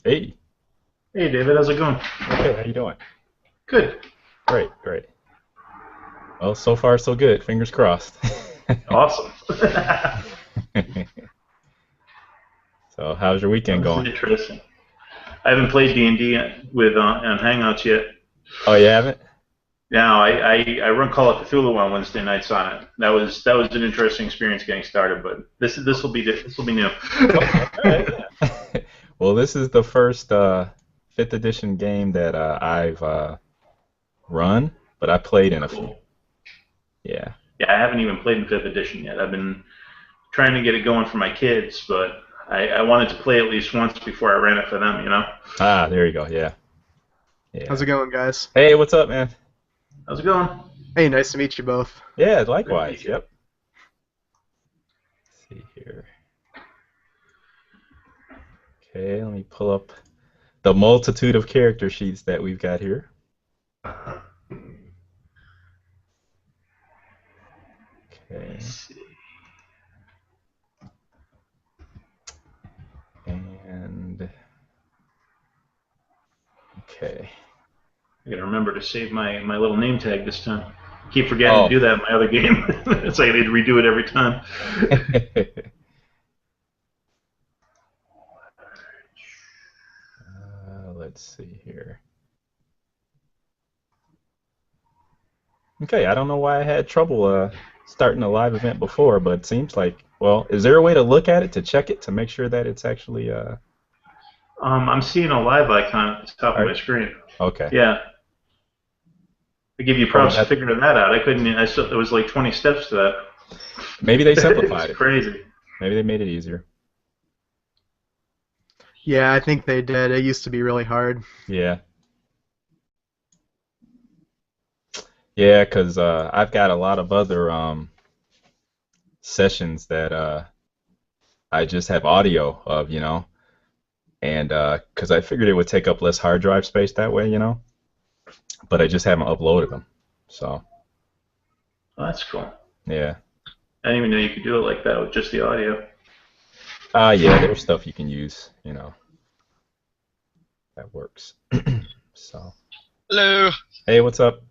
Hey, Hey David, how's it going? okay, how you doing? Good. Great, great. Well, so far so good. Fingers crossed. Awesome. So, how's your weekend This is going? interesting. I haven't played D&D with on Hangouts yet. Oh, you haven't? Now I run Call of Cthulhu on Wednesday nights on it. That was an interesting experience getting started, but this will be new. Okay, all right, yeah. Well, this is the first fifth edition game that I've run, but I played in a few. Cool. Yeah. Yeah, I haven't even played in fifth edition yet. I've been trying to get it going for my kids, but I wanted to play at least once before I ran it for them. Ah, there you go. Yeah, How's yeah. it going, guys? Hey, what's up, man? How's it going? Hey, nice to meet you both. Yeah, Good to likewise. meet you. Yep. Let's see here. Okay, let me pull up the multitude of character sheets that we've got here. Let's Okay. see. And okay. I gotta remember to save my little name tag this time. Keep forgetting to Oh. do that in my other game. It's like I need to redo it every time. Let's see here. Okay, I don't know why I had trouble starting a live event before, but it seems like, well, is there a way to look at it to check it to make sure that it's actually I'm seeing a live icon at the top of are my you? screen. Okay. Yeah, I give you Oh, props for that figuring that out. I couldn't. I still there was like 20 steps to that. maybe they It's simplified it. crazy. Maybe they made it easier. Yeah, I think they did. It used to be really hard. Yeah. Yeah, 'cause I've got a lot of other sessions that I just have audio of, and because I figured it would take up less hard drive space that way, but I just haven't uploaded them. So Oh, that's cool. yeah, I didn't even know you could do it like that with just the audio. yeah, there's stuff you can use, that works. So Hello. hey, what's up?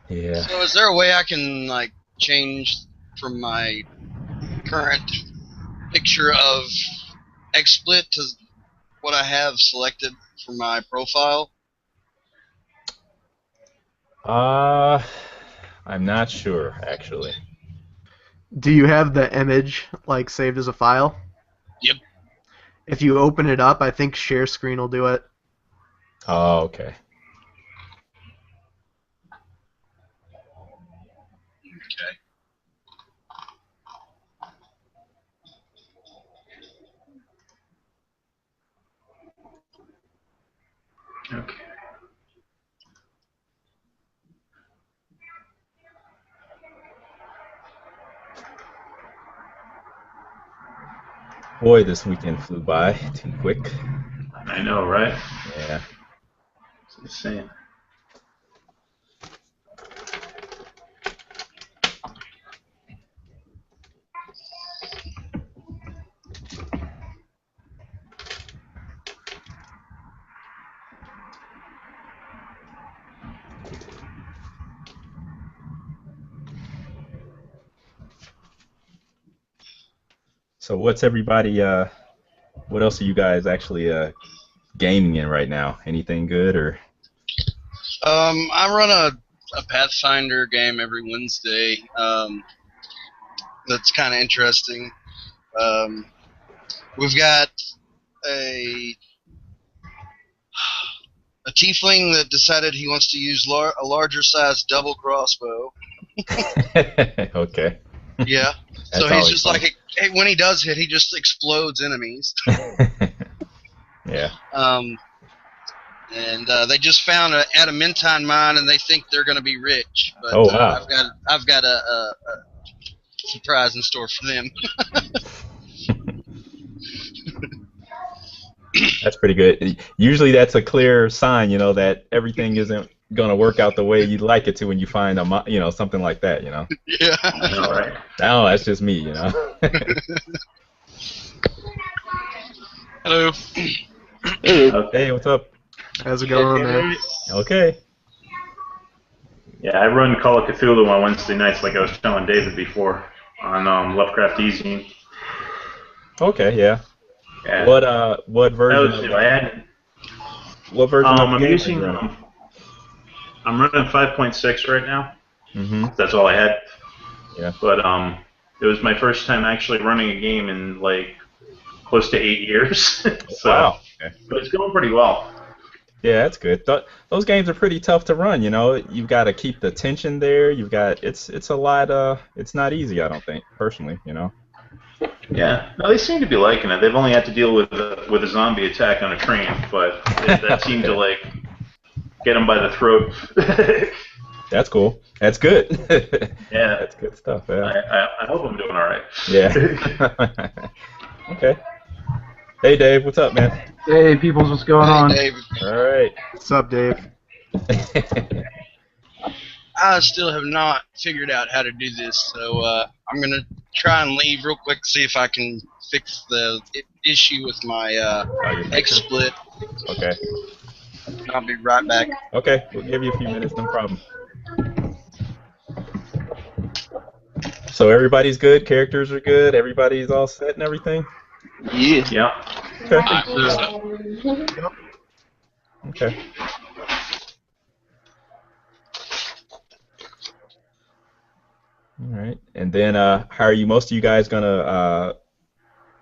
Yeah. So is there a way I can change from my current picture of XSplit to what I have selected for my profile? Uh, I'm not sure actually. Do you have the image like saved as a file? Yep. If you open it up, I think share screen will do it. Oh, okay. Okay. Okay. Boy, this weekend flew by too quick. I know, right? Yeah. It's insane. So what's everybody? What else are you guys actually gaming in right now? Anything good or? I run a Pathfinder game every Wednesday. That's kind of interesting. Um, we've got a a tiefling that decided he wants to use a larger size double crossbow. Okay. Yeah. So That's he's always just fun. like, when he does hit, he just explodes enemies. Yeah. Um, and they just found an adamantine mine, and they think they're going to be rich. But Oh wow. I've got a surprise in store for them. That's pretty good. Usually that's a clear sign, that everything isn't gonna work out the way you'd like it to when you find something like that, Yeah. All right. No, that's just me, Hello. Hey, what's up? How's it going, man? Okay. Yeah, I run Call of Cthulhu on Wednesday nights, like I was telling David before, on Lovecraft Easy. Okay, yeah. Yeah. What That version? was new. I had. What version of the I'm game using. are you running? I'm running 5.6 right now. Mm-hmm. That's all I had. Yeah. But it was my first time actually running a game in like close to 8 years. So, Wow. Okay. but it's going pretty well. Yeah, that's good. Those games are pretty tough to run. You've got to keep the tension there. It's a lot. It's not easy. I don't think personally. Yeah, no, they seem to be liking it. They've only had to deal with a zombie attack on a train, but that seemed to like get them by the throat. That's cool. That's good. Yeah, That's good stuff. Yeah. I hope I'm doing all right. Yeah. Okay. Hey, Dave. What's up, man? Hey, peoples, what's going Hey, on? Dave. All right. What's up, Dave? I still have not figured out how to do this, so I'm gonna try and leave real quick, see if I can fix the issue with my your picture? XSplit. Okay. I'll be right back. Okay. We'll give you a few minutes. No problem. So everybody's good. Characters are good. Everybody's all set and everything. Yeah. Yeah. Okay. Okay. All right. And then, how are you? Most of you guys gonna?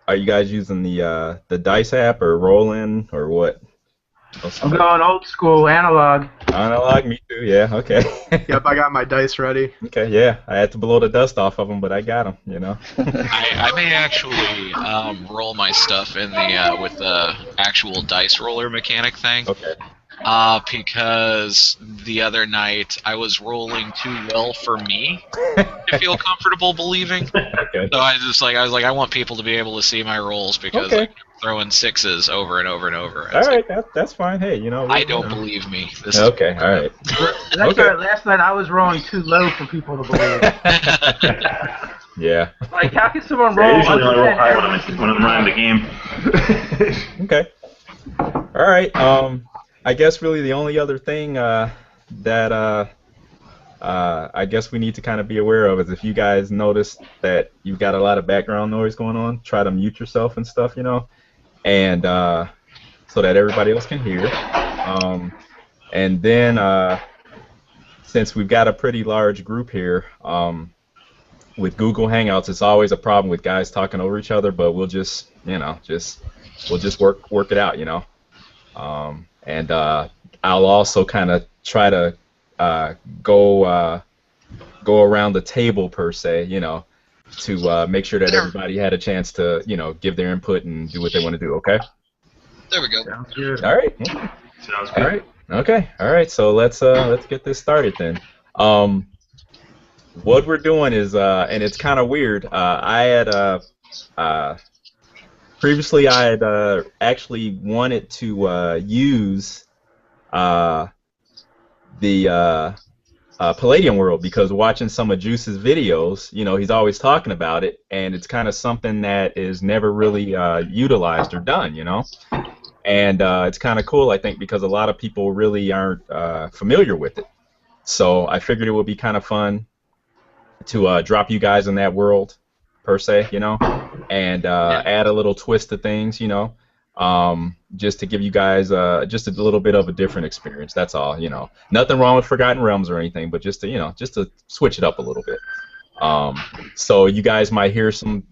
Are you guys using the Dice app or Roll-In or what? I'm going old school, analog. Analog. Me too. Yeah. Okay. Yep, I got my dice ready. Okay. Yeah. I had to blow the dust off of them, but I got them. I may actually roll my stuff in the with the actual dice roller mechanic thing. Okay. Because the other night I was rolling too well for me to feel comfortable believing. Okay. So I was like, I want people to be able to see my rolls because Okay. I'm throwing sixes over and over and over. All right. That's fine. Hey, I don't believe me. This is Okay. All right. That's Okay. right, last night I was rolling too low for people to believe. Yeah. Like, how can someone I roll usually only roll high when under I'm running the game. Okay. All right. I guess really the only other thing that I guess we need to kind of be aware of is if you guys notice that you've got a lot of background noise going on, try to mute yourself and stuff, and so that everybody else can hear. And then since we've got a pretty large group here, with Google Hangouts, it's always a problem with guys talking over each other, but we'll just we'll just work it out, and I'll also kind of try to go around the table per se, to make sure that everybody had a chance to, give their input and do what they want to do. Okay. There we go. Sounds good. All right. Sounds All good. right. Okay. All right. So let's get this started then. What we're doing is, and it's kind of weird. I had previously I had actually wanted to use the Palladium world because watching some of Juice's videos, he's always talking about it, and it's kind of something that is never really utilized or done, And it's kind of cool, I think, because a lot of people really aren't familiar with it. So I figured it would be kind of fun to drop you guys in that world, per se, and add a little twist to things, just to give you guys just a little bit of a different experience. That's all, Nothing wrong with Forgotten Realms or anything, but just to switch it up a little bit. So you guys might hear some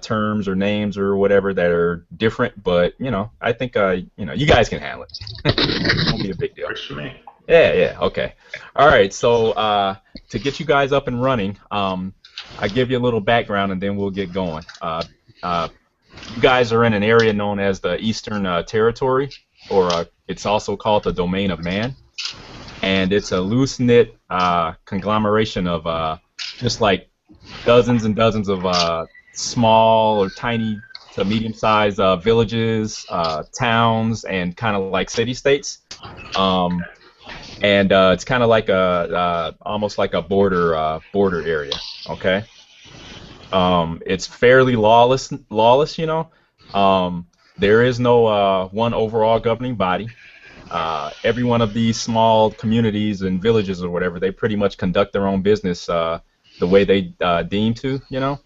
terms or names or whatever that are different, but I think you guys can handle it. It won't be a big deal. Works for me. Yeah, okay. All right, so to get you guys up and running, I give you a little background and then we'll get going. You guys are in an area known as the Eastern Territory, or it's also called the Domain of Man, and it's a loose-knit conglomeration of just like dozens and dozens of small or tiny to medium-sized villages, towns, and kind of like city-states. and it's kind of like a almost like a border area. Okay. It's fairly lawless, you know. There is no one overall governing body. Every one of these small communities and villages or whatever, they pretty much conduct their own business the way they deem to, you know.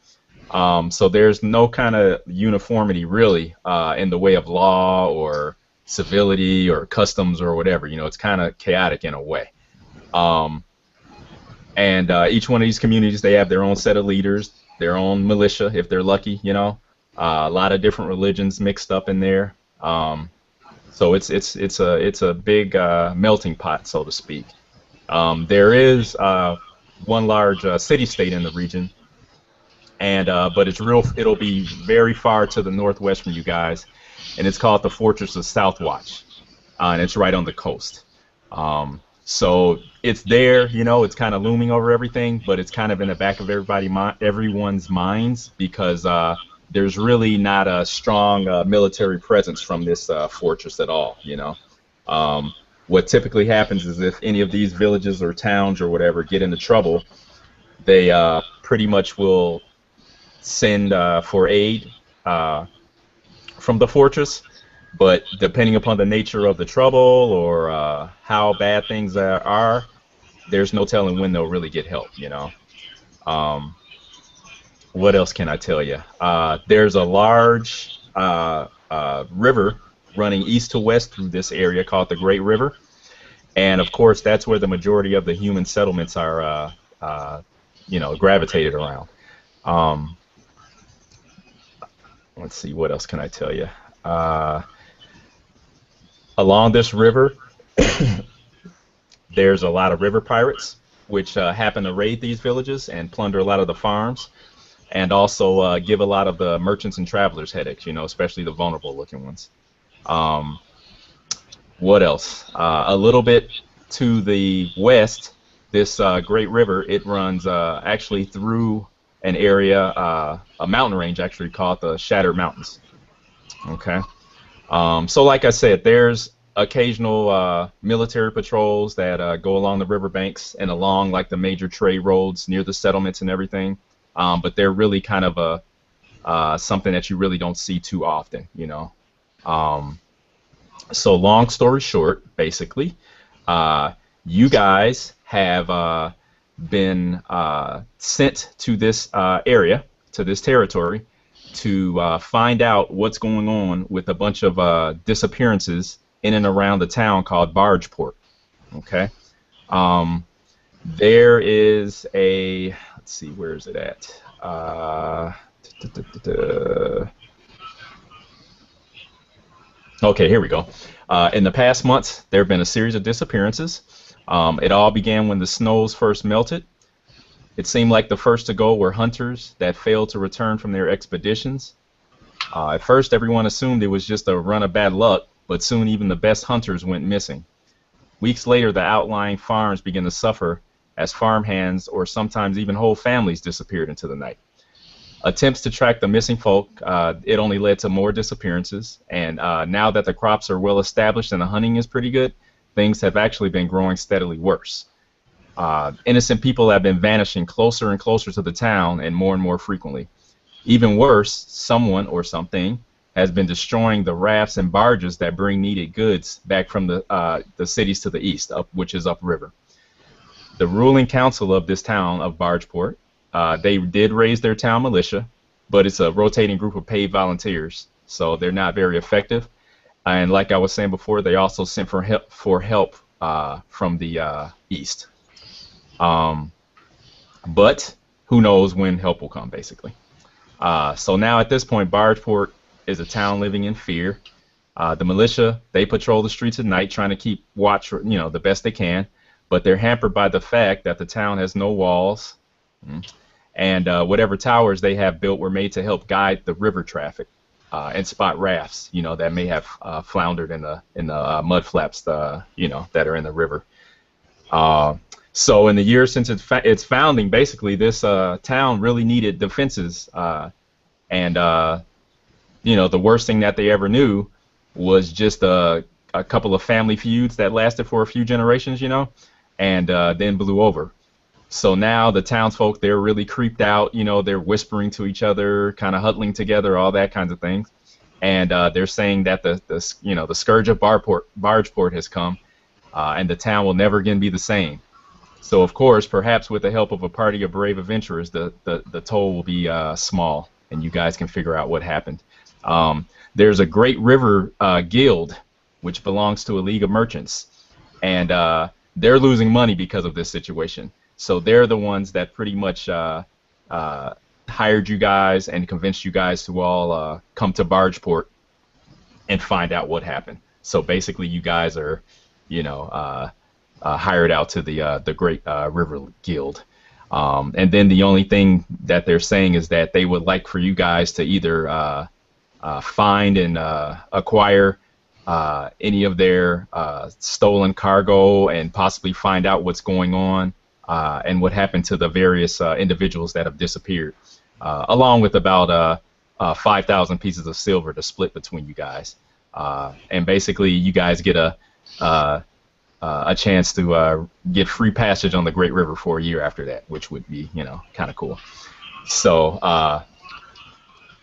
So there's no kind of uniformity really in the way of law or civility or customs or whatever. You know, it's kind of chaotic in a way. And each one of these communities, they have their own set of leaders, their own militia if they're lucky, you know. A lot of different religions mixed up in there. So it's a big melting pot, so to speak. There is one large city-state in the region, and but it'll be very far to the northwest from you guys, and it's called the Fortress of Southwatch, and it's right on the coast. So it's there, you know, it's kind of looming over everything, but it's kind of in the back of everyone's minds because there's really not a strong military presence from this fortress at all, you know. What typically happens is if any of these villages or towns or whatever get into trouble, they pretty much will send for aid from the fortress, but depending upon the nature of the trouble or how bad things are, there's no telling when they'll really get help, you know. What else can I tell you? There's a large river running east to west through this area called the Great River, and of course that's where the majority of the human settlements are, you know, gravitated around. Let's see, what else can I tell you? Along this river, there's a lot of river pirates, which happen to raid these villages and plunder a lot of the farms, and also give a lot of the merchants and travelers headaches, you know, especially the vulnerable-looking ones. What else? A little bit to the west, this Great River, it runs actually through an area, a mountain range actually called the Shattered Mountains. Okay. So like I said, there's occasional military patrols that go along the riverbanks and along like the major trade roads near the settlements and everything. But they're really kind of something that you really don't see too often, you know. So long story short, basically, you guys have been sent to this area, to this territory, to find out what's going on with a bunch of disappearances in and around the town called Bargeport. Okay. There is a, let's see, where is it at? Okay, here we go. In the past months, there have been a series of disappearances. It all began when the snows first melted. It seemed like the first to go were hunters that failed to return from their expeditions. At first, everyone assumed it was just a run of bad luck, but soon even the best hunters went missing. Weeks later, the outlying farms began to suffer as farmhands or sometimes even whole families disappeared into the night. Attempts to track the missing folk, it only led to more disappearances, and now that the crops are well established and the hunting is pretty good, things have actually been growing steadily worse. Innocent people have been vanishing closer and closer to the town and more frequently. Even worse, someone or something has been destroying the rafts and barges that bring needed goods back from the cities to the east, which is upriver. The ruling council of this town of Bargeport, they did raise their town militia, but it's a rotating group of paid volunteers, so they're not very effective. And like I was saying before, they also sent for help from the east. But who knows when help will come, basically. So now at this point, Bargeport is a town living in fear. The militia, they patrol the streets at night trying to keep watch, you know, the best they can, but they're hampered by the fact that the town has no walls, and whatever towers they have built were made to help guide the river traffic and spot rafts, you know, that may have floundered in the mud flaps, you know, that are in the river. So in the years since its founding, basically this town really needed defenses, and you know, the worst thing that they ever knew was just a couple of family feuds that lasted for a few generations, you know, and then blew over. So now the townsfolk, they're really creeped out, you know, they're whispering to each other, kind of huddling together, all that kinds of things. And they're saying that the scourge of Bargeport has come, and the town will never again be the same. So of course, perhaps with the help of a party of brave adventurers, the toll will be small, and you guys can figure out what happened. There's a Great River Guild, which belongs to a League of Merchants, and they're losing money because of this situation. So they're the ones that pretty much hired you guys and convinced you guys to all come to Bargeport and find out what happened. So basically, you guys are, you know, hired out to the Great River Guild. And then the only thing that they're saying is that they would like for you guys to either find and acquire any of their stolen cargo and possibly find out what's going on and what happened to the various individuals that have disappeared, along with about 5,000 pieces of silver to split between you guys. And basically, you guys get a chance to get free passage on the Great River for a year after that, which would be, you know, kind of cool. So,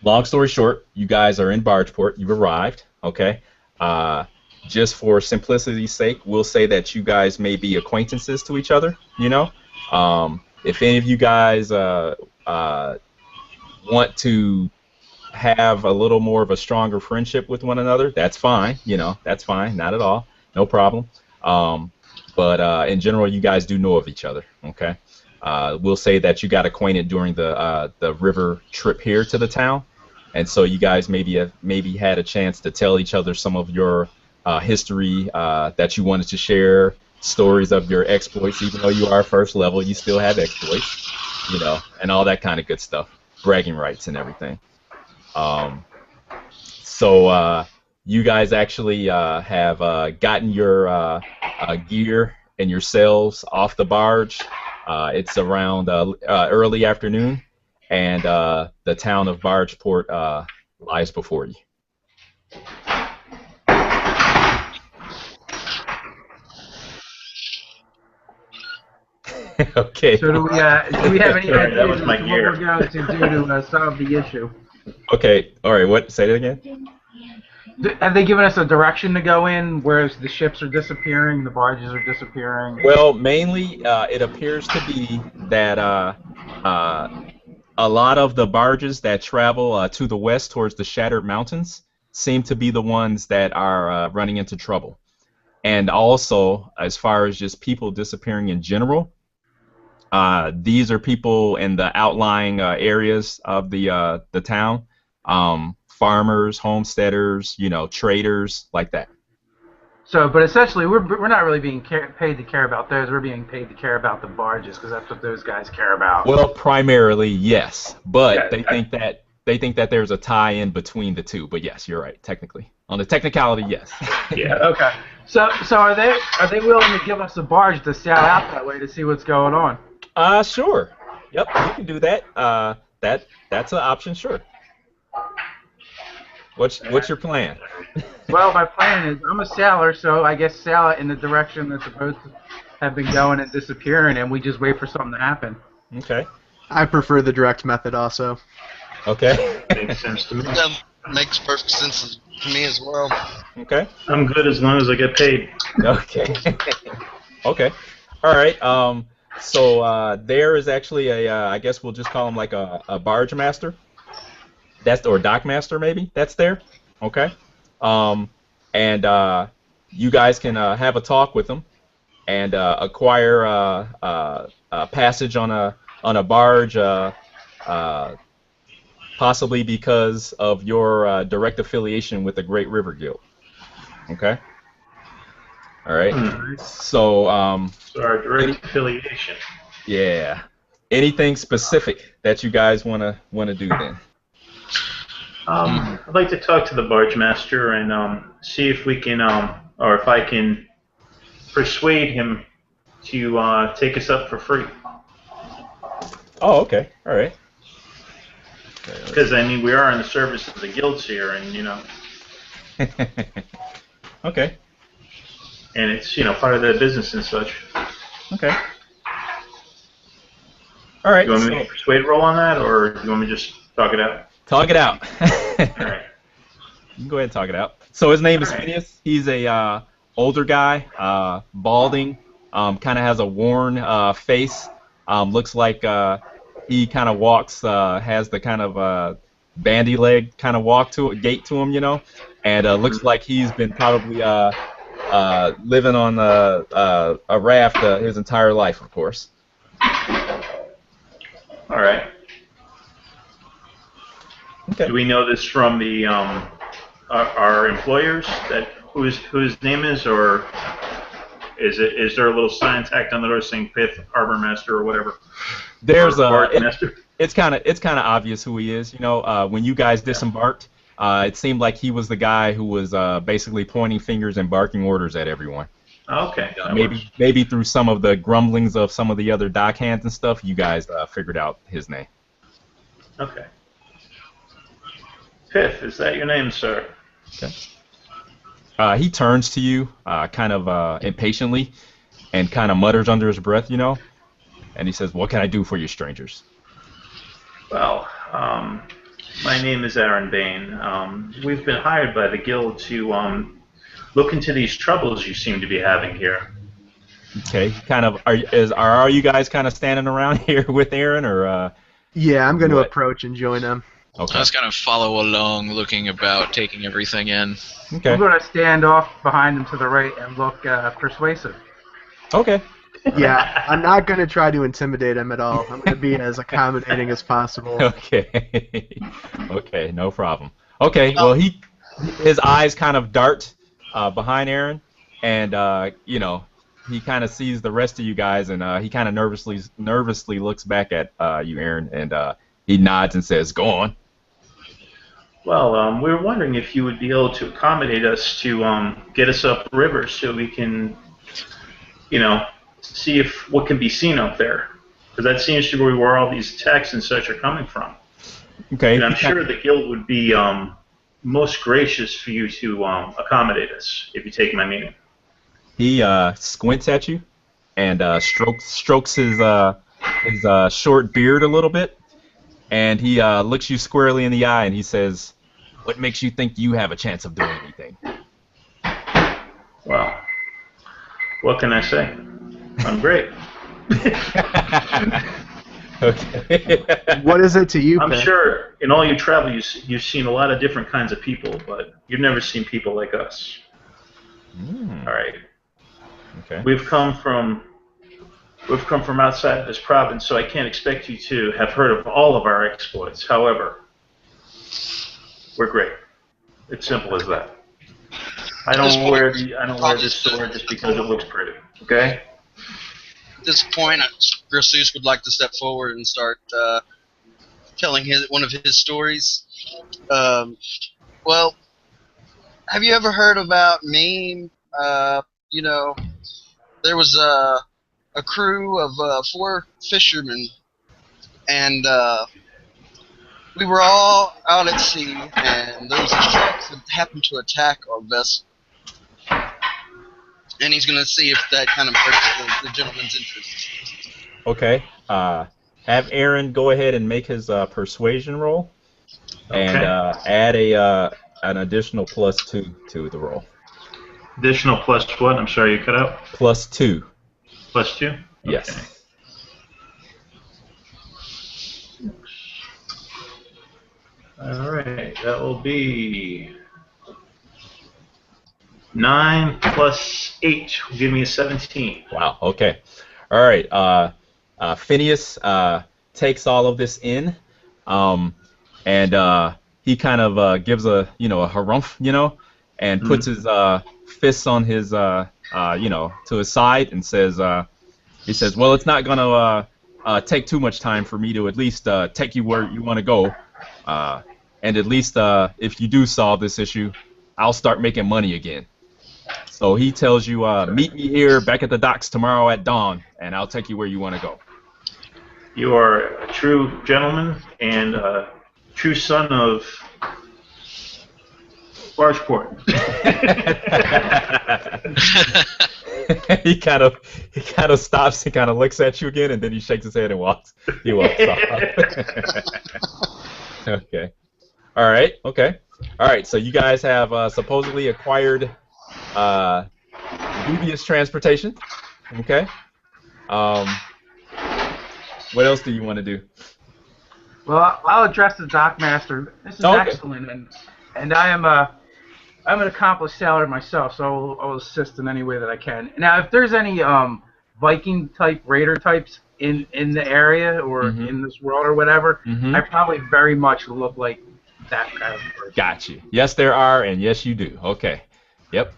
long story short, you guys are in Bargeport. You've arrived, okay? Just for simplicity's sake, we'll say that you guys may be acquaintances to each other, you know? If any of you guys want to have a little more of a stronger friendship with one another, that's fine, you know, that's fine, not at all, no problem. But in general, you guys do know of each other, okay? We'll say that you got acquainted during the river trip here to the town, and so you guys maybe had a chance to tell each other some of your history that you wanted to share, stories of your exploits. Even though you are first level, you still have exploits, you know, and all that kind of good stuff, bragging rights and everything. So you guys actually have gotten your gear and yourselves off the barge. It's around early afternoon, and the town of Bargeport lies before you. Okay. So do we have any Sorry, that ideas was as my to what gear. we're going to do to solve the issue? Okay. All right. What? Say that again. Have they given us a direction to go in, whereas the ships are disappearing, the barges are disappearing? Well, mainly it appears to be that a lot of the barges that travel to the west towards the Shattered Mountains seem to be the ones that are running into trouble. And also, as far as just people disappearing in general, these are people in the outlying areas of the town, farmers, homesteaders, you know, traders, like that. So, but essentially, we're not really being paid to care about those. We're being paid to care about the barges because that's what those guys care about. Well, primarily, yes, but Yeah, they think that there's a tie-in between the two. But yes, you're right. Technically, on the technicality, yes. Yeah. Okay. So are they willing to give us a barge to sail out that way to see what's going on? Sure. Yep, you can do that. That's an option. Sure. What's your plan? Well, my plan is I'm a sailor, so I guess sail it in the direction that's supposed to have been going and disappearing, and we just wait for something to happen. Okay. I prefer the direct method also. Okay. Makes sense to me. That makes perfect sense to me as well. Okay. I'm good as long as I get paid. Okay. Okay. All right. So there is actually a I guess we'll just call him like a barge master. Or dock master maybe. That's there. Okay. And you guys can have a talk with him and acquire a passage on a barge, possibly because of your direct affiliation with the Great River Guild. Okay. All right. So So our direct affiliation. yeah. Anything specific that you guys wanna do then? I'd like to talk to the barge master and see if we can, or if I can persuade him to take us up for free. Oh, okay. All right. Because I mean, we are in the service of the guilds here, and you know. Okay. and it's part of their business and such. Okay. All right. You want me to make a persuade roll on that, or do you want me to just talk it out? Talk it out. All right. You can go ahead and talk it out. So his name is All right. Phineas. He's a older guy, balding, kind of has a worn face. Looks like he kind of walks, has the kind of bandy leg kind of gait to him, and looks like he's been probably living on a raft his entire life, of course. All right. Okay. Do we know this from the our employers that who his name is, or is there a little sign tacked on the door saying Fifth Harbor Master or whatever? There's Master. it's kind of obvious who he is. When you guys disembarked, it seemed like he was the guy who was basically pointing fingers and barking orders at everyone. Okay. Maybe through some of the grumblings of some of the other dockhands and stuff, you guys figured out his name. Okay. Fifth, is that your name, sir? Okay. He turns to you, kind of impatiently, and kind of mutters under his breath, and he says, "What can I do for you, strangers?" Well, my name is Aaron Bain. We've been hired by the guild to look into these troubles you seem to be having here. Okay. Kind of. Are you guys kind of standing around here with Aaron, or? Yeah, I'm going to approach and join them. Okay. I was gonna follow along, looking about, taking everything in. Okay. I'm gonna stand off behind him to the right and look persuasive. Okay. Yeah, I'm not going to try to intimidate him at all. I'm going to be as accommodating as possible. Okay. Okay, no problem. Okay, well, his eyes kind of dart behind Aaron, and he kind of sees the rest of you guys, and he kind of nervously looks back at you, Aaron, and he nods and says, "Go on." Well, we were wondering if you would be able to accommodate us to get us upriver so we can, see if what can be seen up there. Because that seems to be where all these attacks and such are coming from. Okay. And I'm sure the guild would be most gracious for you to accommodate us, if you take my meaning. He squints at you and strokes his short beard a little bit, and he looks you squarely in the eye, and he says, "What makes you think you have a chance of doing anything?" Well, what can I say? I'm great. Okay. What is it to you, I'm Pat? sure in all your travel you've seen a lot of different kinds of people, but you've never seen people like us. All right. Okay. We've come from outside this province, so I can't expect you to have heard of all of our exploits. However, we're great. It's simple as that. I don't wear this sword just because it looks pretty. Okay? At this point, Grassus would like to step forward and start telling one of his stories. Well, have you ever heard about me? There was a crew of 4 fishermen, and we were all out at sea, and there was a shark that happened to attack our vessel. And he's going to see if that kind of hurts the gentleman's interest. Okay. Have Aaron go ahead and make his persuasion roll, and add an additional +2 to the roll. Additional plus what? I'm sorry, you cut out. +2. +2? Yes. Okay. All right, that will be 9 + 8 will give me a 17. Wow. Okay. All right. Phineas takes all of this in, and he kind of gives a harumph, and puts his fists on his to his side and says, "Well, it's not gonna take too much time for me to at least take you where you want to go, and at least if you do solve this issue, I'll start making money again." So he tells you, "Meet me here back at the docks tomorrow at dawn, and I'll take you where you want to go." You are a true gentleman and a true son of Bargeport. he kind of stops and kind of looks at you again, and then he shakes his head and walks. He walks off. Okay. All right. Okay. All right. So you guys have supposedly acquired dubious transportation. Okay. What else do you want to do? Well, I'll address the dockmaster. This is excellent, and I'm an accomplished sailor myself, so I'll assist in any way that I can. Now, if there's any Viking type raider types in the area or in this world or whatever, I probably very much look like that kind of person. Got you. Yes, there are, and yes, you do. Okay. Yep.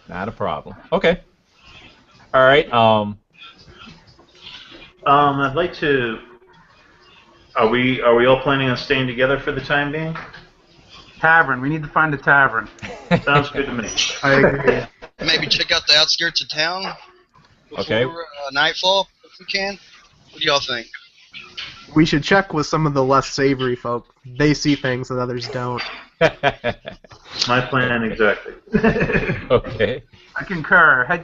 Not a problem. Okay. All right. I'd like to. Are we all planning on staying together for the time being? Tavern. We need to find a tavern. Sounds good to me. I agree. Maybe check out the outskirts of town before Okay. nightfall, if we can. What do y'all think? We should check with some of the less savory folk. They see things that others don't. My plan exactly. Okay. I concur. I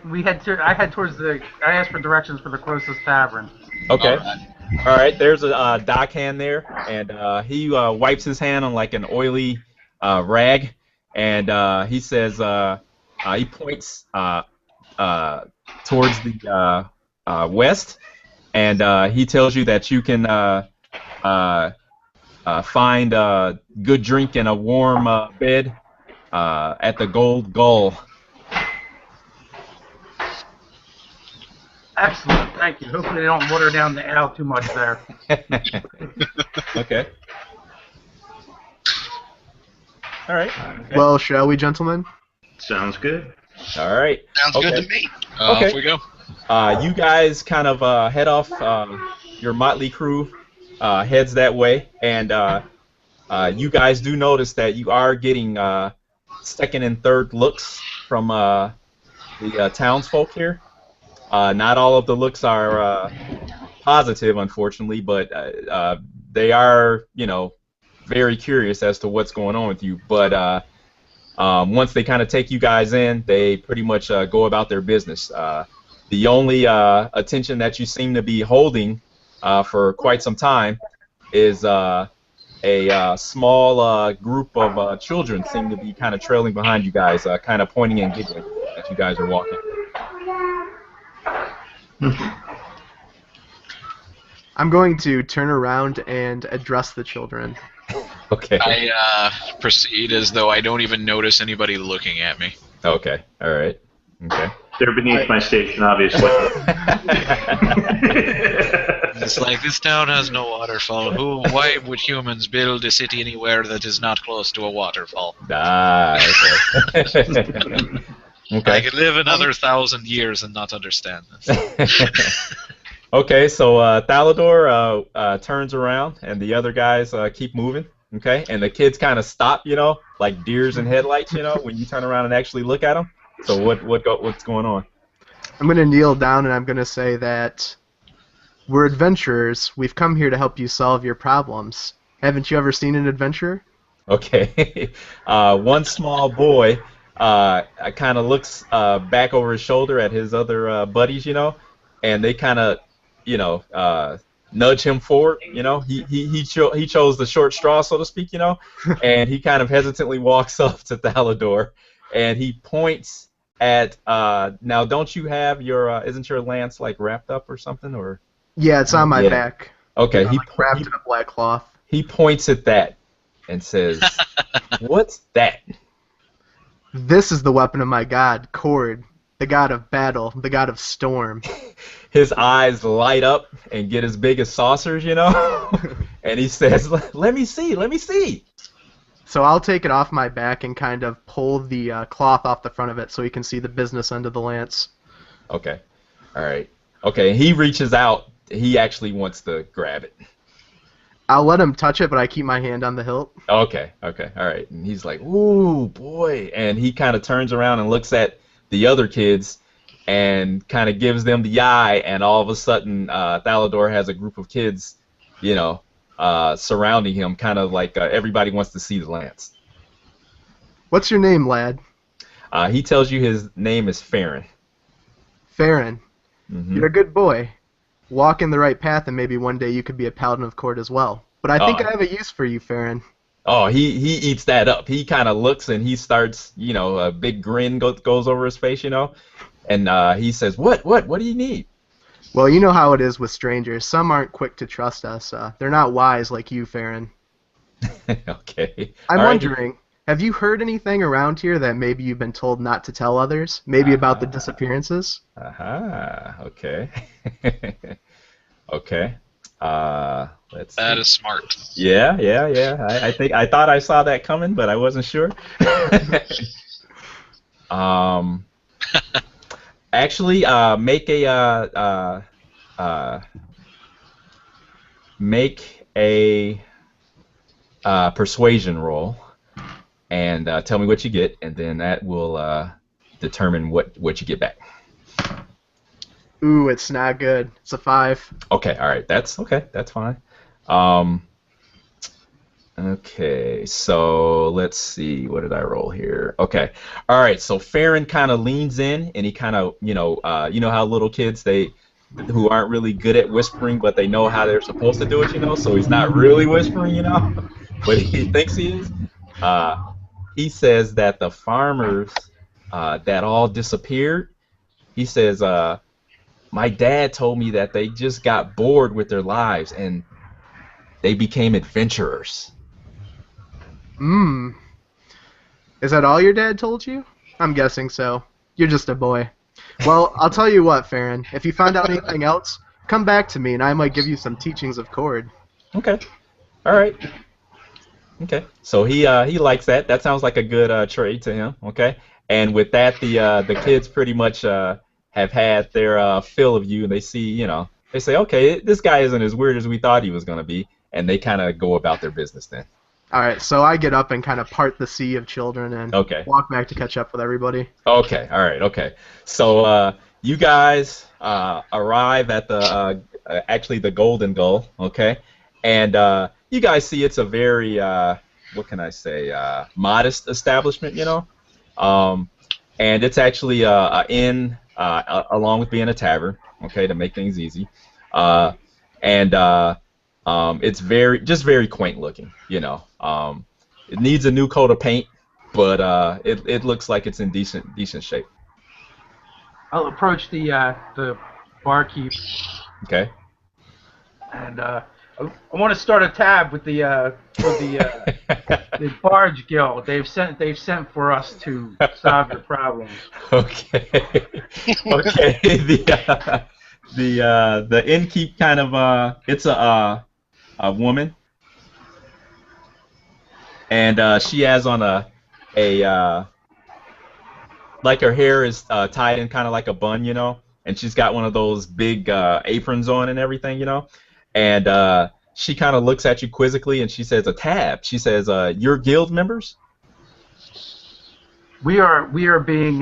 asked for directions for the closest tavern. Okay. Alright. All right. There's a dockhand there, and he wipes his hand on like an oily rag, and he says he points towards the west, and he tells you that you can find good drink and a warm bed at the Gold Gull. Excellent. Thank you. Hopefully they don't water down the ale too much there. Okay. All right. Okay. Well, shall we, gentlemen? Sounds good. All right. Sounds Okay. good to me. Okay. Off we go. You guys kind of head off. Your motley crew heads that way, and you guys do notice that you are getting second and third looks from the townsfolk here. Not all of the looks are positive, unfortunately, but they are, very curious as to what's going on with you. But once they kind of take you guys in, they pretty much go about their business. The only attention that you seem to be holding for quite some time is a small group of children seem to be kind of trailing behind you guys, kind of pointing and giggling as you guys are walking. I'm going to turn around and address the children. Okay. I proceed as though I don't even notice anybody looking at me. Okay. All right. Okay. They're beneath my station, obviously. It's like, this town has no waterfall. Why would humans build a city anywhere that is not close to a waterfall? Ah, okay. I Okay. could live another 1,000 years and not understand this. Okay, so Thalador turns around, and the other guys keep moving. Okay, and the kids kind of stop, like deers in headlights, when you turn around and actually look at them. So what's going on? I'm going to kneel down and I'm going to say that we're adventurers. We've come here to help you solve your problems. Haven't you ever seen an adventurer? Okay. One small boy kind of looks back over his shoulder at his other buddies, and they kind of, nudge him forward. He chose the short straw, so to speak, and he kind of hesitantly walks up to Thalador, and he points at. Now, don't you have your? Isn't your lance like wrapped up or something, or? Yeah, it's on my Yeah. back. Okay. I'm like wrapped in a black cloth. He points at that and says, "What's that?" This is the weapon of my god, Kord, the god of battle, the god of storm. His eyes light up and get as big as saucers, and he says, "Let me see, let me see." So I'll take it off my back and kind of pull the cloth off the front of it so he can see the business end of the lance. Okay. All right. Okay, he reaches out. He actually wants to grab it. I'll let him touch it, but I keep my hand on the hilt. Okay, all right. And he's like, "Ooh, boy." And he kind of turns around and looks at the other kids and kind of gives them the eye, and all of a sudden Thalador has a group of kids, surrounding him, kind of like everybody wants to see the lance. What's your name, lad? He tells you his name is Farron. Farron. Hmm. You're a good boy. Walk in the right path, and maybe one day you could be a paladin of Kord as well. But I think I have a use for you, Farron. Oh, he eats that up. He kind of looks and he starts, a big grin goes over his face, and he says, What do you need? Well, you know how it is with strangers. Some aren't quick to trust us. They're not wise like you, Farron. Okay. I'm All right. wondering, have you heard anything around here that maybe you've been told not to tell others? Maybe about the disappearances? Aha. Okay. Okay. Let's see. That is smart. Yeah. I thought I saw that coming, but I wasn't sure. Actually, make a persuasion roll, and tell me what you get, and then that will determine what you get back. Ooh, it's not good. It's a 5. Okay, all right, that's fine. Okay, so let's see, what did I roll here? Okay, all right, so Farron kind of leans in, and he kind of, you know how little kids, who aren't really good at whispering, but they know how they're supposed to do it, so he's not really whispering, but he thinks he is. He says that the farmers that all disappeared, he says, my dad told me that they just got bored with their lives, and they became adventurers. Is that all your dad told you? I'm guessing so. You're just a boy. Well, I'll tell you what, Farron. If you find out anything else, come back to me, and I might give you some teachings of Kord. Okay. All right. Okay. So he likes that. That sounds like a good trade to him. Okay. And with that, the kids pretty much have had their fill of you, and they see, they say, okay, this guy isn't as weird as we thought he was going to be, and they kind of go about their business then. All right, so I get up and kind of part the sea of children and walk back to catch up with everybody. Okay, all right, okay. So you guys arrive at the Golden Gull, okay? And you guys see it's a very, what can I say, modest establishment, and it's actually an inn along with being a tavern, okay, to make things easy. And it's very quaint looking, It needs a new coat of paint, but it looks like it's in decent shape. I'll approach the barkeep. Okay. And I want to start a tab with the Barge Guild. They've sent for us to solve your problems. Okay. Okay. The innkeep kind of it's a woman, and she has on a like her hair is tied in kind of like a bun, and she's got one of those big aprons on and everything, and she kind of looks at you quizzically, and she says, a tab. She says, you're guild members? We are being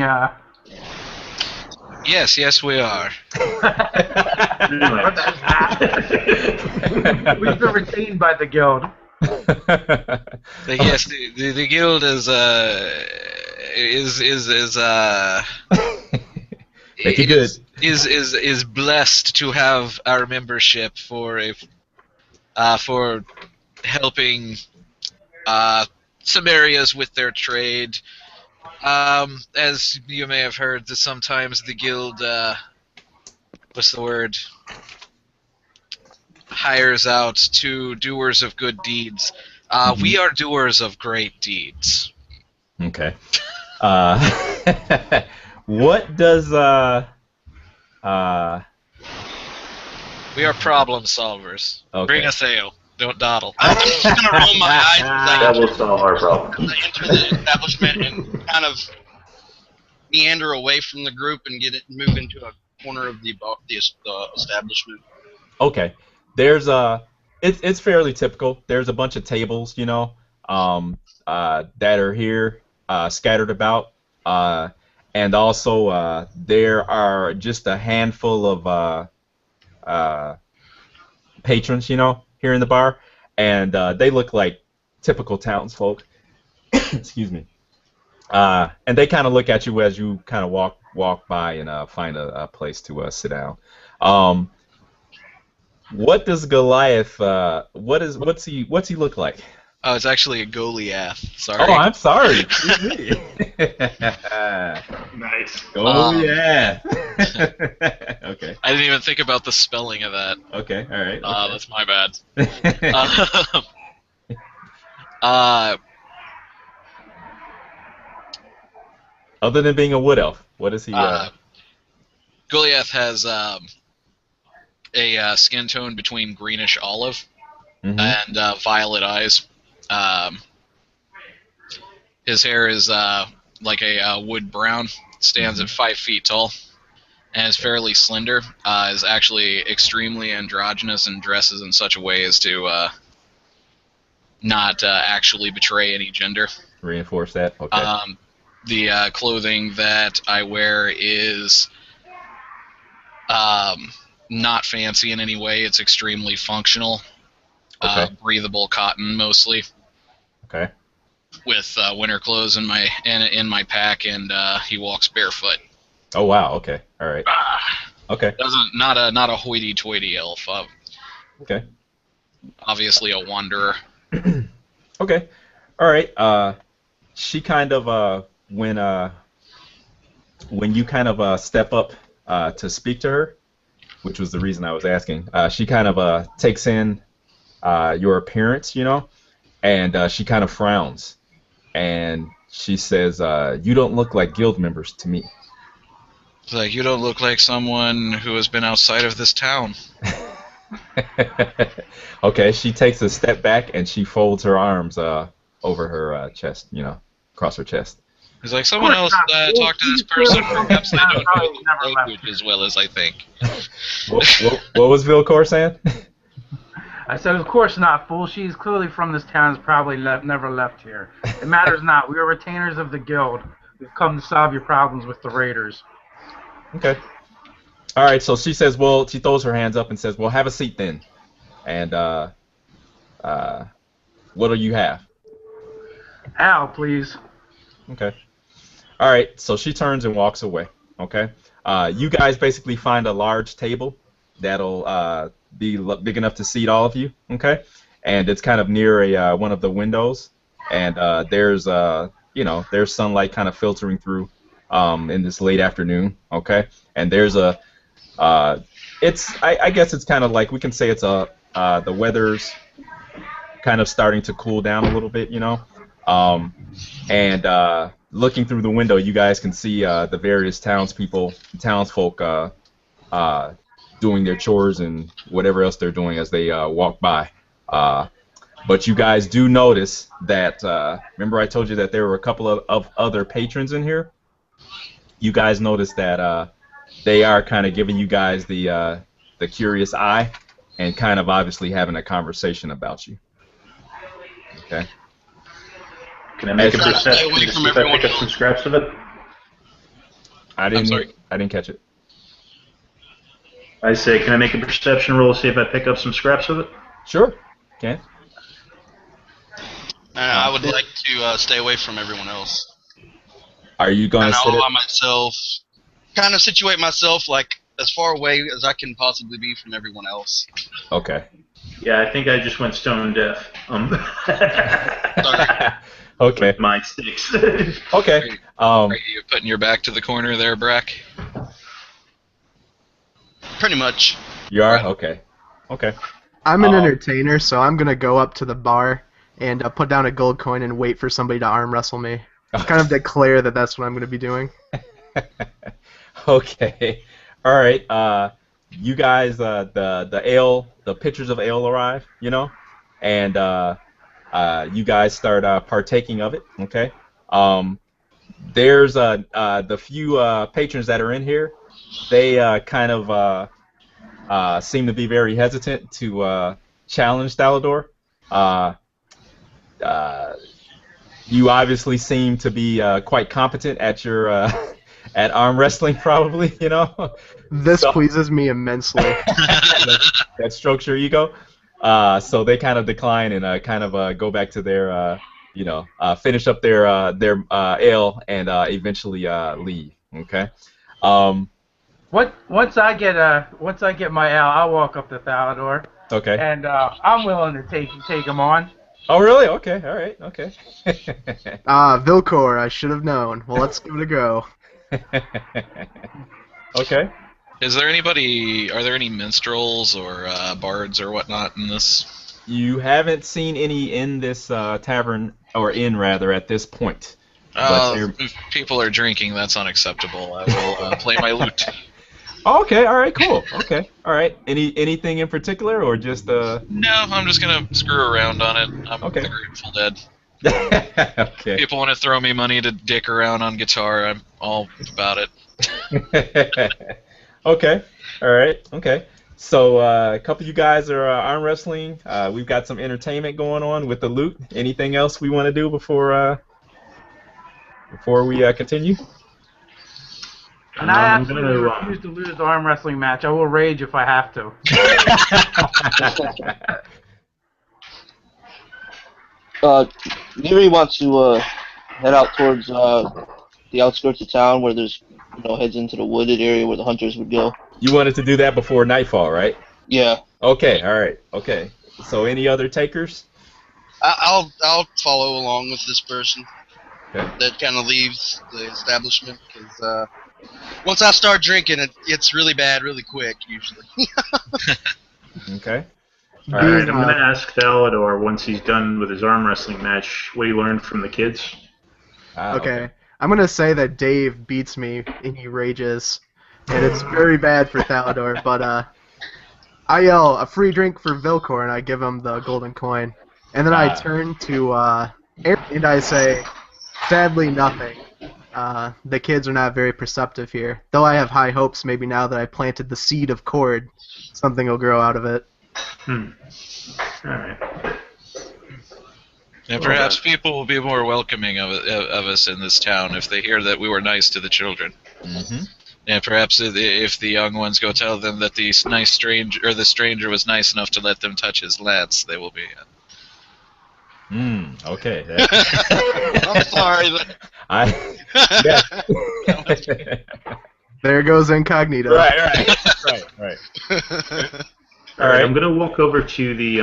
Yes, we are. We've been retained by the guild. Yes, the guild is Make it good. Is blessed to have our membership for helping some areas with their trade. As you may have heard, that sometimes the guild, hires out to doers of good deeds. We are doers of great deeds. Okay. What does We are problem solvers. Okay. Bring us ale. Don't dawdle. I'm just gonna roll my eyes That as will solve our problem. I enter the establishment and kind of meander away from the group and move into a corner of the establishment. Okay. There's it's fairly typical. There's a bunch of tables, that are here scattered about, and also there are just a handful of patrons, here in the bar, and they look like typical townsfolk. Excuse me. And they kind of look at you as you kind of walk by and find a place to sit down. What does Goliath? What's he look like? Oh, it's actually a Goliath. Sorry. Oh, I'm sorry. Excuse me. Nice. Goliath. Okay. I didn't even think about the spelling of that. Okay. All right. That's my bad. Other than being a wood elf, what is he? Goliath has a skin tone between greenish olive and violet eyes. His hair is like a wood brown, stands at 5 feet tall, and is fairly slender. Is actually extremely androgynous and dresses in such a way as to not actually betray any gender. Reinforce that. Okay. The clothing that I wear is not fancy in any way. It's extremely functional. Okay. Breathable cotton mostly. Okay. With winter clothes in my pack, and he walks barefoot. Oh wow. Okay. All right. Okay. Not a hoity-toity elf. Okay. Obviously a wanderer. Okay. All right. She kind of when you kind of step up to speak to her, which was the reason I was asking. She kind of takes in your appearance, you know, and she kind of frowns, and she says, "You don't look like guild members to me." It's like, you don't look like someone who has been outside of this town. Okay, she takes a step back and she folds her arms over her chest, you know, across her chest. It's like, someone else talk to this person. Perhaps they don't know the language as well as I think. What was Vilcor saying? I said, of course not, fool. She's clearly from this town, has probably never left here. It matters not. We are retainers of the guild. We've come to solve your problems with the raiders. Okay. All right, so she says, well, she throws her hands up and says, well, have a seat then. And what do you have? Al, please. Okay. All right, so she turns and walks away. Okay. You guys basically find a large table that'll be big enough to seat all of you. Okay. And it's kind of near one of the windows, and there's there's sunlight kind of filtering through in this late afternoon. Okay. And there's I guess it's kind of like, we can say it's the weather's kind of starting to cool down a little bit, you know. And looking through the window, you guys can see the various townsfolk doing their chores and whatever else they're doing as they walk by. But you guys do notice that, remember I told you that there were a couple of other patrons in here? You guys notice that they are kind of giving you guys the curious eye and kind of obviously having a conversation about you. Okay. Can I make a perception Stay away to from see if I everyone pick up some else. scraps of it? I didn't sorry. catch it. I say, can I make a perception roll to see if I pick up some scraps of it? Sure. Okay. I would like to stay away from everyone else. Are you going And to I'll sit it? allow myself, kind of situate myself like as far away as I can possibly be from everyone else. Okay. Yeah, I think I just went stone deaf. Okay. My sticks. Okay. Are you putting your back to the corner there, Brack? Pretty much. You are? Okay. Okay. I'm an entertainer, so I'm gonna go up to the bar and put down a gold coin and wait for somebody to arm wrestle me. Kind of declare that that's what I'm gonna be doing. Okay. All right. You guys, the pitchers of ale arrive, you know, and you guys start partaking of it. Okay. There's the few patrons that are in here. They kind of seem to be very hesitant to challenge Thalador. You obviously seem to be quite competent at your at arm wrestling, probably. You know. This So- pleases me immensely. that strokes your ego. So they kind of decline and kind of go back to their finish up their ale and eventually leave. Okay. Once I get my Al, I'll walk up to Thalador. Okay. And I'm willing to take him on. Oh, really? Okay. All right. Okay. Vilcor, I should have known. Well, let's give it a go. Okay. Are there any minstrels or bards or whatnot in this? You haven't seen any in this tavern, or inn rather, at this point. If people are drinking, that's unacceptable. I will play my lute. Okay, all right, cool. Okay, all right. Anything in particular, or just No, I'm just gonna screw around on it. I'm Okay. the Grateful Dead. Okay. People want to throw me money to dick around on guitar. I'm all about it. Okay, all right, okay. So a couple of you guys are arm wrestling. We've got some entertainment going on with the loot. Anything else we want to do before we continue? And I I'm absolutely gonna, refuse to lose the arm wrestling match. I will rage if I have to. Neri wants to head out towards the outskirts of town where there's, heads into the wooded area where the hunters would go. You wanted to do that before nightfall, right? Yeah. Okay, all right, okay. So any other takers? I'll follow along with this person Okay. that kind of leaves the establishment because once I start drinking, it's really bad really quick usually. Okay. All right, I'm going to ask Thalador once he's done with his arm wrestling match what he learned from the kids. Okay. I'm going to say that Dave beats me and he rages. And it's very bad for Thalador, but I yell, a free drink for Vilcor, and I give him the golden coin. And then I turn to Aaron and I say, sadly, nothing. The kids are not very perceptive here. Though I have high hopes maybe now that I planted the seed of cord, something will grow out of it. All right. And perhaps people will be more welcoming of us in this town if they hear that we were nice to the children. Mm-hmm. And perhaps if the young ones go tell them that the stranger was nice enough to let them touch his lance, they will be. Okay. I'm sorry. There goes incognito. Right. All right. I'm going to walk over to the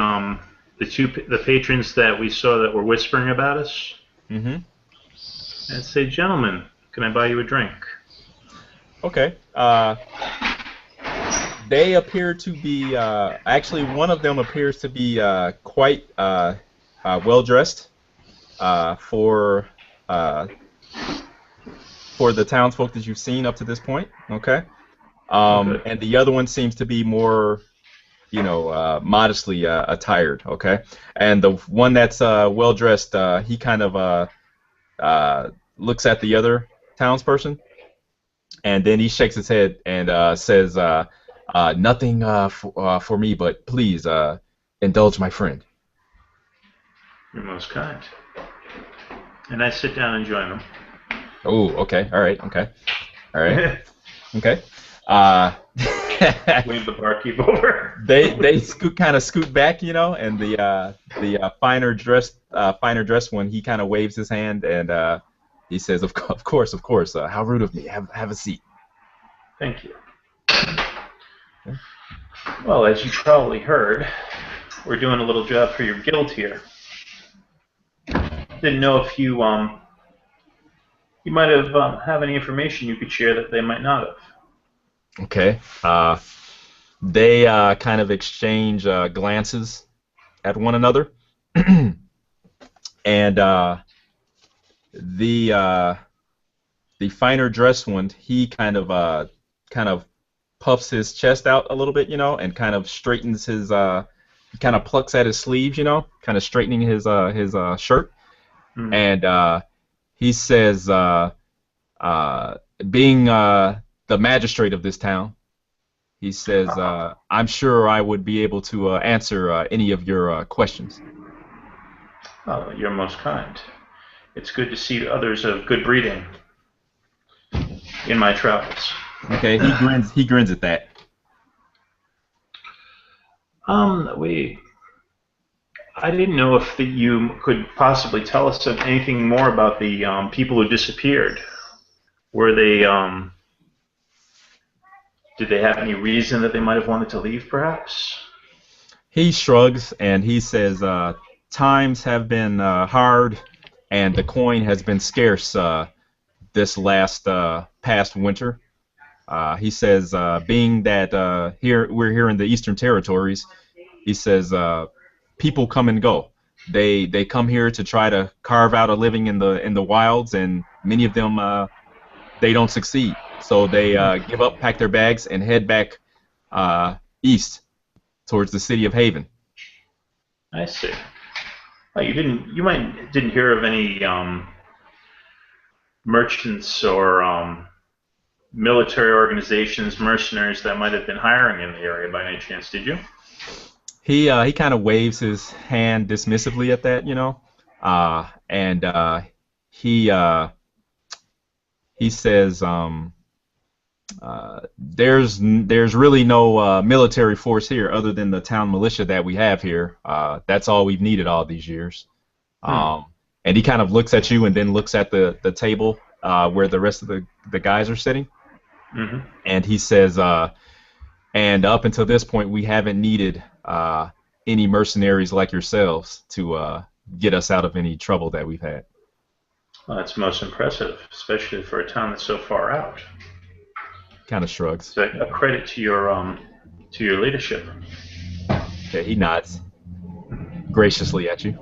patrons that we saw that were whispering about us, and say, "Gentlemen, can I buy you a drink?" Okay. They appear to be actually one of them appears to be quite well dressed for the townsfolk that you've seen up to this point. Okay. And the other one seems to be more, modestly attired. Okay. And the one that's well dressed, he kind of looks at the other townsperson, and then he shakes his head and says, "Nothing for me, but please indulge my friend." You're most kind. And I sit down and join them. Oh, okay. All right. Okay. Okay. Wave the barkeep over. They scoot back, and the finer dressed one, he kind of waves his hand and he says, "Of course. How rude of me. Have a seat." Thank you. Well, as you probably heard, we're doing a little job for your guild here. Didn't know if you might have any information you could share that they might not have. Okay. They kind of exchange glances at one another, and the finer dressed one, he kind of puffs his chest out a little bit, and kind of straightens his he kind of plucks at his sleeves, kind of straightening his shirt, and he says, being the magistrate of this town, he says, "I'm sure I would be able to answer any of your questions." Oh, you're most kind. It's good to see others of good breeding in my travels. Okay, he grins at that. I didn't know if you could possibly tell us anything more about the people who disappeared. Were they? Did they have any reason that they might have wanted to leave, perhaps? He shrugs and he says, times have been hard and the coin has been scarce this last past winter. He says, being that we're here in the Eastern Territories, he says, people come and go. They come here to try to carve out a living in the wilds, and many of them they don't succeed. So they give up, pack their bags, and head back east towards the city of Haven. I see. Oh, you didn't hear of any merchants or military organizations, mercenaries that might have been hiring in the area by any chance, did you? He kind of waves his hand dismissively at that, and he says, there's really no military force here other than the town militia that we have here. That's all we've needed all these years. And he kind of looks at you and then looks at the table where the rest of the guys are sitting. Mm-hmm. And he says, and up until this point, we haven't needed any mercenaries like yourselves to get us out of any trouble that we've had. Well, that's most impressive, especially for a town that's so far out. Kind of shrugs. So a credit to your leadership. Okay, he nods graciously at you.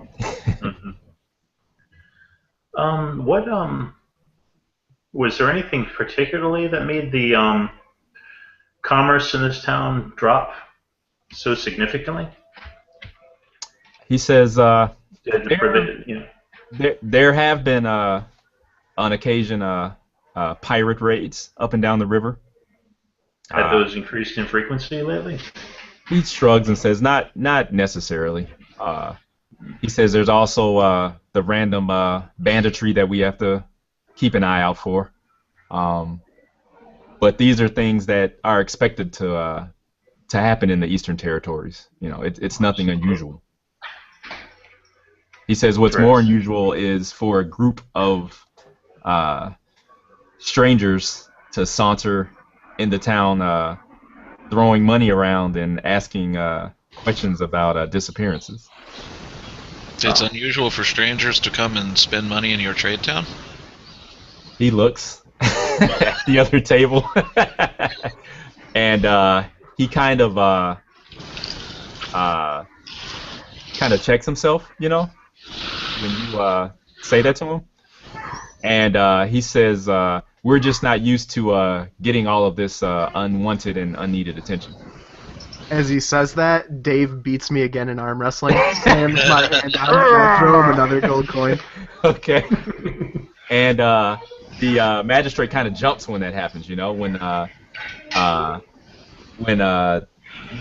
Mm-hmm. Was there anything particularly that made the commerce in this town drop so significantly? He says, there have been on occasion pirate raids up and down the river. Have those increased in frequency lately? He shrugs and says, not necessarily. He says there's also the random banditry that we have to keep an eye out for. But these are things that are expected to happen in the Eastern Territories. It's nothing unusual. He says what's more unusual is for a group of strangers to saunter in the town, throwing money around and asking questions about disappearances. It's unusual for strangers to come and spend money in your trade town? He looks at the other table and he kind of checks himself, when you say that to him. And he says, we're just not used to getting all of this unwanted and unneeded attention. As he says that, Dave beats me again in arm wrestling, slams my hand out, and I throw him another gold coin. Okay. And the magistrate kind of jumps when that happens, when you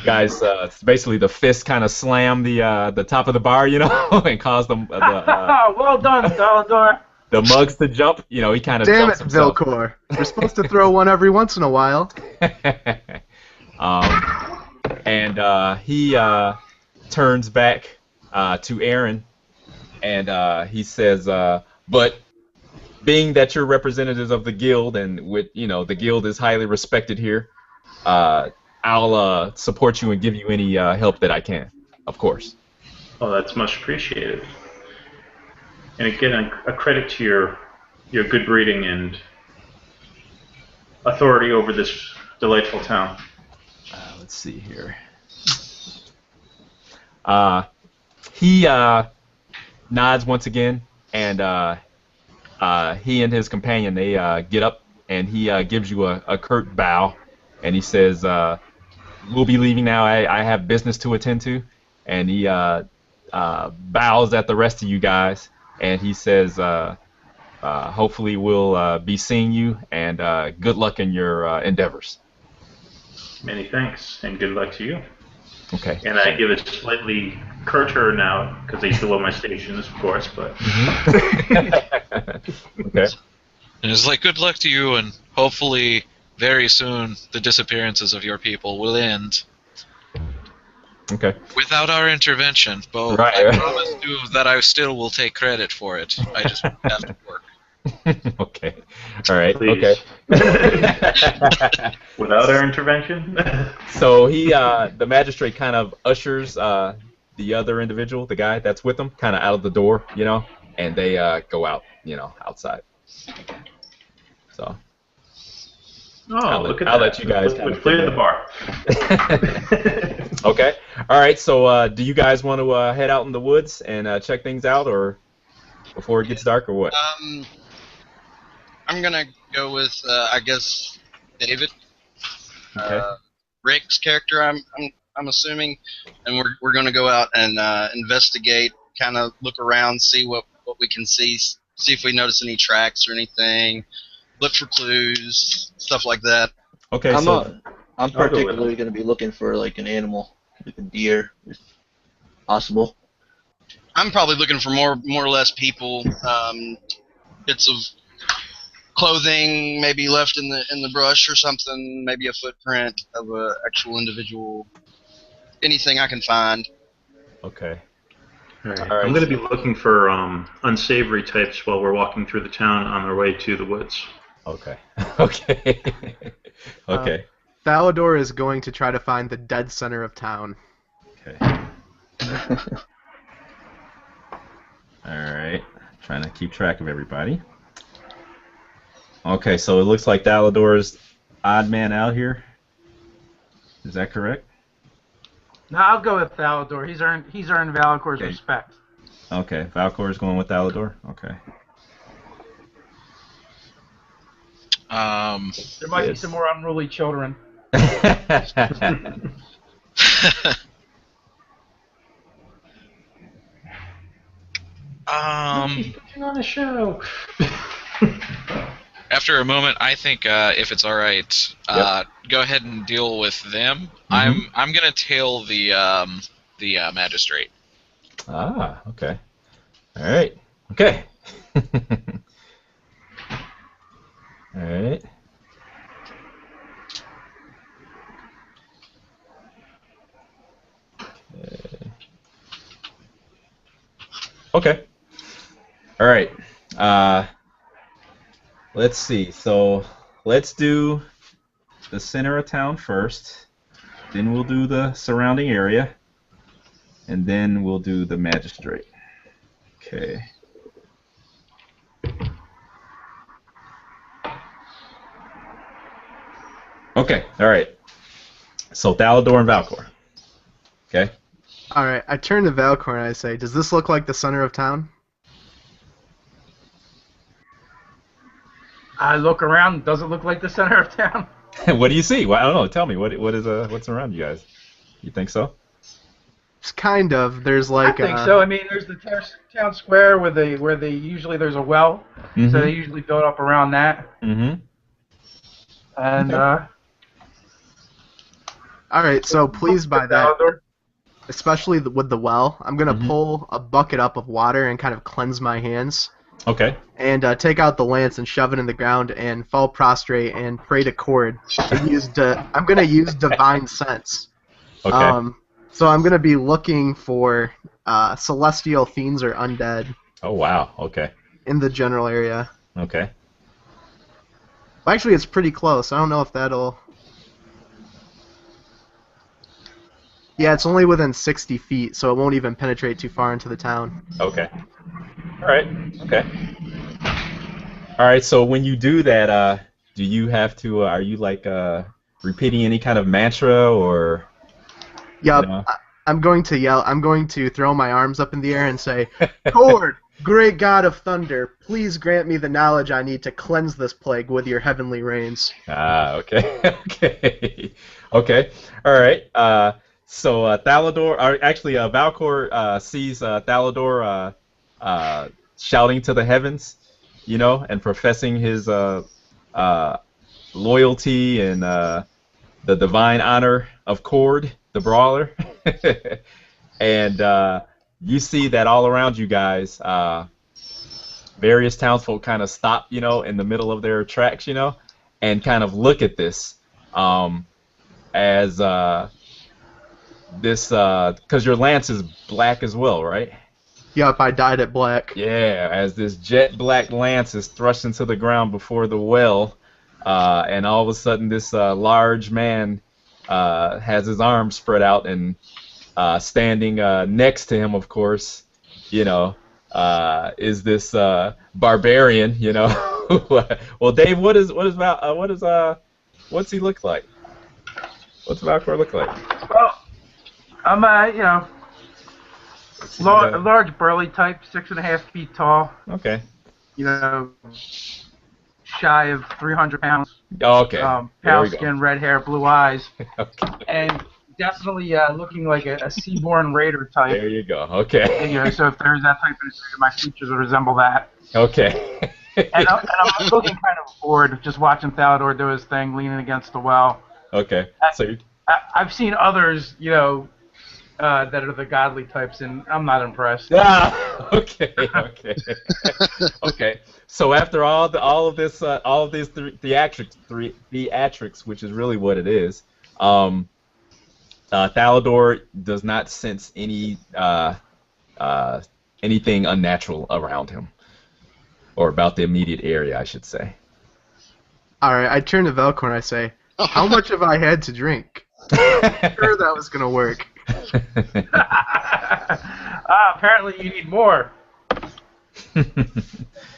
guys basically the fist kind of slam the top of the bar, and cause them well done, Salvador. The mugs to jump, he kind of Damn jumps it, himself. Vilcor. We're supposed to throw one every once in a while. And he turns back to Aaron, and he says, but being that you're representatives of the guild, and with the guild is highly respected here, I'll support you and give you any help that I can, of course. Well, that's much appreciated. And again, a credit to your good breeding and authority over this delightful town. Let's see here. He nods once again, and he and his companion, they get up, and he gives you a curt bow, and he says, we'll be leaving now. I have business to attend to. And he bows at the rest of you guys, and he says, hopefully we'll be seeing you, and good luck in your endeavors. Many thanks, and good luck to you. Okay. And I give it slightly curter now, because he's below my stations, of course, but... Okay. And it's like, good luck to you, and hopefully very soon the disappearances of your people will end. Okay. Without our intervention, but Right, I right. promise you that I still will take credit for it. I just have to work. Okay. All right. Please. Okay. Without our intervention? So the magistrate kind of ushers the other individual, the guy that's with them, kind of out of the door, and they go out, outside. So Oh, look at that. I'll let you guys kind We've of cleared the bar. Okay. All right. So do you guys want to head out in the woods and check things out, or before it gets dark, or what? I'm gonna go with I guess David. Okay. Rick's character, I'm assuming, and we're gonna go out and investigate, kind of look around, see what we can see if we notice any tracks or anything, look for clues, stuff like that. Okay. I'm So particularly going to be looking for like an animal, like a deer, if possible. I'm probably looking for more or less people, bits of clothing maybe left in the brush or something, maybe a footprint of an actual individual, anything I can find. okay. All right. All right. I'm going to be looking for unsavory types while we're walking through the town on our way to the woods. Okay. Okay. Okay. Thalador is going to try to find the dead center of town. Okay. All right. Trying to keep track of everybody. Okay, so it looks like Thalador's odd man out here. Is that correct? No, I'll go with Thalador. He's earned Valcor's Okay. respect. Okay, Valcor is going with Thalador. Okay. There might be some more unruly children. Putting on a show. After a moment, I think if it's all right, go ahead and deal with them. I'm gonna tail the magistrate. Ah, okay. All right. Okay. All right. Okay. All right. Let's see. So let's do the center of town first. Then we'll do the surrounding area. And then we'll do the magistrate. Okay. Okay. All right. So Thalador and Valcor. Okay. Alright, I turn to Valcor and I say, does this look like the center of town? I look around. Does it look like the center of town? What do you see? Well, I don't know. Tell me. What's around you guys? You think so? It's kind of. There's like I think so. I mean, there's the town square where they usually there's a well, so they usually build up around that. Mm-hmm. And Alright, so pleased by that, Thalador. especially with the well, I'm going to pull a bucket up of water and kind of cleanse my hands. Okay. And take out the lance and shove it in the ground and fall prostrate and pray to Cord. I'm going to use divine sense. Okay. So I'm going to be looking for celestial fiends or undead Oh wow. Okay. in the general area. Okay. Well, actually, it's pretty close. I don't know if that'll... Yeah, it's only within 60 feet, so it won't even penetrate too far into the town. Okay. All right. Okay. All right. So when you do that, do you have to? Are you like repeating any kind of mantra or? Yup, Yeah. I'm going to yell. I'm going to throw my arms up in the air and say, Cord, great god of thunder, please grant me the knowledge I need to cleanse this plague with your heavenly rains. Ah. Okay. Okay. Okay. All right. So Thalador, or actually Valcor sees Thalador shouting to the heavens, and professing his loyalty and the divine honor of Cord, the brawler. And you see that all around you guys, various townsfolk kind of stop, in the middle of their tracks, and kind of look at this as this because your lance is black as well, right? Yup, I dyed it black. Yeah, as this jet black lance is thrust into the ground before the well, and all of a sudden this large man has his arms spread out and standing next to him, of course, you know, is this barbarian, you know. Well, Dave, what's he look like? What's Valcor look like? Well, I'm a large burly type, 6.5 feet tall. Okay. You know, shy of 300 pounds. Oh, okay. Pale skin, red hair, blue eyes, Okay. and definitely looking like a seaborn raider type. There you go. Okay. You know, so if there's that type of thing, my features would resemble that. Okay. And I'm looking kind of bored, just watching Thalador do his thing, leaning against the well. Okay. So I've seen others, you know, that are the godly types, and I'm not impressed. okay. Okay. So after all of this theatrics, which is really what it is, Thalador does not sense any anything unnatural around him, or about the immediate area, I should say. All right, I turn to Velcor and I say, "How much have I had to drink?" Sure, that was gonna work. Apparently you need more.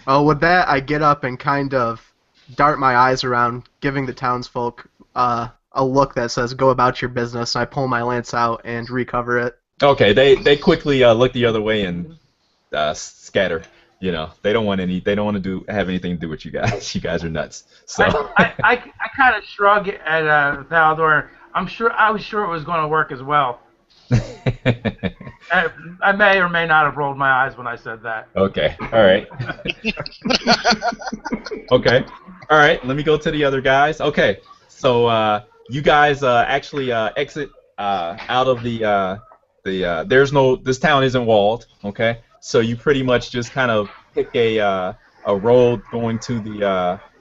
Oh, with that, I get up and kind of dart my eyes around, giving the townsfolk a look that says, "Go about your business." And I pull my lance out and recover it. Okay, they quickly look the other way and scatter. You know, they don't want to have anything to do with you guys. You guys are nuts. So I kind of shrug at Thalador. I was sure it was going to work as well. I may or may not have rolled my eyes when I said that. Okay. All right. Okay. All right. Let me go to the other guys. Okay. So you guys actually exit out of this town isn't walled. Okay. So you pretty much just kind of pick a road going to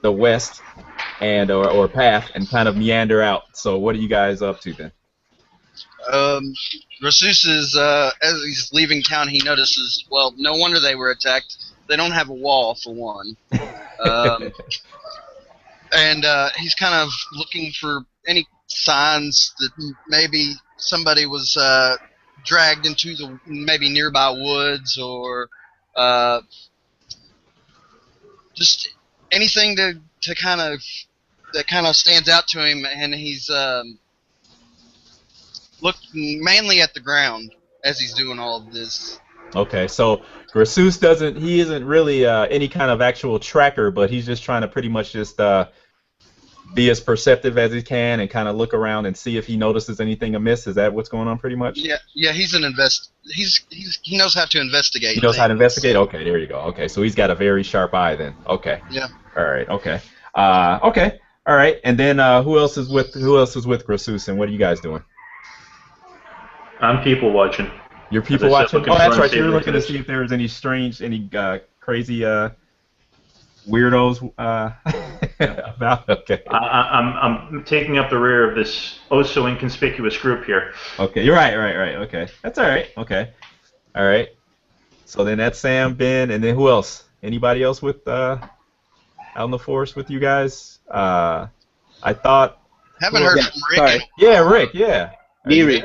the west and or path and kind of meander out. So what are you guys up to then? Rasus is, as he's leaving town, he notices, well, no wonder they were attacked. They don't have a wall, for one. And he's kind of looking for any signs that maybe somebody was dragged into the maybe nearby woods, or just anything to kind of stands out to him, and he's looking mainly at the ground as he's doing all of this. Okay, so Rasus isn't really any kind of actual tracker, but he's just trying to pretty much just be as perceptive as he can and kind of look around and see if he notices anything amiss. Is that what's going on pretty much? Yeah, he's an he knows how to investigate. He knows how to investigate? Okay, there you go. Okay, so he's got a very sharp eye then. Okay. Yeah. All right, okay. Okay. All right. And then who else is with Rasus, and what are you guys doing? I'm people watching. You're people watching? Oh, that's right. You were looking to see if there was any crazy weirdos about. Okay. I'm taking up the rear of this oh so inconspicuous group here. Okay, you're right. Okay, that's all right. Okay, all right. So then that's Sam, Ben, and then who else? Anybody else with out in the forest with you guys? I thought. Haven't heard from Rick. Sorry. Yeah, Rick. Yeah. Neri.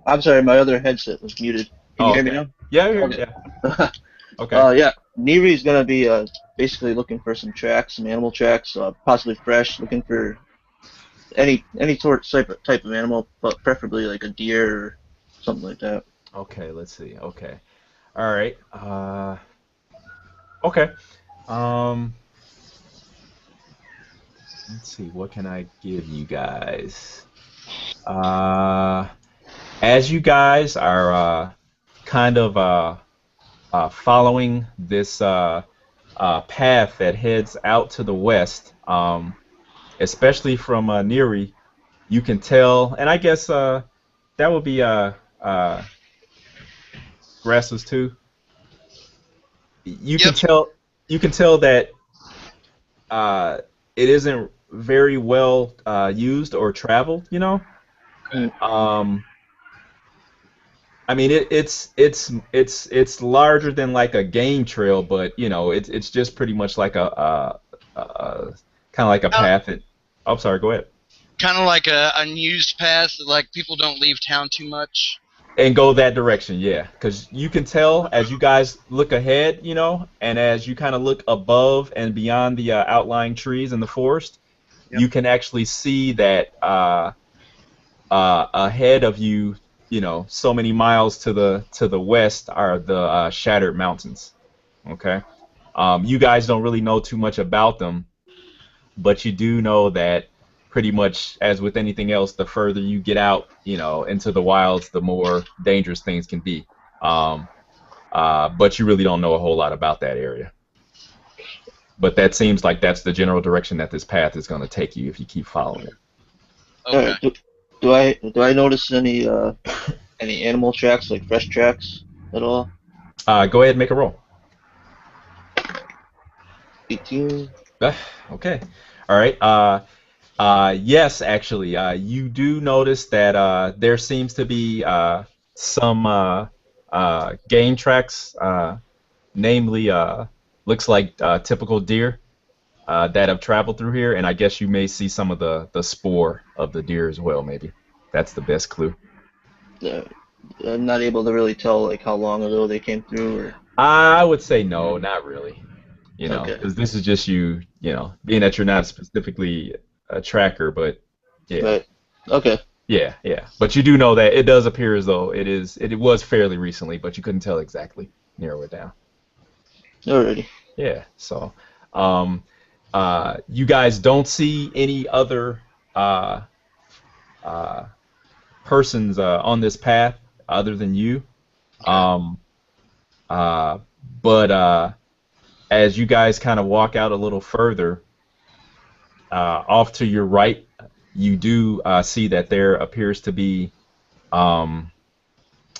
I'm sorry, my other headset was muted. Can you hear me now? Yeah, Okay. yeah. Okay. Yeah, Neri's gonna be basically looking for some tracks, some animal tracks, possibly fresh, looking for any type of animal, but preferably like a deer or something like that. Okay, let's see. Okay. All right. Okay. Let's see. What can I give you guys? As you guys are kind of following this path that heads out to the west, especially from Neri, you can tell, and I guess that would be Grasses too. You can tell that it isn't very well used or traveled, you know. I mean, it's larger than like a game trail, but you know, it's just pretty much like a kind of like a path. Oh, sorry. Go ahead. Kind of like a unused path, like people don't leave town too much. And go that direction, yeah. Because you can tell as you guys look ahead, you know, and as you kind of look above and beyond the outlying trees in the forest, you can actually see that ahead of you, you know, so many miles to the west are the Shattered Mountains. Okay, you guys don't really know too much about them, but you do know that pretty much as with anything else, the further you get out, you know, into the wilds, the more dangerous things can be. But you really don't know a whole lot about that area. But that seems like that's the general direction that this path is going to take you if you keep following it. Okay. Do I notice any animal tracks, like fresh tracks, at all? Go ahead and make a roll. 18. Okay. All right. Yes, actually, you do notice that there seems to be some game tracks, namely, looks like typical deer that have traveled through here, and I guess you may see some of the spoor of the deer as well. Maybe that's the best clue. I'm not able to really tell like how long ago they came through, or. I would say no, not really. You know, Okay. because this is just you know, being that you're not specifically a tracker, but yeah. Right. Okay. Yeah, yeah. But you do know that it does appear as though it was fairly recently, but you couldn't tell exactly. Narrow it down. Alrighty. Yeah. So, you guys don't see any other persons on this path other than you. But as you guys kind of walk out a little further, off to your right, you do see that there appears to be,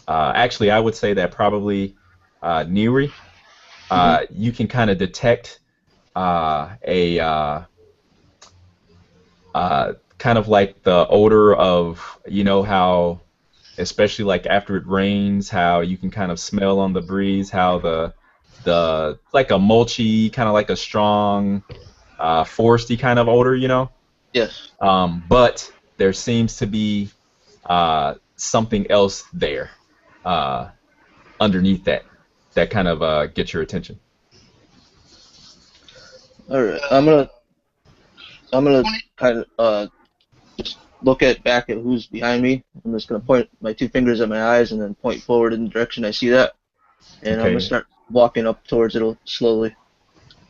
actually, I would say that probably Neri. You can kind of detect a kind of like the odor of, you know, how, especially like after it rains, how you can kind of smell on the breeze how the like a mulchy, kind of like a strong foresty kind of odor, you know. Yes. But there seems to be something else there underneath that kind of gets your attention. All right. I'm gonna kind of just look back at who's behind me. I'm just gonna point my two fingers at my eyes and then point forward in the direction I see that, and I'm gonna start walking up towards it slowly.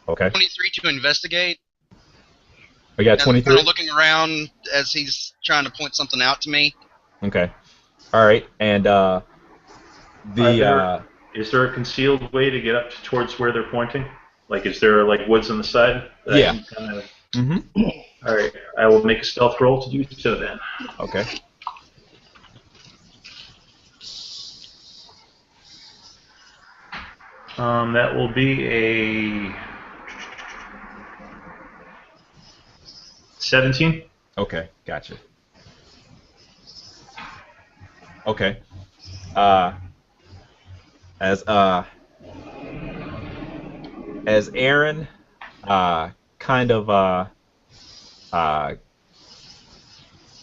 Okay. 23 to investigate. We got 23. Kind of looking around as he's trying to point something out to me. Okay. All right. And is there a concealed way to get up towards where they're pointing? Like, is there like woods on the side? Yeah. All right. I will make a stealth roll to do so then. Okay. That will be a 17. Okay, gotcha. Okay. As Aaron kind of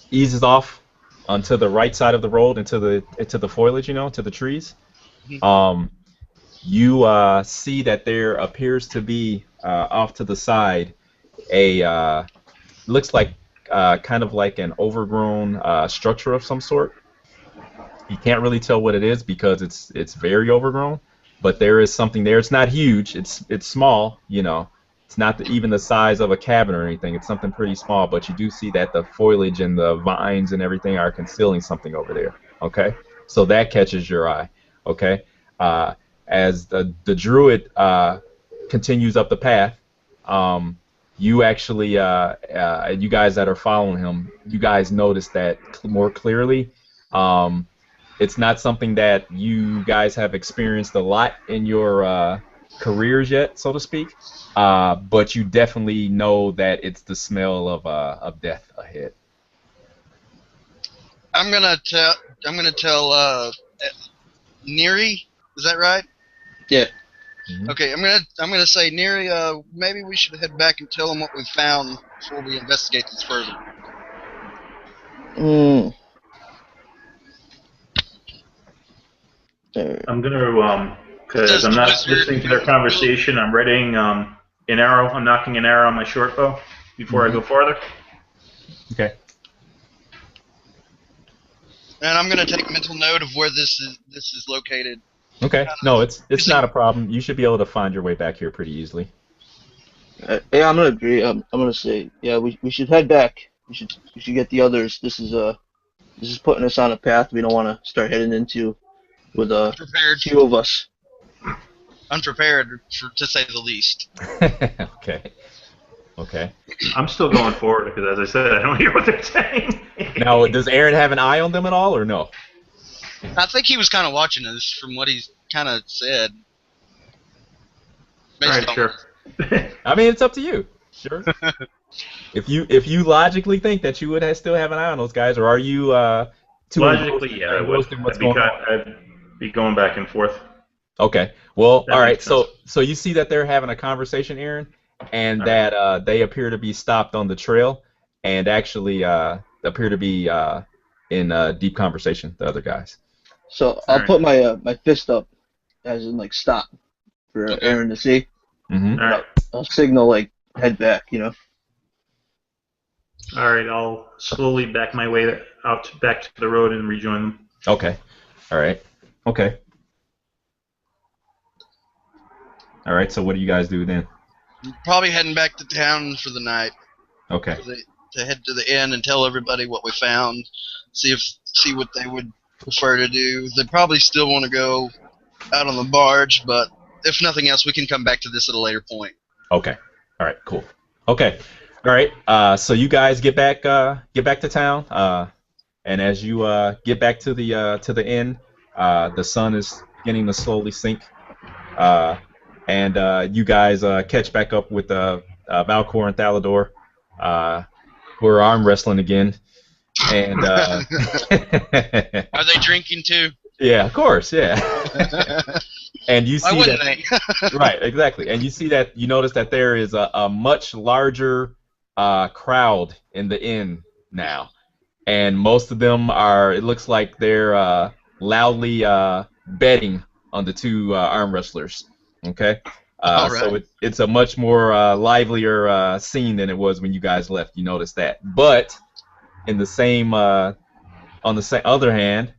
eases off onto the right side of the road into the foliage, you know, to the trees, you see that there appears to be off to the side a looks like kind of like an overgrown structure of some sort. You can't really tell what it is because it's very overgrown, but there is something there. It's not huge. It's small, you know. It's not even the size of a cabin or anything. It's something pretty small, but you do see that the foliage and the vines and everything are concealing something over there. Okay, so that catches your eye. Okay, as the druid continues up the path, you actually, you guys that are following him, you guys notice that more clearly. It's not something that you guys have experienced a lot in your careers yet, so to speak. But you definitely know that it's the smell of death ahead. I'm gonna tell Neri. Is that right? Yeah. Mhm. Okay, I'm gonna say Neri. Maybe we should head back and tell them what we found before we investigate this further. There. I'm gonna because I'm not listening to their conversation. I'm readying an arrow. I'm knocking an arrow on my short bow before I go farther. Okay. And I'm gonna take mental note of where this is located. Okay. No, it's not a problem. You should be able to find your way back here pretty easily. Yeah, I'm gonna agree. I'm gonna say, yeah, we should head back. We should get the others. This is putting us on a path we don't want to start heading into with a Unprepared. few of us. Unprepared, to say the least. Okay. Okay. I'm still going forward because, as I said, I don't hear what they're saying. Now, does Aaron have an eye on them at all, or no? I think he was kind of watching us from what he's kind of said. All right, sure. I mean, it's up to you. Sure. If you logically think that you would still have an eye on those guys, or are you too Logically, yeah, I would. engrossed in what's going on? I'd be going back and forth. Okay. Well, That all right. makes sense. So you see that they're having a conversation, Aaron, and that they appear to be stopped on the trail, and actually appear to be in deep conversation. The other guys. So I'll Alright. put my fist up, as in like stop, for Aaron to see. Mm-hmm. All right. I'll signal like head back, you know. All right. I'll slowly back my way back to the road and rejoin them. Okay. All right. Okay. All right. So what do you guys do then? Probably heading back to town for the night. Okay. To head to the inn and tell everybody what we found. See what they would prefer to do. They probably still want to go out on the barge, but if nothing else, we can come back to this at a later point. Okay. All right. Cool. Okay. All right. So you guys get back to town, and as you get back to the inn, the sun is beginning to slowly sink, and you guys catch back up with Valcor and Thalador, who are arm wrestling again, and Are they drinking too? yeah, of course, yeah. And you Why see wouldn't that, they? right, exactly. And you notice that there is a much larger crowd in the inn now, and most of them it looks like they're loudly betting on the two arm wrestlers. Okay. All right. So it's a much more livelier scene than it was when you guys left. You noticed that. But in the same, on the other hand,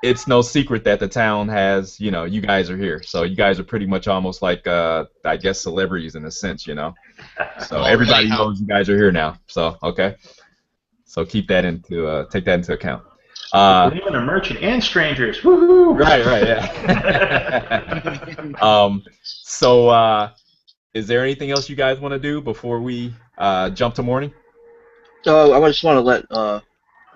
it's no secret that the town has, you guys are here. So you guys are pretty much almost like, I guess, celebrities in a sense, So everybody knows you guys are here now. So, okay. So take that into account. Even a merchant and strangers. Woohoo! Right, yeah. So, is there anything else you guys want to do before we jump to morning? So I just want to let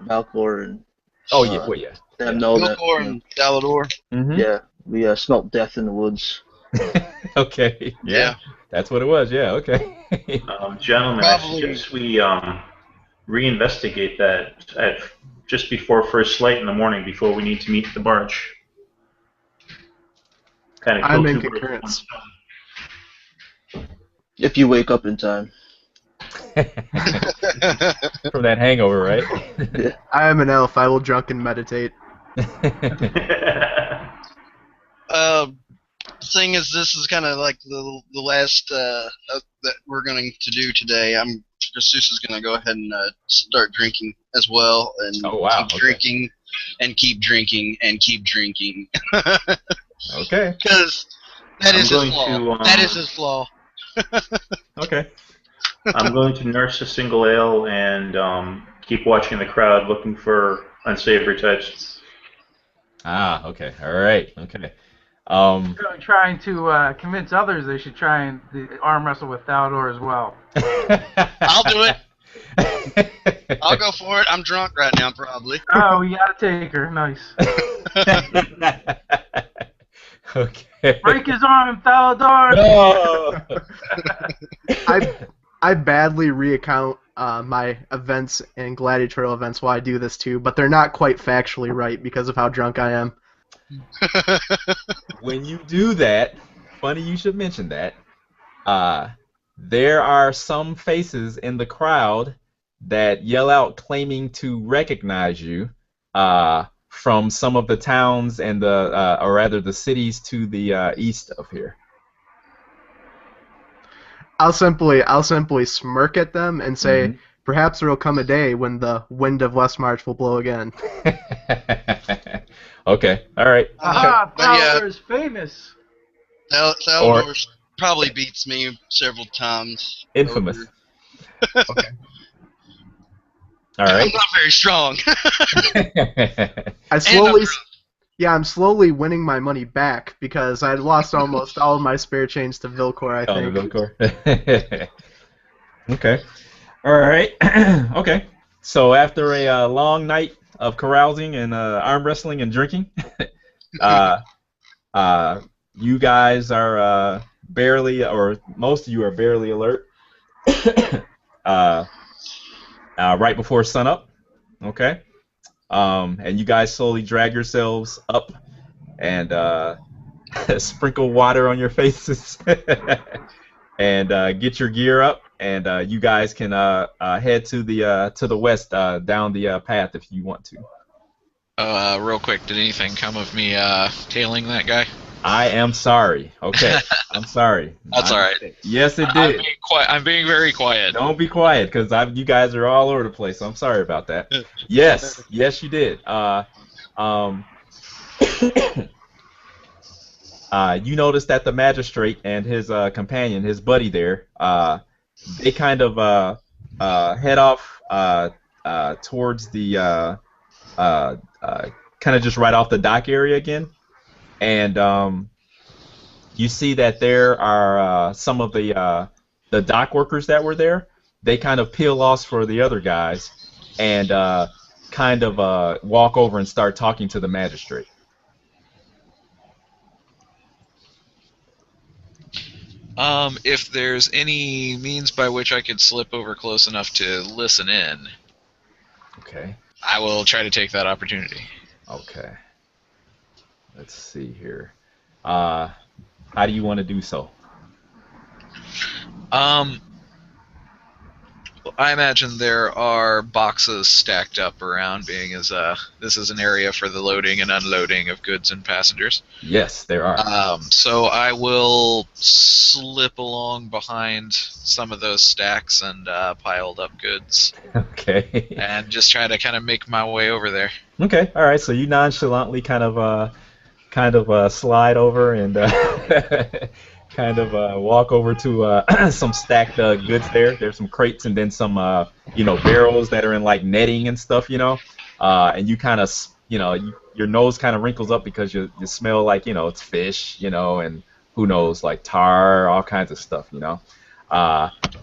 Valcor and Yeah. them know that Vilcor and Dalador. Mm-hmm. yeah, we smelt death in the woods. Okay. Yeah. That's what it was. Yeah. Okay. Gentlemen, I suggest we reinvestigate that at just before first light in the morning, before we need to meet the barge. Kind of I'm in concurrence. If you wake up in time. From that hangover, right? I am an elf. I will drunken meditate. Seeing as this is kind of like the last that we're going to do today, Jesus is going to go ahead and start drinking as well, and keep drinking, and keep drinking, and keep drinking. Okay. Because that is his flaw. That is his flaw. Okay. I'm going to nurse a single ale and keep watching the crowd, looking for unsavory types. Okay. All right. Okay. Trying to convince others they should try and arm wrestle with Thalador as well. I'll do it. I'll go for it. I'm drunk right now, probably. Oh, we gotta take her. Nice. Okay. Break his arm, Thalador! No! I badly recount my events and gladiatorial events while I do this too, but they're not quite factually right because of how drunk I am. When you do that, funny you should mention that. There are some faces in the crowd that yell out claiming to recognize you from some of the towns and or rather the cities to the east of here. I'll simply smirk at them and say, Mhm. perhaps there will come a day when the wind of Westmarch will blow again. Okay, all right. Aha, But yeah. Fowler is famous. Thalmor probably beats me several times. Infamous. over. Okay. All I'm right. not very strong. I'm slowly winning my money back because I lost almost all of my spare change to Vilcor, I Oh, the think. Vilcor. Okay. All right. Okay. So after a long night of carousing and arm wrestling and drinking, uh, you guys are barely, or most of you are barely alert. Right before sunup. Okay. And you guys slowly drag yourselves up and sprinkle water on your faces and get your gear up, and you guys can head to the west down the path if you want to. Real quick, did anything come of me tailing that guy? I am sorry. Okay, I'm sorry. That's all right. Yes, it I'm did. being quiet. I'm being very quiet. Don't be quiet, because you guys are all over the place. So I'm sorry about that. Yes, you did. You noticed that the magistrate and his companion, his buddy there, they kind of head off towards the kind of just right off the dock area again, and you see that there are some of the dock workers that were there. They kind of peel off for the other guys, and kind of walk over and start talking to the magistrate. If there's any means by which I could slip over close enough to listen in, Okay. I will try to take that opportunity. Okay. Let's see here. How do you want to do so? I imagine there are boxes stacked up around, being as this is an area for the loading and unloading of goods and passengers. Yes, there are. So I will slip along behind some of those stacks and piled up goods, Okay. and just try to kind of make my way over there. Okay. All right. So you nonchalantly kind of slide over and kind of walk over to some stacked goods there. There's some crates and then some barrels that are in like netting and stuff, and you kind of your nose kind of wrinkles up because you smell like it's fish, and who knows, like tar, all kinds of stuff,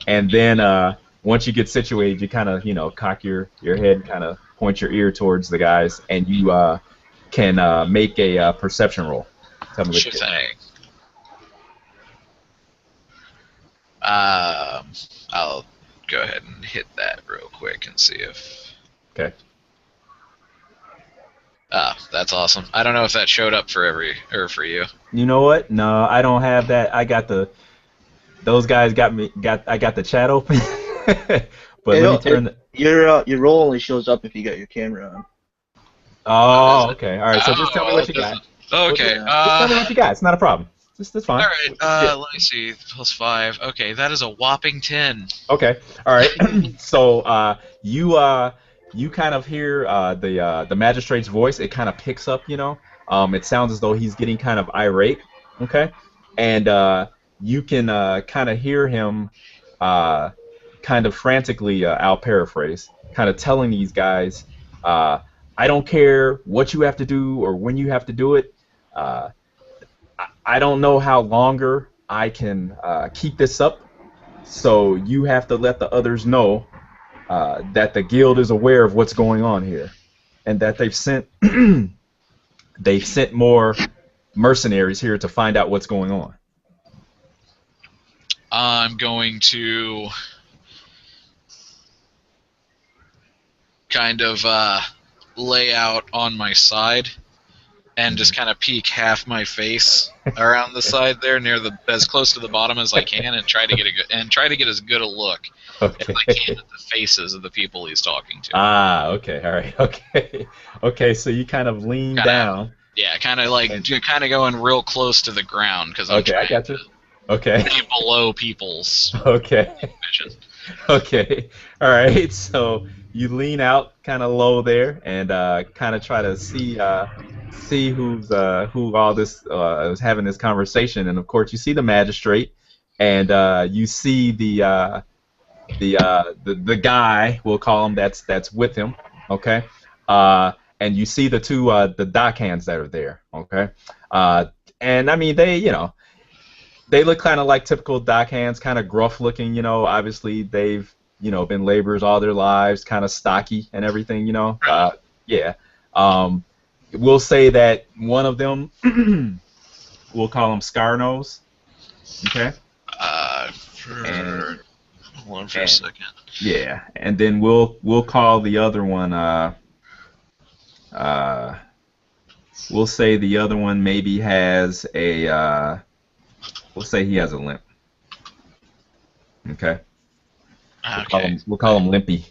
and then once you get situated, you kind of cock your head, kind of point your ear towards the guys, and you can make a perception roll. Tell me what Sure you get. thing. I'll go ahead and hit that real quick and see if. Okay. That's awesome. I don't know if that showed up for for you. You know what? No, I don't have that. I got those guys I got the chat open. But let me turn the. Your roll only shows up if you got your camera on. Oh, okay. All right. So just tell me what you got. Okay. Just tell me what you got. It's not a problem. That's fine. All right. Let me see. +5. Okay, that is a whopping 10. Okay. All right. So you kind of hear the magistrate's voice. It kind of picks up. It sounds as though he's getting kind of irate. Okay. And you can kind of hear him kind of frantically, I'll paraphrase, kind of telling these guys, I don't care what you have to do or when you have to do it. I don't know how longer I can keep this up, so you have to let the others know that the guild is aware of what's going on here, and that they've sent more mercenaries here to find out what's going on. I'm going to kind of lay out on my side and just kind of peek half my face around the side there, near the as close to the bottom as I can, and try to get as good a look as I can at the faces of the people he's talking to. Ah, okay, all right, okay, okay. So you kind of lean down. Yeah, kind of going real close to the ground because I'm Okay, I got you. Okay. stay below people's Okay. vision. Okay. All right. So you lean out kind of low there and kind of try to see who all this is having this conversation, and of course you see the magistrate, and you see the guy, we'll call him, that's with him. Okay. And you see the two the dock hands that are there. Okay. And I mean they look kind of like typical dock hands, kind of gruff looking, obviously they've, been laborers all their lives, kind of stocky and everything, yeah. We'll say that one of them, we'll call him Scarnose, okay? Hold on for a second. Yeah, and then we'll call the other one, we'll say the other one maybe has we'll say he has a limp. Okay. Okay. We'll call him Limpy.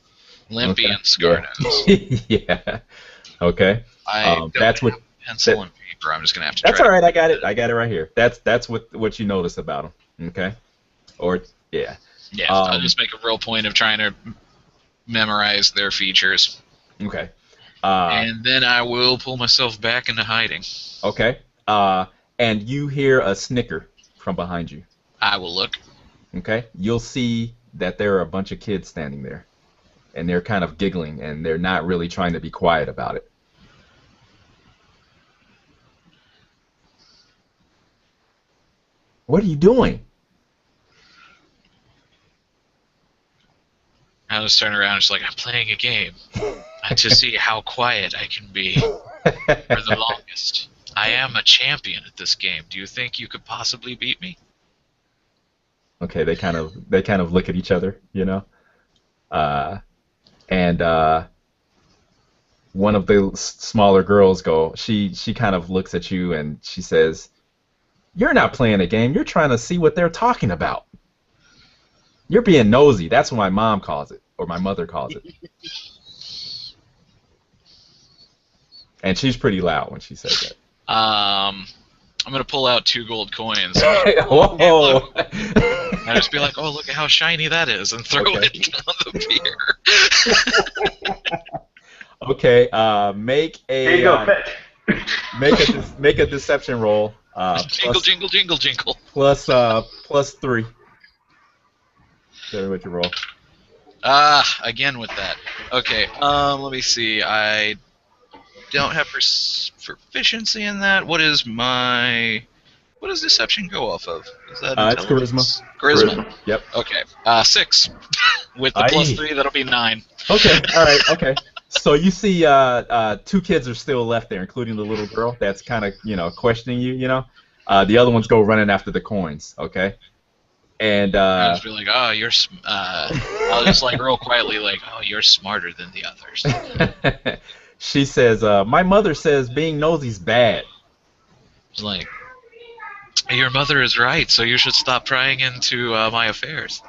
Limpy Okay. and Scarnose. Yeah. Okay. I don't that's have what. pencil and paper. I'm just gonna have to. That's try all right. I got it. I got it right here. That's what you notice about him. Okay. Or yeah. Yeah. I'll just make a real point of trying to memorize their features. Okay. And then I will pull myself back into hiding. Okay. And you hear a snicker from behind you. I will look. Okay. You'll see that there are a bunch of kids standing there, and they're kind of giggling, and they're not really trying to be quiet about it. What are you doing? I'll just turn around and just like, I'm playing a game to see how quiet I can be for the longest. I am a champion at this game. Do you think you could possibly beat me? Okay, they kind of look at each other, and one of the smaller girls she kind of looks at you and she says, "You're not playing a game. You're trying to see what they're talking about. You're being nosy." That's what my mom calls it, or my mother calls it. And she's pretty loud when she says that. I'm gonna pull out 2 gold coins. Whoa! And just be like, "Oh, look at how shiny that is," and throw it on the beer. Okay. Make a. Here you go, fetch. Make a deception roll. Jingle, jingle, jingle, jingle. Plus 3. So what you roll? Again with that. Okay. Let me see. I don't have proficiency in that. What does deception go off of? Is that it's charisma. Charisma. Yep. Okay. 6. With the plus 3, that'll be 9. Okay. All right. Okay. So you see, 2 kids are still left there, including the little girl that's kind of, questioning you. The other ones go running after the coins. Okay. And I'll just be like, "Oh, I'll just like real quietly like, "Oh, you're smarter than the others." She says, "My mother says being nosy's bad." It's like, your mother is right, so you should stop prying into my affairs.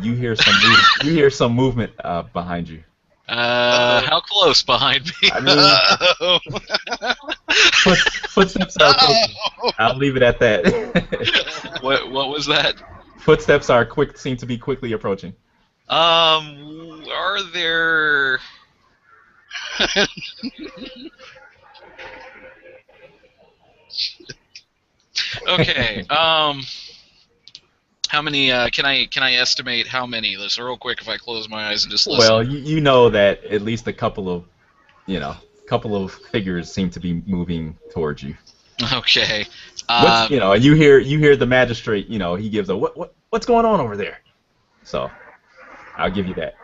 You hear some movement behind you. How close behind me? I mean, footsteps are approaching. I'll leave it at that. What was that? Footsteps seem to be quickly approaching. Are there? Okay. How many? Can I estimate how many? Let's real quick. If I close my eyes and just listen. Well, you know that at least a couple of figures seem to be moving towards you. Okay. You hear the magistrate. He gives a what's going on over there. So, I'll give you that.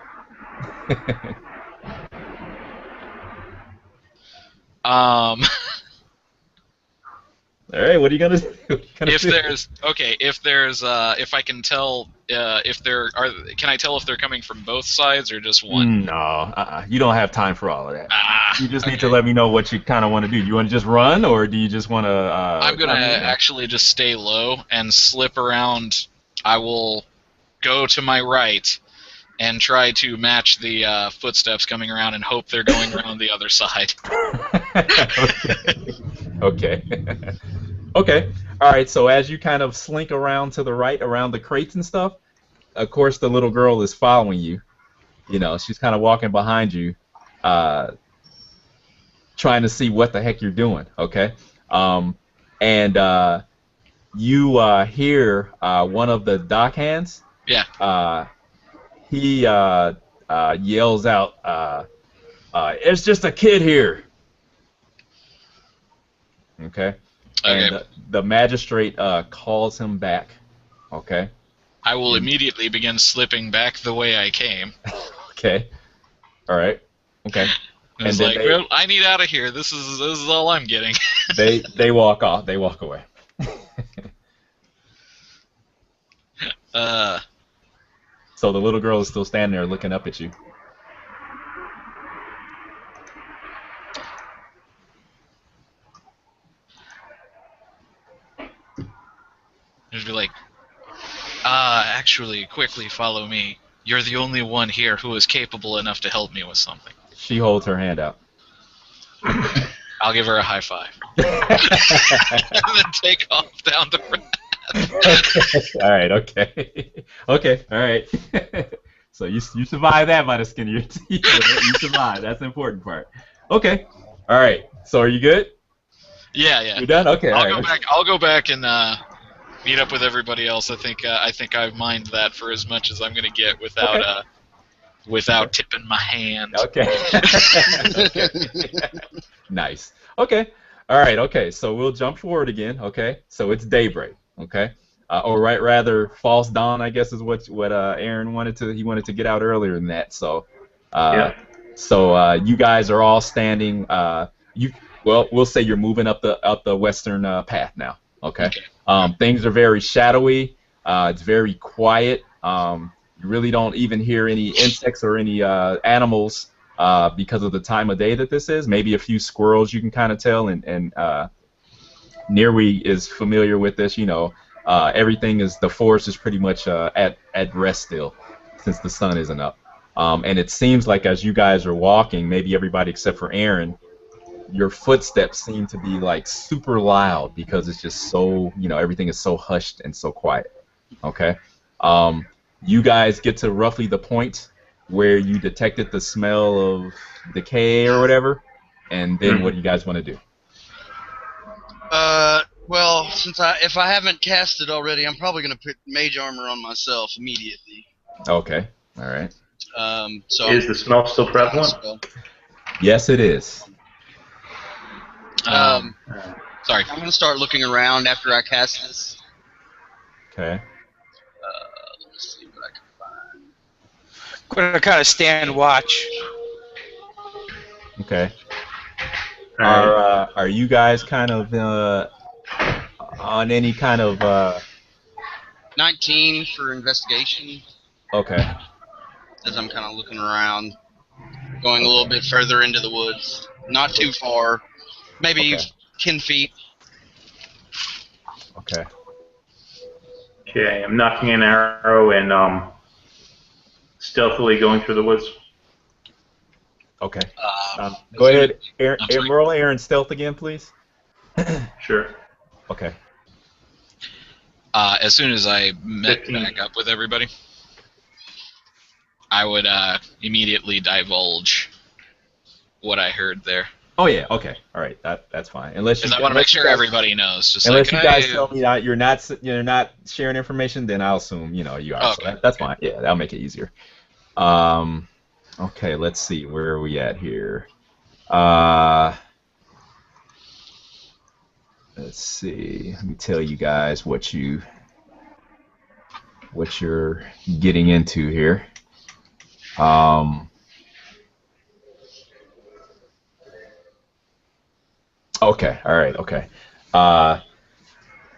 All right, what are you gonna do? If I can tell if there are, can I tell if they're coming from both sides or just one? No, you don't have time for all of that. Ah, You just need to okay. let me know what you kind of want to do. You want to just run, or do you just want to? I'm gonna actually just stay low and slip around. I will go to my right and try to match the footsteps coming around and hope they're going around the other side. Okay. Okay. All right. So as you kind of slink around to the right, around the crates and stuff, of course the little girl is following you. You know, she's kind of walking behind you, uh, trying to see what the heck you're doing. Okay. And you hear one of the dock hands. Yeah. He yells out, "It's just a kid here." Okay. Okay. And the magistrate calls him back. Okay. I will immediately begin slipping back the way I came. Okay. All right. Okay. And it's then like, well, I need out of here. This is all I'm getting. they walk off. They walk away. So the little girl is still standing there looking up at you. Just be like, actually, quickly follow me. You're the only one here who is capable enough to help me with something. She holds her hand out. I'll give her a high five. And then take off down the road. Okay. All right. Okay. Okay. All right. So you survived that by the skin of your teeth. You survived. That's the important part. Okay. All right. So are you good? Yeah. You're done. Okay. I'll all go right. back. I'll go back and meet up with everybody else. I think I've mined that for as much as I'm gonna get without without tipping my hand. Okay. Okay. Nice. Okay. All right. Okay. So we'll jump forward again. Okay. So it's daybreak. Okay. Or rather, false dawn. I guess is what Aaron wanted to. He wanted to get out earlier than that. So. Yeah. So you guys are all standing. We'll say you're moving up the western path now. Okay. Things are very shadowy. It's very quiet. You really don't even hear any insects or any animals because of the time of day that this is. Maybe a few squirrels you can kind of tell, and Nirwi is familiar with this. You know, the forest is pretty much at rest still, since the sun isn't up. And it seems like as you guys are walking, maybe everybody except for Aaron, your footsteps seem to be like super loud because it's just so, everything is so hushed and so quiet. Okay. You guys get to roughly the point where you detected the smell of decay or whatever, and then what do you guys want to do? Well, if I haven't cast it already, I'm probably gonna put mage armor on myself immediately. Okay. All right. So Is the smell still prevalent? Yes, it is. Sorry. I'm gonna start looking around after I cast this. Okay. Let me see what I can find. Gonna kind of stand watch. Okay. Are you guys kind of on any kind of 19 for investigation. Okay. As I'm kind of looking around, going a little bit further into the woods, not too far, maybe 10 feet. Okay. Okay, I'm knocking an arrow and stealthily going through the woods. Okay. Go ahead, roll Aaron stealth again, please. Sure. Okay. As soon as I met 15. back up with everybody, I would immediately divulge what I heard there. Oh yeah. Okay. All right. That's fine. Unless I want to make sure everybody knows. Just unless like, you guys hey, tell me you're not sharing information, then I'll assume you are. Okay. So that's fine. Yeah, that'll make it easier. Okay. Let's see. Where are we at here? Let's see. Let me tell you guys what you're getting into here. Okay. All right. Okay.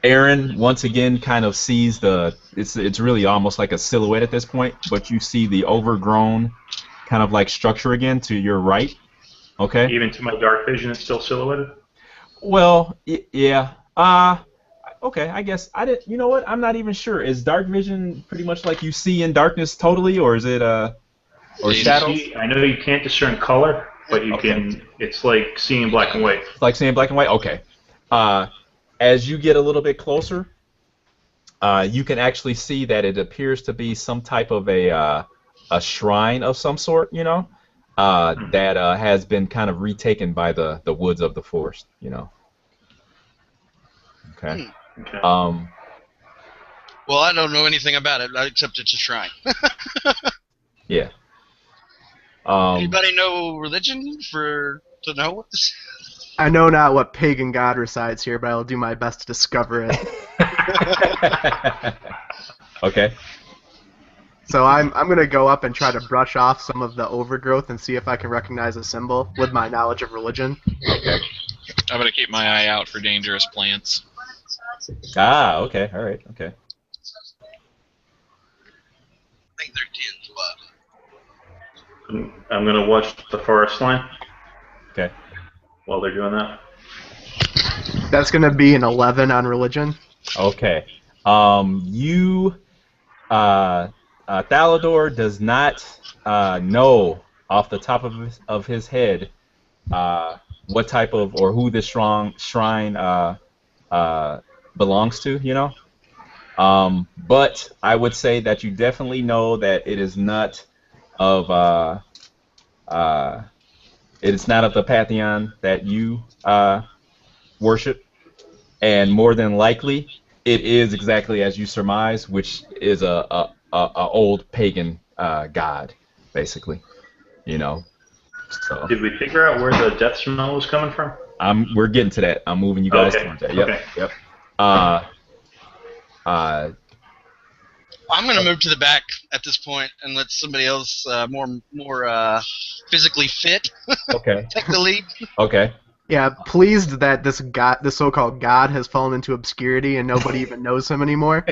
Aaron once again kind of sees it's really almost like a silhouette at this point, but you see the overgrown kind of like structure again to your right. Okay. Even to my dark vision, it's still silhouetted. Well, yeah. Okay. I guess I didn't. You know what? I'm not even sure. Is dark vision pretty much like you see in darkness totally, or is it or shadows? I know you can't discern color, but you can. It's like seeing in black and white. It's like seeing black and white. Okay. As you get a little bit closer, you can actually see that it appears to be some type of a shrine of some sort, you know, that has been kind of retaken by the woods of the forest, you know. Okay. Okay. Well, I don't know anything about it, except it's a shrine. Yeah. Anybody know religion to know what this? I know not what pagan god resides here, but I will do my best to discover it. Okay. So I'm gonna go up and try to brush off some of the overgrowth and see if I can recognize a symbol with my knowledge of religion. Okay. I'm gonna keep my eye out for dangerous plants. Ah, okay. All right. Okay. I think they're 10 left. I'm gonna watch the forest line. Okay. While they're doing that. That's gonna be an 11 on religion. Okay. Thalador does not know off the top of his head what type of or who this shrine belongs to, you know. But I would say that you definitely know that it is not of the pantheon that you worship, and more than likely, it is exactly as you surmise, which is a old pagan god, basically. You know. So. Did we figure out where the death smell was coming from? We're getting to that. I'm moving you guys towards that. Yep. Okay. Yep. I'm gonna move to the back at this point and let somebody else more physically fit Okay. take the lead. Okay. Yeah, pleased that this so-called god has fallen into obscurity and nobody even knows him anymore.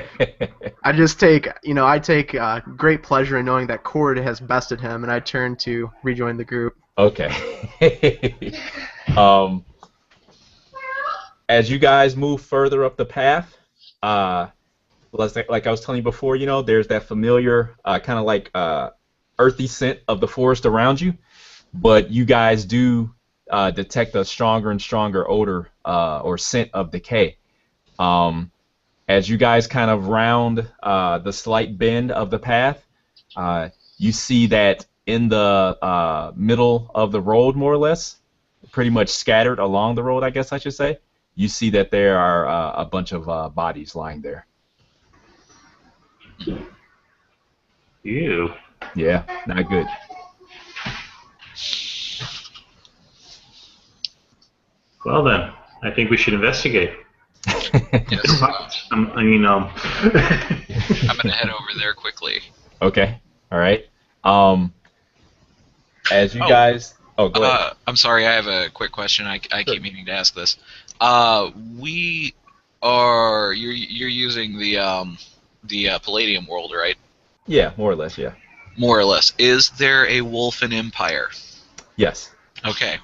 I take great pleasure in knowing that Cord has bested him, and I turn to rejoin the group. Okay. As you guys move further up the path, like I was telling you before, you know, there's that familiar kind of like earthy scent of the forest around you, but you guys do detect a stronger and stronger odor or scent of decay. As you guys kind of round the slight bend of the path, you see that in the middle of the road, more or less, pretty much scattered along the road, I guess I should say, you see that there are a bunch of bodies lying there. Ew. Yeah, not good. Well then, I think we should investigate. Yes. I'm gonna head over there quickly. Okay. All right. As you guys. Oh, go ahead. I'm sorry. I have a quick question. I keep meaning to ask this. You're using the Palladium world, right? Yeah, more or less. Yeah. More or less. Is there a Wolfen Empire? Yes. Okay.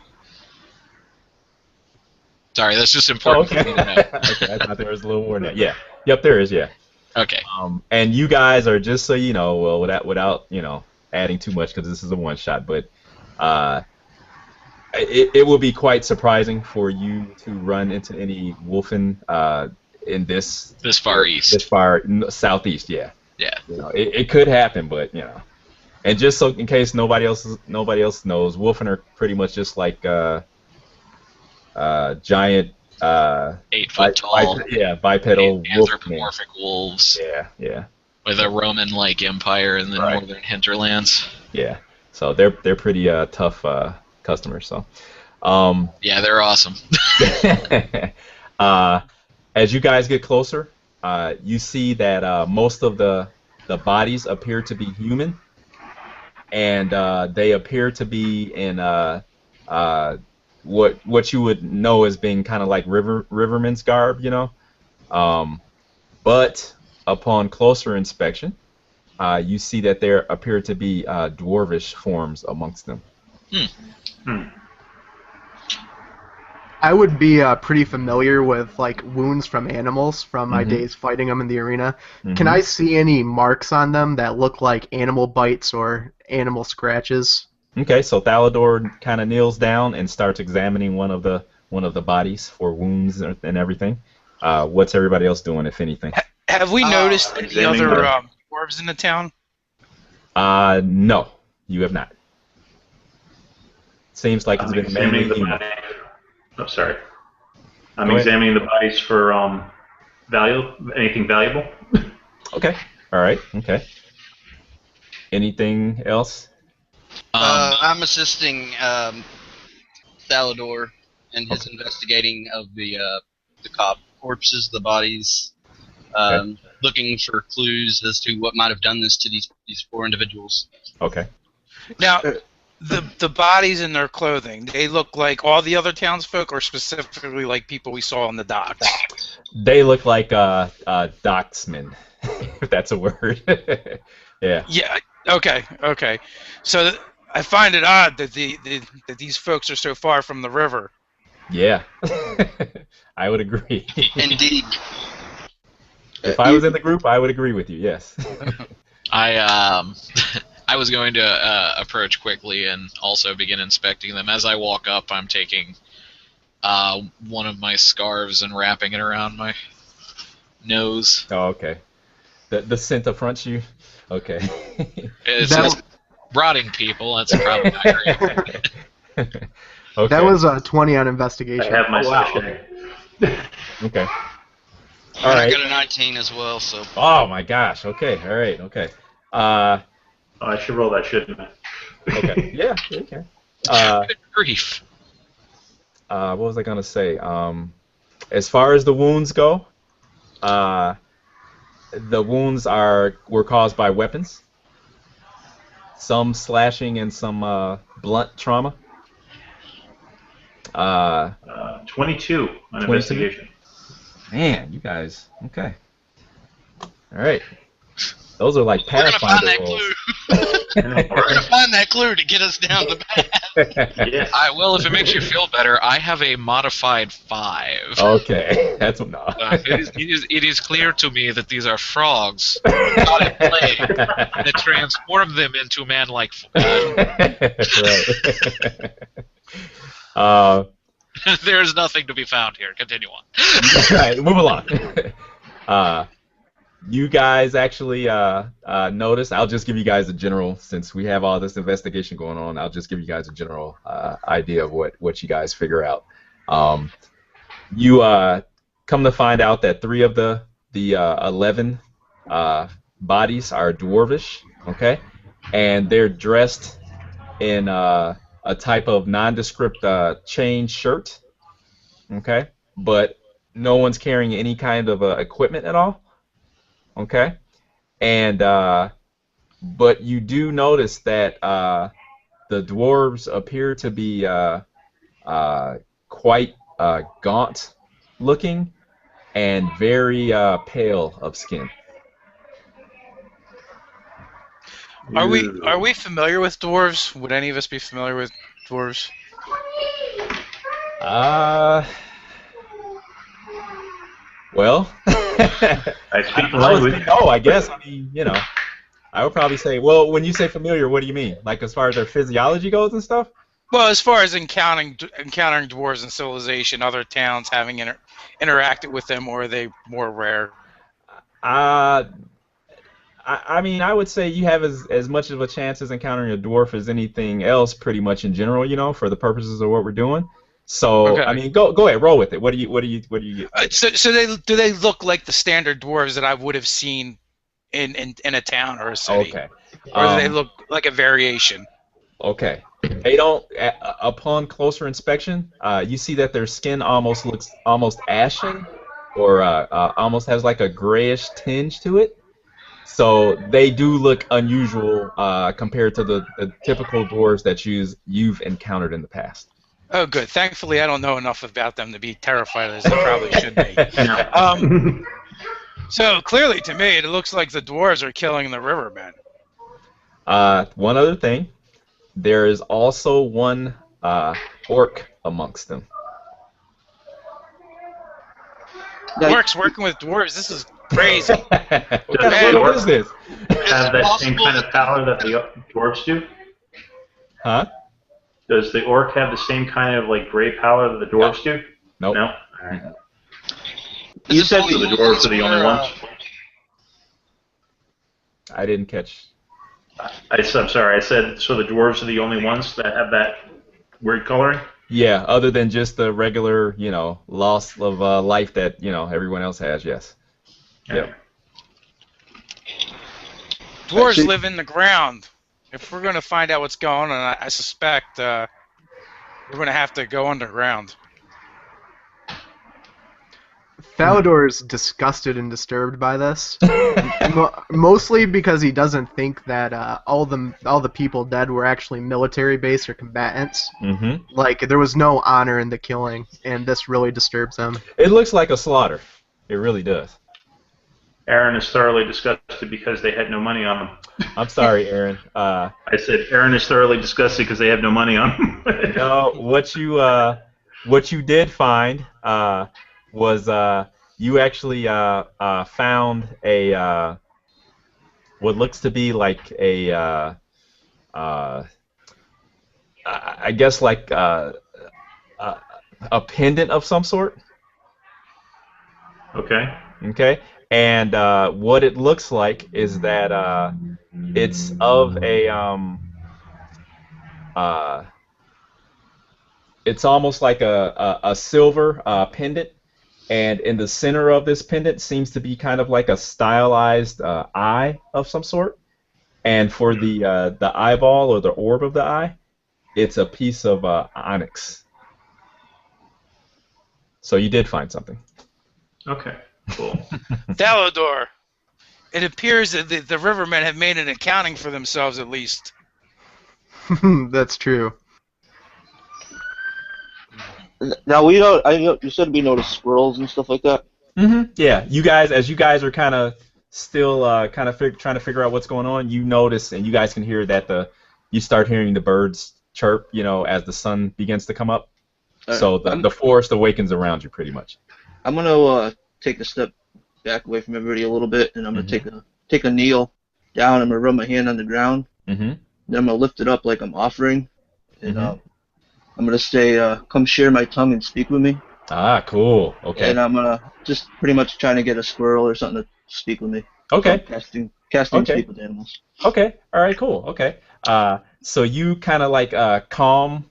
Sorry, that's just important for me to know. Okay, I thought there was a little more than that. Yeah. Yep, there is. Yeah. Okay. And you guys are, just so you know, well, without you know adding too much, because this is a one shot, but it will be quite surprising for you to run into any Wolfen in this far east. This far southeast. Yeah. Yeah. You know, it could happen, but you know, and just so in case nobody else knows, Wolfen are pretty much just like giant 8 foot tall, bipedal anthropomorphic wolves. Yeah. With a Roman-like empire in the northern hinterlands. Yeah. So they're pretty tough customers. So. Yeah, they're awesome. As you guys get closer, you see that most of the bodies appear to be human, and they appear to be in what you would know as being kind of like rivermen's garb, you know, But upon closer inspection, you see that there appear to be dwarvish forms amongst them. I would be pretty familiar with like wounds from animals from my days fighting them in the arena. Can I see any marks on them that look like animal bites or animal scratches? Okay, so Thalador kind of kneels down and starts examining one of the bodies for wounds and everything. What's everybody else doing, if anything? Have we noticed any examining other the- dwarves in the town? No, you have not. Seems like it's I'm been examining mainly the human. body. Oh, sorry. I'm Go ahead. examining the bodies for anything valuable. Okay, all right, okay. Anything else? I'm assisting Thalador in his investigating of the corpses, the bodies, looking for clues as to what might have done this to these four individuals. Okay. Now, the bodies in their clothing, they look like all the other townsfolk, or specifically like people we saw on the docks? They look like docksmen, if that's a word. Yeah. Yeah. Okay. So I find it odd that that these folks are so far from the river. Yeah. I would agree. Indeed. If I was in the group, I would agree with you. Yes. I was going to approach quickly and also begin inspecting them. As I walk up, I'm taking one of my scarves and wrapping it around my nose. Oh, okay. The scent affronts you. Okay. It's rotting people. That's probably not great. Okay. That was a 20 on I investigation. have my wow. sachet. Okay. I All right. got a 19 as well, so. Oh my gosh. Okay. All right. Okay. Oh, I should roll that, shouldn't I? Okay. Yeah. Okay. Good grief. What was I gonna say? As far as the wounds go, the wounds were caused by weapons. Some slashing and some blunt trauma. 22 on 22? investigation. Man, you guys. Okay. All right. Those are like We're gonna find Pathfinder that rolls. clue. We're gonna find that clue to get us down the path. Yes. Well, if it makes you feel better, I have a modified 5. Okay, that's no. It is clear to me that these are frogs caught in play that transform them into man-like. Right. There is nothing to be found here. Continue on. Right, move along. You guys actually notice. I'll just give you guys a general, since we have all this investigation going on. I'll just give you guys a general idea of what you guys figure out. You come to find out that 3 of the 11 bodies are dwarvish, okay, and they're dressed in a type of nondescript chain shirt, okay, but no one's carrying any kind of equipment at all. Okay, and but you do notice that the dwarves appear to be quite gaunt looking and very pale of skin. Are we familiar with dwarves? Would any of us be familiar with dwarves? Well, I speak the I would language. say no, I guess. I mean, I would probably say, well, when you say familiar, what do you mean? Like as far as their physiology goes and stuff? Well, as far as encountering dwarves in civilization, other towns having interacted with them, or are they more rare? I mean, I would say you have as much of a chance as encountering a dwarf as anything else, pretty much in general, for the purposes of what we're doing. So, Okay. I mean, go ahead, roll with it. What do you get? So do they look like the standard dwarves that I would have seen in a town or a city? Okay. Or do they look like a variation? Okay. They don't. Upon closer inspection, you see that their skin looks almost ashen, or almost has like a grayish tinge to it. So they do look unusual compared to the typical dwarves that you've encountered in the past. Oh, good. Thankfully, I don't know enough about them to be terrified as I probably should be. No. So clearly, to me, it looks like the dwarves are killing the rivermen. One other thing, there is also one orc amongst them. Orcs working with dwarves. This is crazy. What kind of Does orc is this? have that same kind of power that the dwarves do? Huh? Does the orc have the same kind of like gray power that the dwarves do? Nope. No. All right. You Is said this So the dwarves are the only ones. I didn't catch. I'm sorry. I said so. The dwarves are the only ones that have that weird coloring. Yeah, other than just the regular, loss of life that, everyone else has, yes. Yep. Dwarves Actually- live in the ground. If we're going to find out what's going on, I suspect we're going to have to go underground. Thalador's disgusted and disturbed by this, mostly because he doesn't think that all the people dead were actually military based or combatants. Mm-hmm. Like there was no honor in the killing, and this really disturbs him. It looks like a slaughter. It really does. Aaron is thoroughly disgusted because they had no money on them. I'm sorry, Aaron. I said Aaron is thoroughly disgusted because they have no money on them. No, what you did find was you actually found a what looks to be like a I guess like a pendant of some sort. Okay. Okay, and what it looks like is that it's of a it's almost like a silver pendant, and in the center of this pendant seems to be kind of like a stylized eye of some sort, and for the eyeball or the orb of the eye, it's a piece of onyx. So you did find something. Okay. Cool. Thalador, it appears that the rivermen have made an accounting for themselves at least. That's true. Now you said we noticed squirrels and stuff like that. Mm-hmm. Yeah, as you guys are kind of still trying to figure out what's going on, you notice and you guys can hear that you start hearing the birds chirp, as the sun begins to come up. So the forest awakens around you pretty much. I'm gonna take a step back away from everybody a little bit, and I'm gonna take a kneel down. I'm gonna rub my hand on the ground. Mm-hmm. Then I'm gonna lift it up like I'm offering, and I'm gonna say, "Come share my tongue and speak with me." Ah, cool. Okay. And I'm gonna just pretty much trying to get a squirrel or something to speak with me. Okay. Casting Okay. speak with animals. Okay. All right. Cool. Okay. So you kind of like calm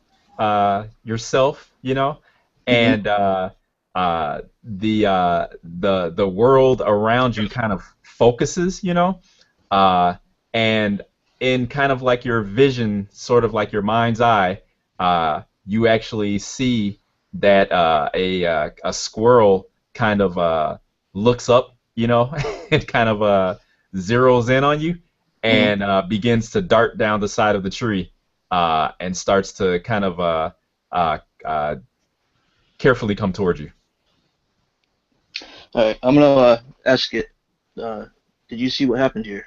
yourself, and the world around you kind of focuses, and in kind of like your vision, sort of like your mind's eye, you actually see that a squirrel kind of looks up, and kind of zeroes in on you, and begins to dart down the side of the tree, and starts to kind of carefully come towards you. All right, I'm gonna ask it. Did you see what happened here?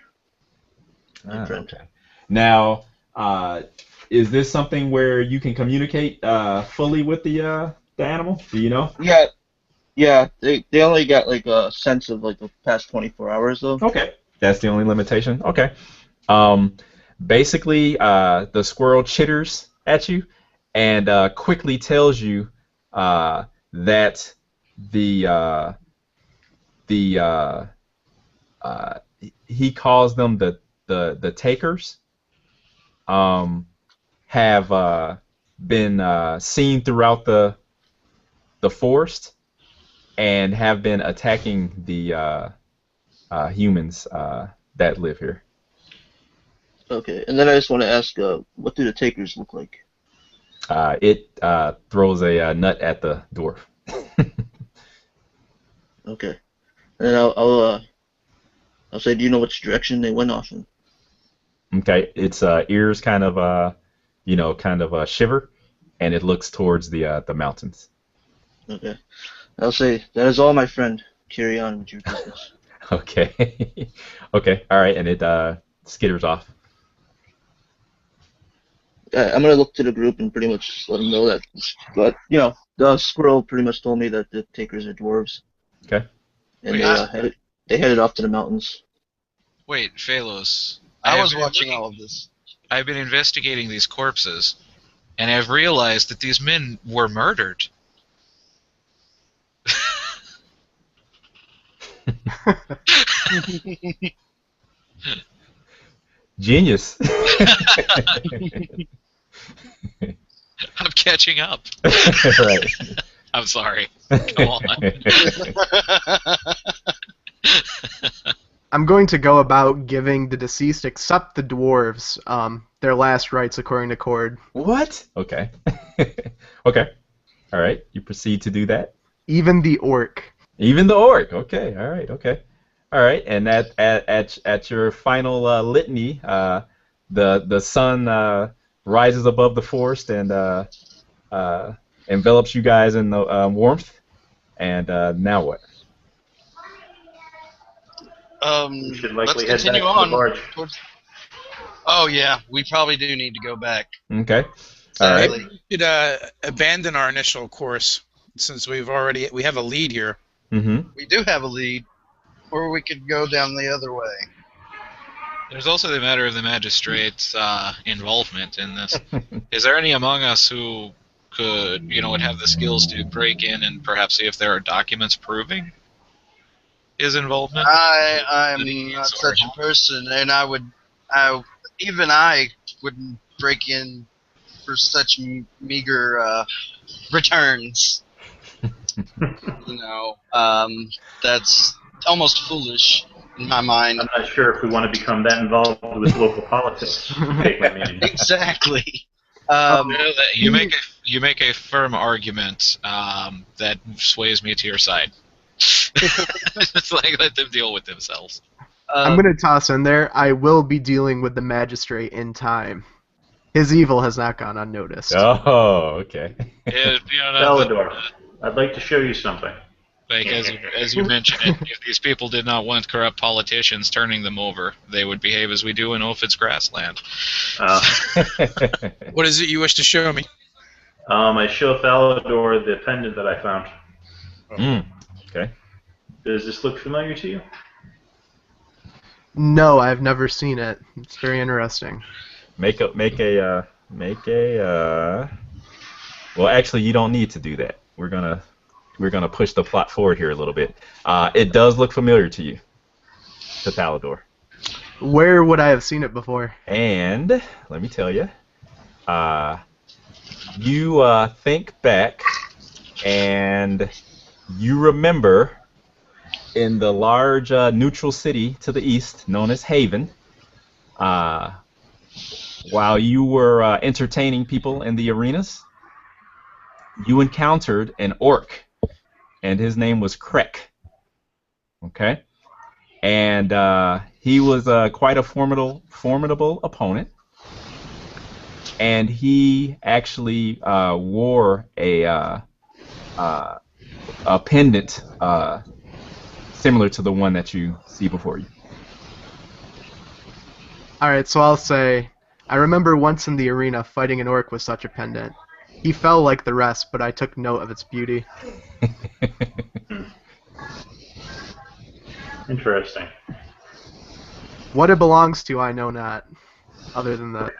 Okay. Now, is this something where you can communicate fully with the animal? Do you know? Yeah. They only got like a sense of like the past 24 hours though. Okay, that's the only limitation. Okay. Basically, the squirrel chitters at you and quickly tells you that he calls them the takers, have been seen throughout the forest and have been attacking the humans that live here. Okay, and then I just want to ask, what do the takers look like? It throws a nut at the dwarf. Okay, and then I'll say, do you know which direction they went off in? Okay, its ears kind of shiver, and it looks towards the mountains. Okay. I'll say, that is all, my friend. Carry on with your business. Okay. Okay. All right, and it skitters off. I'm gonna look to the group and pretty much just let them know that. But the squirrel pretty much told me that the takers are dwarves. Okay. And Wait, they headed off to the mountains. Wait, Phalos. I have was been watching looking- all of this. I've been investigating these corpses, and I've realized that these men were murdered. Genius. I'm catching up. Right. I'm sorry. Go on. I'm going to go about giving the deceased, except the dwarves, their last rites according to Cord. What? Okay. Okay. All right. You proceed to do that. Even the orc. Even the orc. Okay. All right. Okay. All right. And at your final litany, the sun rises above the forest and envelops you guys in the warmth. And now what? We should likely Let's head back continue to on. the barge. Oh yeah, we probably do need to go back. Okay. All right. Sadly. We should abandon our initial course since we have a lead here. Mm-hmm. We do have a lead, or we could go down the other way. There's also the matter of the magistrate's involvement in this. Is there any among us who could, would have the skills to break in and perhaps see if there are documents proving his involvement? I'm Any not sort. such a person, and I wouldn't break in for such meager returns. That's almost foolish in my mind. I'm not sure if we want to become that involved with local politics. Take my meaning. Exactly. You make a firm argument that sways me to your side. It's like let them deal with themselves. I'm going to toss in there, I will be dealing with the magistrate in time. His evil has not gone unnoticed. Oh, okay. Salvador, I'd like to show you something. Like as you mentioned, if these people did not want corrupt politicians turning them over, they would behave as we do in Ophids Grassland. What is it you wish to show me? I show Thalador the pendant that I found. Okay. Does this look familiar to you? No, I've never seen it. It's very interesting. Make a. Well, actually, you don't need to do that. We're gonna push the plot forward here a little bit. It does look familiar to you, to Thalador. Where would I have seen it before? And let me tell you, you think back, and you remember in the large neutral city to the east, known as Haven. While you were entertaining people in the arenas, you encountered an orc, and his name was Krek. Okay? And he was quite a formidable opponent, and he actually wore a pendant similar to the one that you see before you. Alright, so I'll say, I remember once in the arena fighting an orc with such a pendant. He fell like the rest, but I took note of its beauty. Interesting. What it belongs to, I know not. Other than that.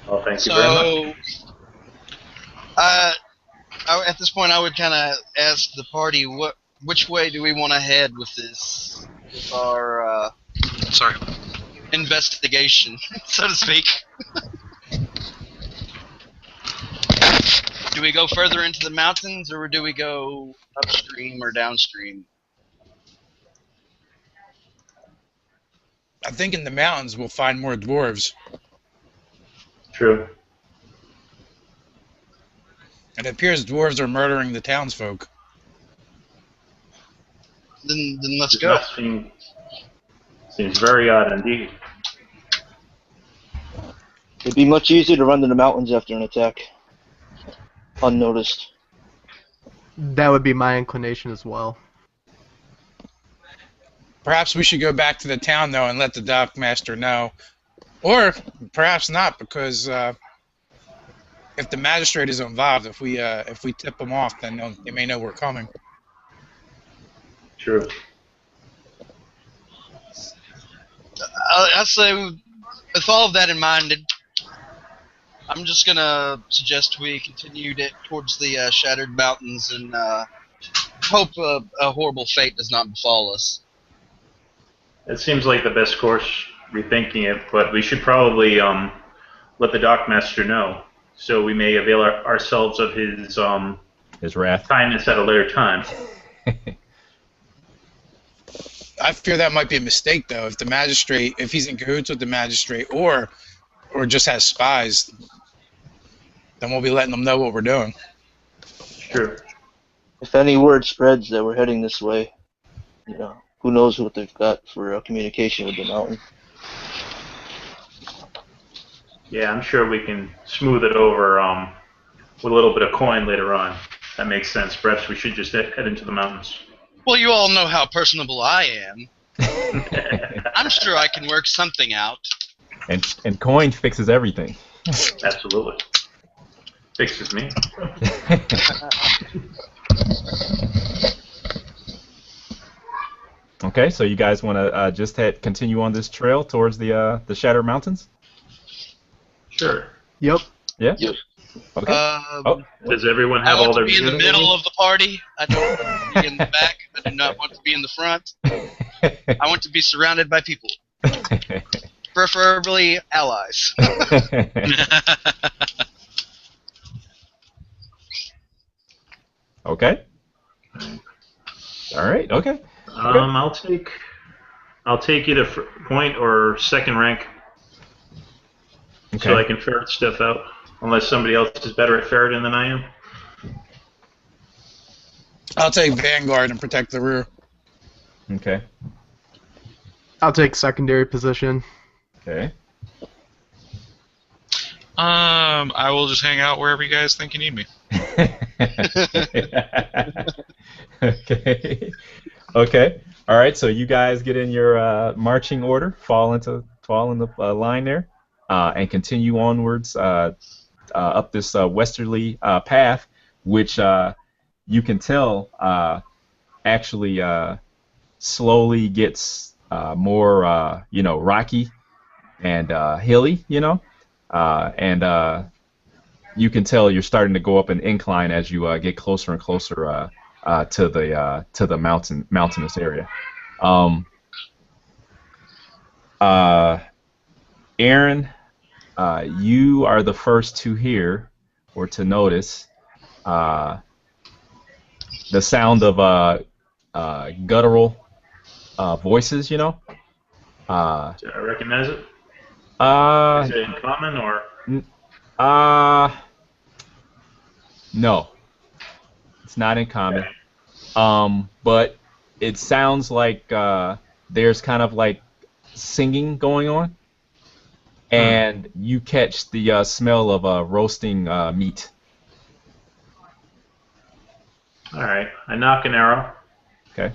Well, thank you very much. At this point, I would kind of ask the party, which way do we want to head with this, with our Sorry. investigation, so to speak? Do we go further into the mountains, or do we go upstream or downstream? I think in the mountains we'll find more dwarves. True. It appears dwarves are murdering the townsfolk. Then let's This go. must seems very odd indeed. It'd be much easier to run to the mountains after an attack, unnoticed. That would be my inclination as well. Perhaps we should go back to the town, though, and let the dockmaster know. Or perhaps not, because if the magistrate is involved, if we tip them off, then they may know we're coming. True. I'll say, with all of that in mind, I'm just gonna suggest we continue towards the Shattered Mountains and hope a horrible fate does not befall us. It seems like the best course, rethinking it, but we should probably let the Dockmaster know, so we may avail ourselves of his wrath. kindness at a later time. I fear that might be a mistake, though. If the magistrate, if he's in cahoots with the magistrate, or just has spies, then we'll be letting them know what we're doing. True. If any word spreads that we're heading this way, who knows what they've got for communication with the mountain. Yeah, I'm sure we can smooth it over with a little bit of coin later on. That makes sense. Perhaps we should just head into the mountains. Well, you all know how personable I am. I'm sure I can work something out. And coin fixes everything. Absolutely. Fixes me. Okay, so you guys want to just continue on this trail towards the Shattered Mountains? Sure. Yep. Yeah. Yep. Okay. Does everyone have I all want their to be in the gear? middle of the party. I don't want to be in the back. I do not want to be in the front. I want to be surrounded by people. Preferably allies. Okay. All right. Okay. I'll take either point or second rank, Okay. so I can ferret stuff out. Unless somebody else is better at ferreting than I am. I'll take Vanguard and protect the rear. Okay. I'll take secondary position. Okay. I will just hang out wherever you guys think you need me. Okay. Okay. All right. So you guys get in your marching order, fall in the line there, and continue onwards up this westerly path, which you can tell actually slowly gets more rocky and hilly, and you can tell you're starting to go up an incline as you get closer and closer to the mountainous area. Aaron, you are the first to hear or to notice the sound of guttural voices. Do I recognize it? Is it in common or? No, it's not in common. But it sounds like there's kind of like singing going on, and you catch the smell of roasting meat. All right. I knock an arrow. Okay.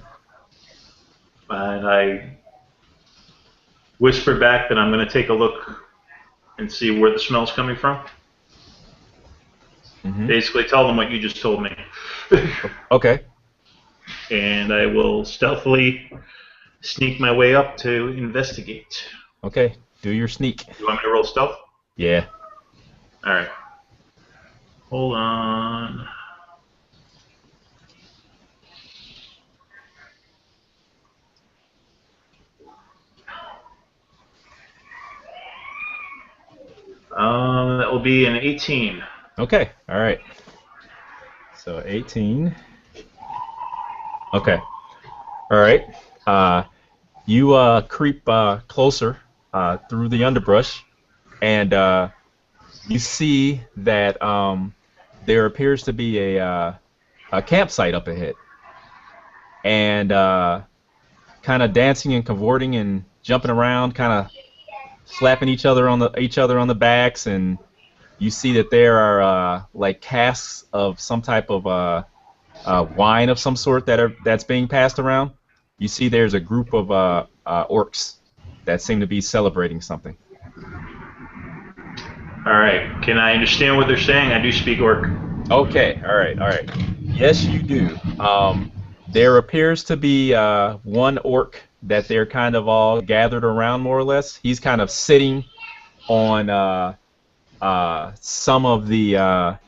And I whisper back that I'm going to take a look and see where the smell's coming from. Mm-hmm. Basically, tell them what you just told me. Okay. And I will stealthily sneak my way up to investigate. Okay. Do your sneak. You want me to roll stealth? Yeah. All right. Hold on. That will be an 18. Okay. All right. So 18. Okay. All right. You creep closer through the underbrush, and you see that there appears to be a campsite up ahead, and kind of dancing and cavorting and jumping around, kind of slapping each other on the backs, and you see that there are like casks of some type of wine of some sort that's being passed around. You see there's a group of orcs that seem to be celebrating something. All right. Can I understand what they're saying? I do speak Orc. Okay. All right. Yes, you do. There appears to be one orc that they're kind of all gathered around, more or less. He's kind of sitting on some of the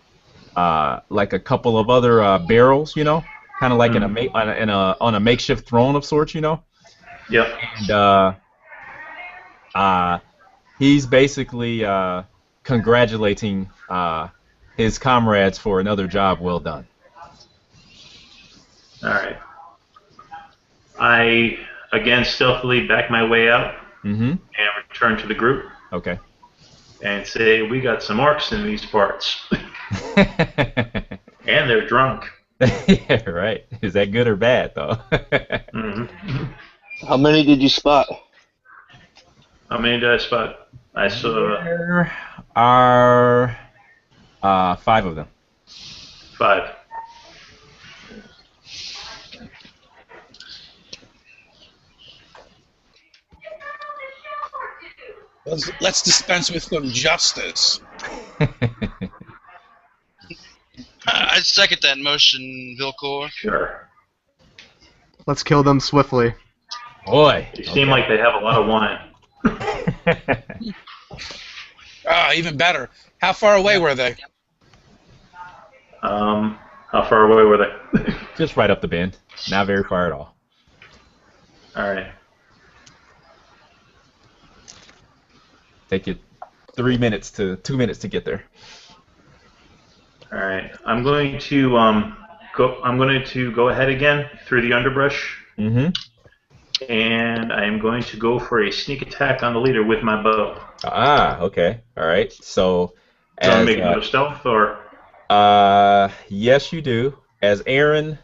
like a couple of other barrels, you know, kind of like on a makeshift throne of sorts, you know. Yep. And he's basically congratulating his comrades for another job well done. All right. I again stealthily back my way out and return to the group. Okay. And say, we got some orcs in these parts. And they're drunk. Yeah, right. Is that good or bad, though? How many did you spot? How many did I spot? I saw... There are 5 of them. 5. Let's dispense with some justice. I second that motion, Vilcor. Sure. Let's kill them swiftly. Boy. They seem like they have a lot of wine. Even better. How far away were they? How far away were they? Just right up the bend. Not very far at all. All right. Take you 2 minutes to get there. All right. I'm going to go ahead again through the underbrush. And I'm going to go for a sneak attack on the leader with my bow. Okay. All right. So, do I make no stealth or? Yes, you do. As Aaron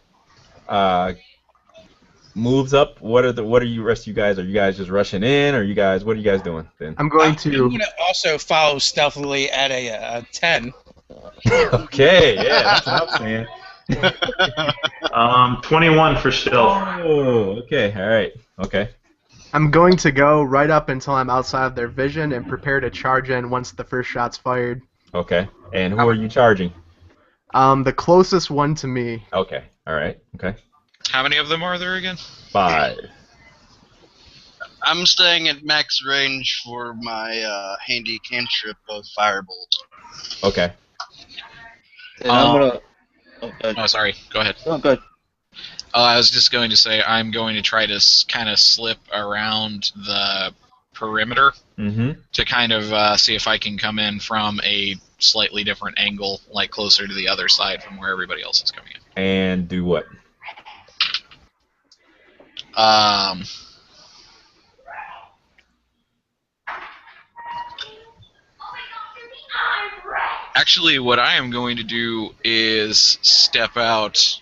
moves up, what are you rest of you guys? Are you guys just rushing in, or what are you guys doing then? I'm going to also follow stealthily at a 10. Okay, yeah, that's what I'm saying. 21 for stealth. Oh, okay, all right, okay. I'm going to go right up until I'm outside of their vision and prepare to charge in once the first shot's fired. Okay, and who are you charging? The closest one to me. Okay, all right, okay. How many of them are there again? 5. I'm staying at max range for my handy cantrip of Firebolt. Okay. And I'm gonna. Oh, sorry. Go ahead. Oh, good. I was just going to say I'm going to try to kind of slip around the perimeter to kind of see if I can come in from a slightly different angle, like closer to the other side from where everybody else is coming in. And do what? Actually, what I am going to do is step out.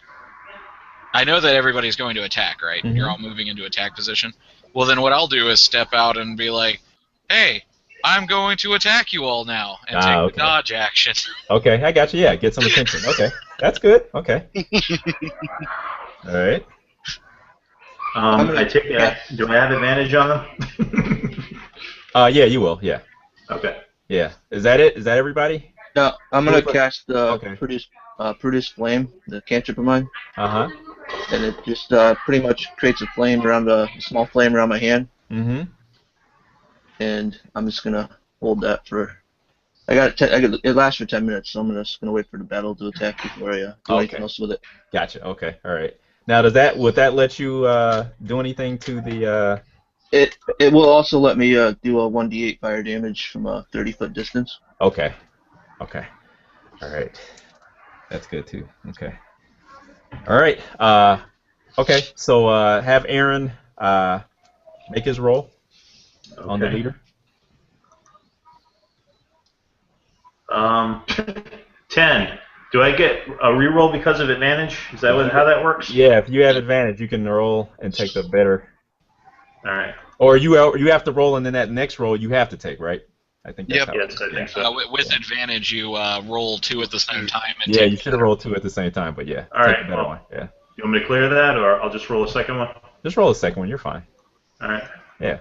I know that everybody's going to attack, right? You're all moving into attack position. Well, then what I'll do is step out and be like, hey, I'm going to attack you all now, and take the dodge action. Okay, I got you. Yeah, get some attention. Okay, that's good. Okay. All right. I take that. Do I have advantage on them? Yeah, you will. Yeah. Okay. Yeah. Is that it? Is that everybody? No, I'm gonna cast produce flame, the cantrip of mine. And it just pretty much creates a flame around a small flame around my hand. And I'm just gonna hold that for. It lasts for 10 minutes, so I'm just gonna wait for the battle to attack before I do anything else with it. Gotcha. Okay. All right. Now, would that let you do anything to the? It will also let me do a 1d8 fire damage from a 30-foot distance. Okay. Okay. All right. That's good too. Okay. All right. Okay. So have Aaron make his roll on the leader. 10. Do I get a reroll because of advantage? Is that how that works? Yeah. If you have advantage, you can roll and take the better. All right. Or you have to roll, and then that next roll you have to take, right? I think that's Yep. how Yes, I think so. With advantage, you roll 2 at the same time. And Yeah, take you should have rolled 2 at the same time, but yeah. All take right, the better well. one. Yeah. You want me to clear that, or I'll just roll a second one? Just roll the second one. You're fine. All right. Yeah.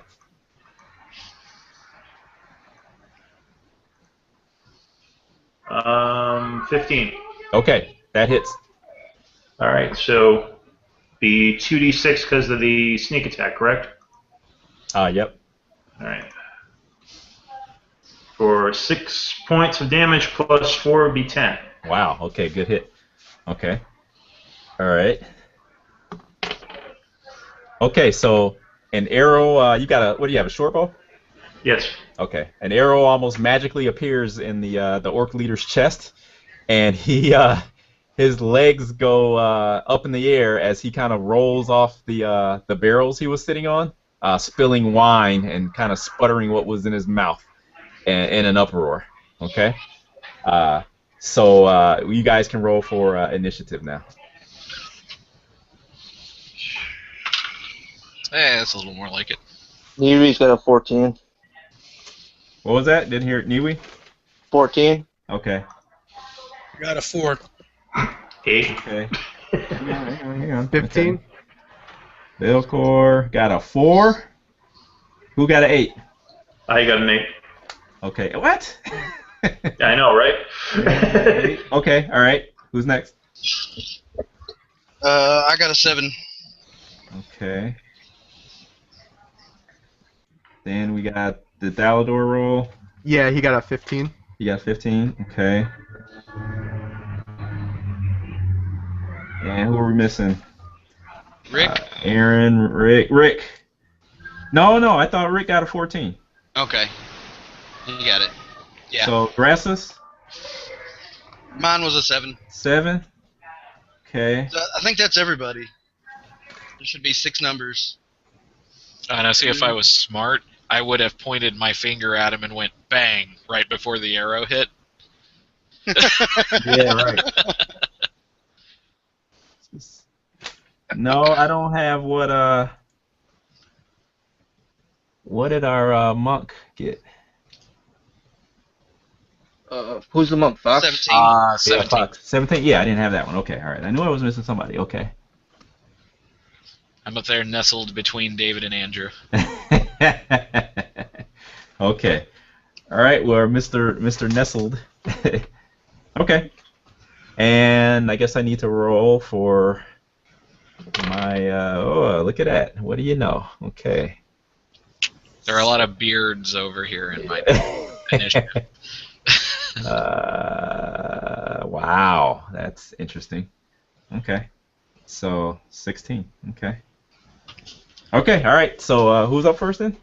Um, 15. Okay, that hits. All right, so the 2d6 because of the sneak attack, correct? Yep. All right. For 6 points of damage plus 4 would be 10. Wow. Okay, good hit. Okay. All right. Okay, so an arrow. You got a what do you have? A short bow? Yes. Okay. An arrow almost magically appears in the orc leader's chest, and his legs go up in the air as he kind of rolls off the barrels he was sitting on, spilling wine and kind of sputtering what was in his mouth in an uproar. Okay. So you guys can roll for initiative now. that's a little more like it. Niwi's got a 14. What was that? Didn't hear it. Niwi? 14. Okay. Got a 4. 8. Okay. Hang on. 15. Okay. Vilcor got a 4. Who got an 8? I got an 8. Okay. What? I know, right? Okay. All right. Who's next? I got a 7. Okay. Then we got the Dalador roll. Yeah, he got a 15. You got 15. Okay. And who are we missing? Rick? Aaron, Rick. No, I thought Rick got a 14. Okay. You got it. Yeah. So Grassus, Mine was a 7. 7. Okay. So I think that's everybody. There should be 6 numbers. Now, see, if I was smart, I would have pointed my finger at him and went bang right before the arrow hit. Yeah, right. No, I don't have what did our monk get? Who's the monk? Fox? 17. Yeah, 17. Fox. 17. Yeah, I didn't have that one. Okay, all right. I knew I was missing somebody. Okay. I'm up there nestled between David and Andrew. Okay. All right. Well, Mr. Nestled. Okay. And I guess I need to roll for my. Oh, look at that. What do you know? Okay. There are a lot of beards over here in my initiative. Wow, that's interesting. Okay. So 16. Okay. Okay. All right. So who's up first then?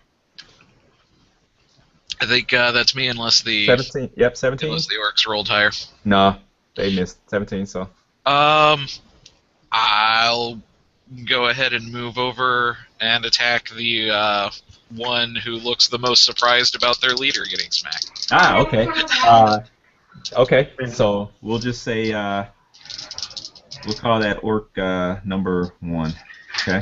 I think that's me, unless the 17. Yep, 17. unless the orcs rolled higher. No, they missed 17. So. I'll go ahead and move over and attack the one who looks the most surprised about their leader getting smacked. Ah, okay. Okay. So we'll just say we'll call that orc number 1. Okay.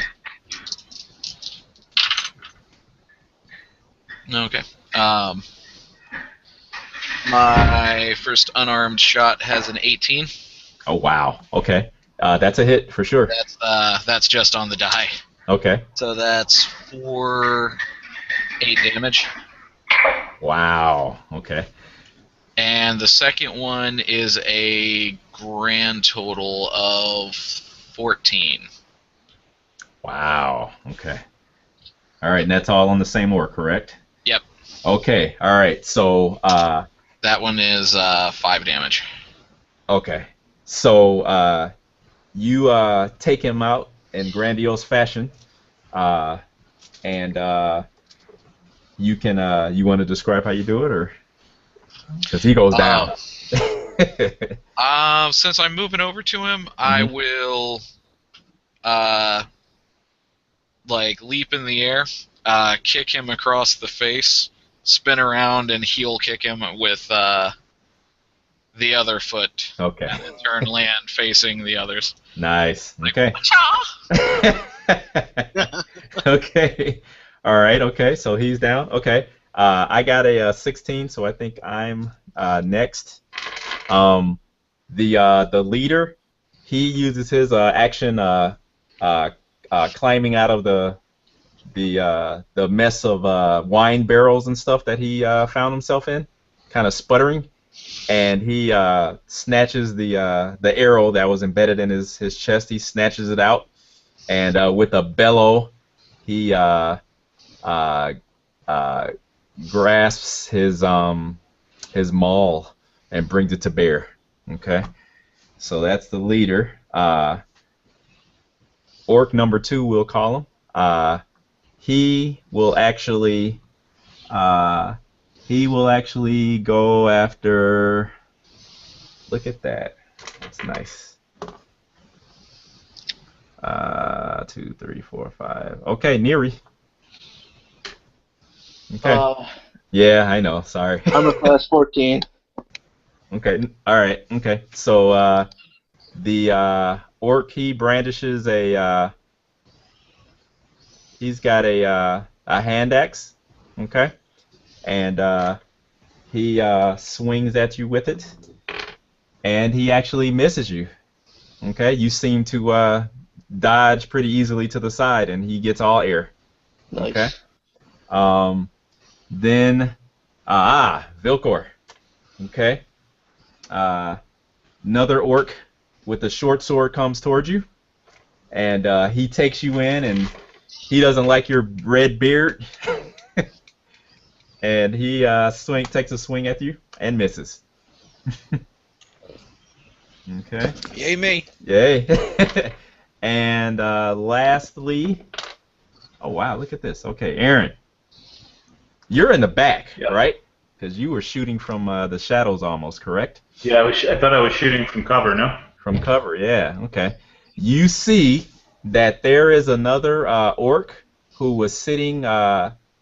Okay. My first unarmed shot has an 18. Oh wow. Okay. That's a hit for sure. That's just on the die. Okay. So that's 8 damage. Wow. Okay. And the second one is a grand total of 14. Wow. Okay. All right, and that's all on the same orc, correct? Yep. Okay. All right. So. That one is 5 damage. Okay. So you take him out in grandiose fashion, and you can you want to describe how you do it, or because he goes down. Since I'm moving over to him, I will leap in the air, kick him across the face, spin around, and heel kick him with the other foot. Okay. And then turn land facing the others. Nice. Okay. Okay. All right. Okay. So he's down. Okay. I got a 16, so I think I'm next. The leader, he uses his action climbing out of the mess of wine barrels and stuff that he found himself in, kind of sputtering, and he snatches the arrow that was embedded in his chest. He snatches it out, and with a bellow, he grasps his maul and brings it to bear. Okay, so that's the leader. Orc number 2, we'll call him. He will actually go after. Look at that. That's nice. 2, 3, 4, 5. Okay, Neri. Okay. Yeah, I know. Sorry. I'm a class 14. Okay. All right. Okay. So the orc, he brandishes a. He's got a hand axe. Okay. And he swings at you with it, and he actually misses you. Okay. You seem to dodge pretty easily to the side, and he gets all air. Nice. Okay. Then Vilcor. Okay. Another orc with a short sword comes towards you, and he takes you in, and he doesn't like your red beard, and he takes a swing at you and misses. Okay. Yay me. Yay. And lastly, oh wow, look at this. Okay, Aaron, you're in the back, right? Because you were shooting from the shadows almost, correct? Yeah, I thought I was shooting from cover, no? From cover, yeah. Okay. You see that there is another orc who was sitting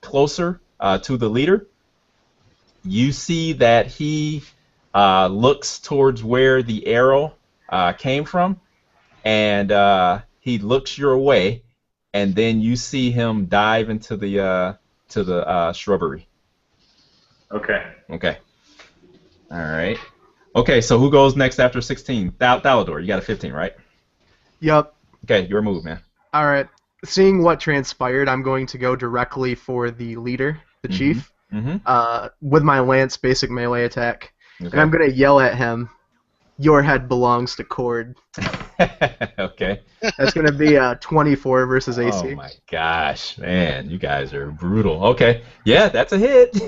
closer to the leader. You see that he looks towards where the arrow came from, and he looks your way, and then you see him dive into the shrubbery. Okay. Okay. All right. Okay, so who goes next after 16? Thalador, you got a 15, right? Yup. Okay, your move, man. All right. Seeing what transpired, I'm going to go directly for the leader, the chief, with my lance basic melee attack. Okay. And I'm going to yell at him, "Your head belongs to Cord." Okay. That's going to be a 24 versus AC. Oh my gosh, man, you guys are brutal. Okay, yeah, that's a hit.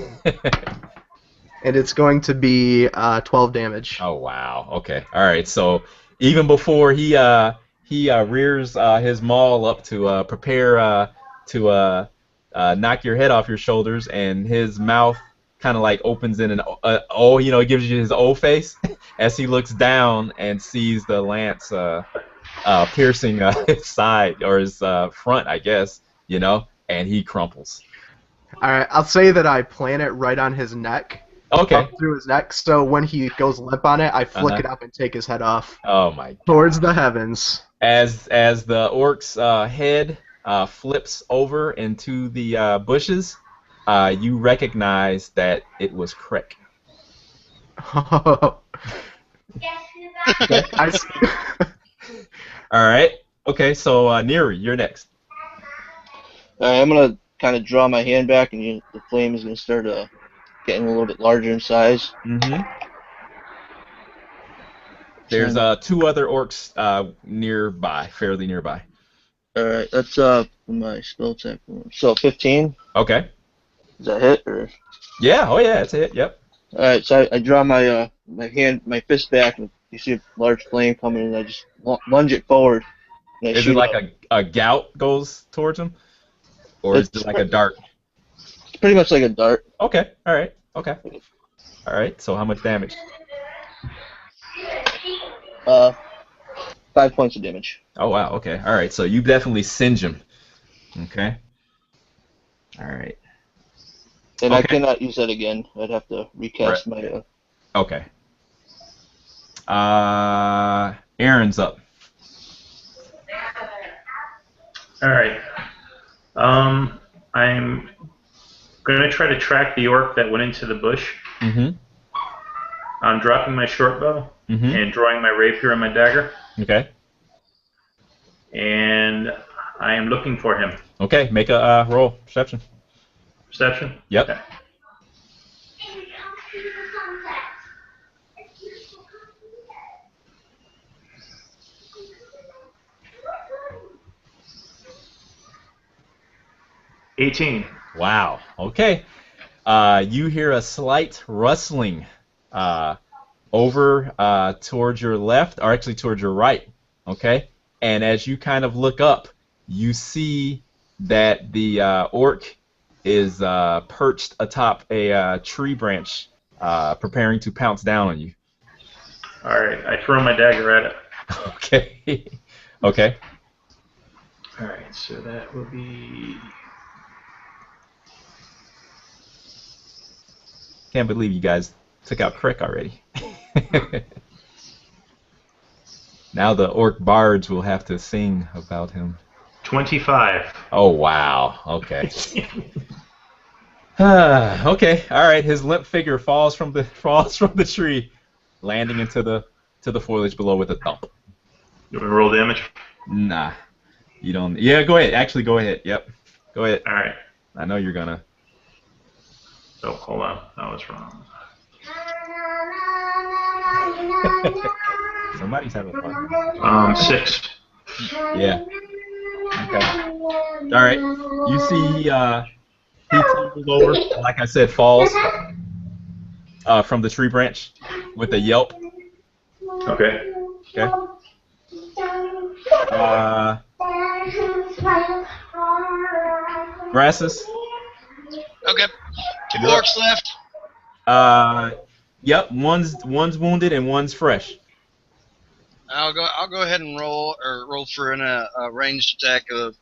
And it's going to be 12 damage. Oh wow. Okay. All right. So even before he rears his maul up to prepare to knock your head off your shoulders, and his mouth kind of like opens in an it gives you his O face as he looks down and sees the lance piercing his side or his front, I guess, and he crumples. All right, I'll say that I plant it right on his neck. Okay. Up through his neck, so when he goes limp on it, I flick it up and take his head off. Oh my God. Towards the heavens. As the orc's head flips over into the bushes, you recognize that it was Krek. Okay. All right. Okay, so Neri, you're next. All right, I'm gonna kind of draw my hand back, and the flame is gonna start getting a little bit larger in size. Mm-hmm. There's 2 other orcs nearby, fairly nearby. All right, that's my spell attack. So 15. Okay. Is that hit or? Yeah. Oh yeah, it's a hit. Yep. All right, so I draw my my fist back, and you see a large flame coming, and I just lunge it forward. And I is it like a gout goes towards him, or is it like a dart? It's pretty much like a dart. Okay. All right. Okay. All right. So how much damage? 5 points of damage. Oh wow. Okay. All right. So you definitely singe him. Okay. All right. And I cannot use that again. I'd have to recast my. Okay. Aaron's up. All right. I'm going to try to track the orc that went into the bush. Mm-hmm. I'm dropping my short bow and drawing my rapier and my dagger. Okay. And I am looking for him. Okay, make a roll. Perception. Perception? Yep. Okay. $18. Wow. Okay. You hear a slight rustling over towards your left, or actually towards your right. Okay. And as you kind of look up, you see that the orc is perched atop a tree branch, preparing to pounce down on you. All right. I throw my dagger at it. Okay. Okay. All right. So that will be... Can't believe you guys took out Crick already. Now the orc bards will have to sing about him. 25. Oh wow. Okay. Okay. All right. His limp figure falls from the tree, landing into the foliage below with a thump. You want to roll damage? Nah. You don't. Yeah. Go ahead. Actually, go ahead. Yep. Go ahead. All right. I know you're gonna. Oh, hold on. That was wrong. Somebody's having fun. 6. Yeah. Okay. All right. You see, he tumbles over. Like I said, falls from the tree branch with a yelp. Okay. Okay. Grasses. Okay. 2 orcs left. Yep. One's wounded and one's fresh. I'll go ahead and roll for a ranged attack of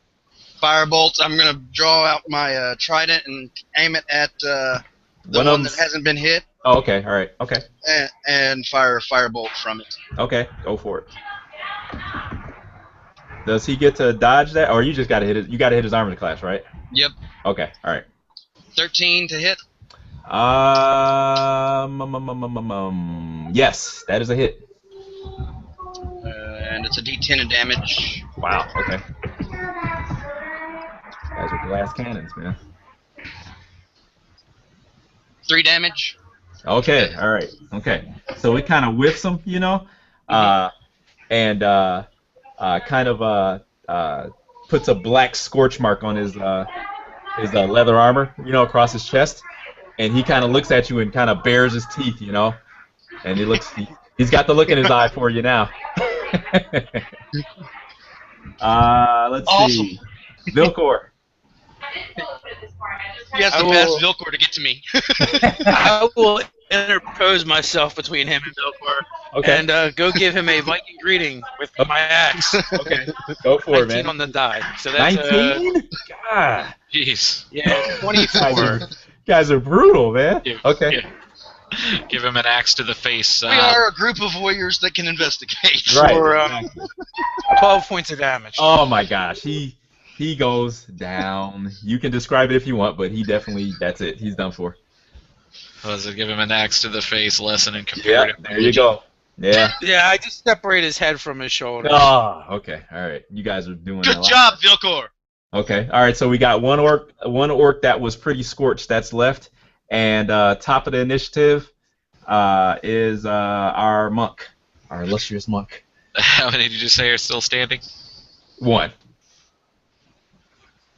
firebolt. I'm gonna draw out my trident and aim it at the one that hasn't been hit. Oh, okay. All right. Okay. And fire a firebolt from it. Okay. Go for it. Does he get to dodge that, or you just gotta hit it? You gotta hit his armor class, right? Yep. Okay. All right. 13 to hit. Yes, that is a hit. And it's a D10 of damage. Wow. Okay. Guys are glass cannons, man. 3 damage. Okay. All right. Okay. So it kind of whiffs him, you know, and kind of puts a black scorch mark on his leather armor, you know, across his chest. And he kind of looks at you and kind of bares his teeth, you know, and he's got the look in his eye for you now. Let's see. Vilcor. He has to pass Vilcor to get to me. I will interpose myself between him and Vilcor and go give him a Viking greeting with my axe. Okay, go for it, man. 19 on the die. So that's 19? God. Jeez. Yeah, 24. Guys are brutal, man. Okay. Yeah. Give him an axe to the face. We are a group of warriors that can investigate. Right. For 12 points of damage. Oh my gosh, he goes down. You can describe it if you want, but he definitely, that's it. He's done for. Was it give him an axe to the face lesson in comparative? Yeah, there you go. Yeah. Yeah, I just separate his head from his shoulder. Oh, okay. All right. You guys are doing Good job, Vilcor. Okay. All right. So we got one orc that was pretty scorched that's left, and top of the initiative is our monk, our illustrious monk. How many did you say are still standing? 1.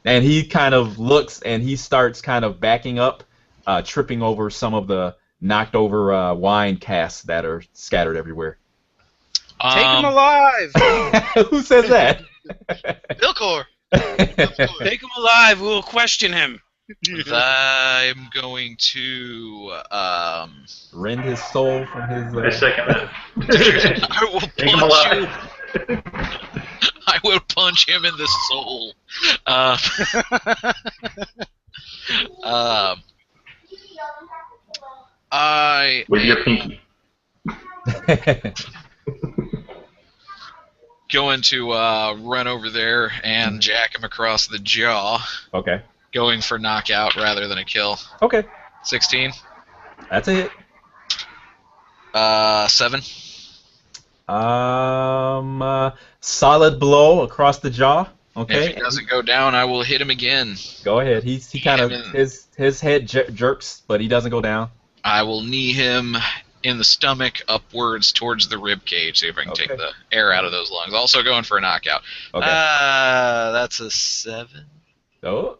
And he kind of looks and he starts kind of backing up, tripping over some of the knocked over wine casks that are scattered everywhere. Take him alive! Who says that? Vilcor. Take him alive. We will question him. I'm going to rend his soul from his. I second that. I will punch you. I will punch him in the soul. With your pinky. Going to run over there and jack him across the jaw. Okay. going for knockout rather than a kill. Okay. 16. That's a hit. 7. Solid blow across the jaw. Okay. If he doesn't go down, I will hit him again. Go ahead. He kind of his head jerks, but he doesn't go down. I will knee him in the stomach upwards towards the rib cage, see if I can take the air out of those lungs. Also going for a knockout. Okay. That's a 7. Oh.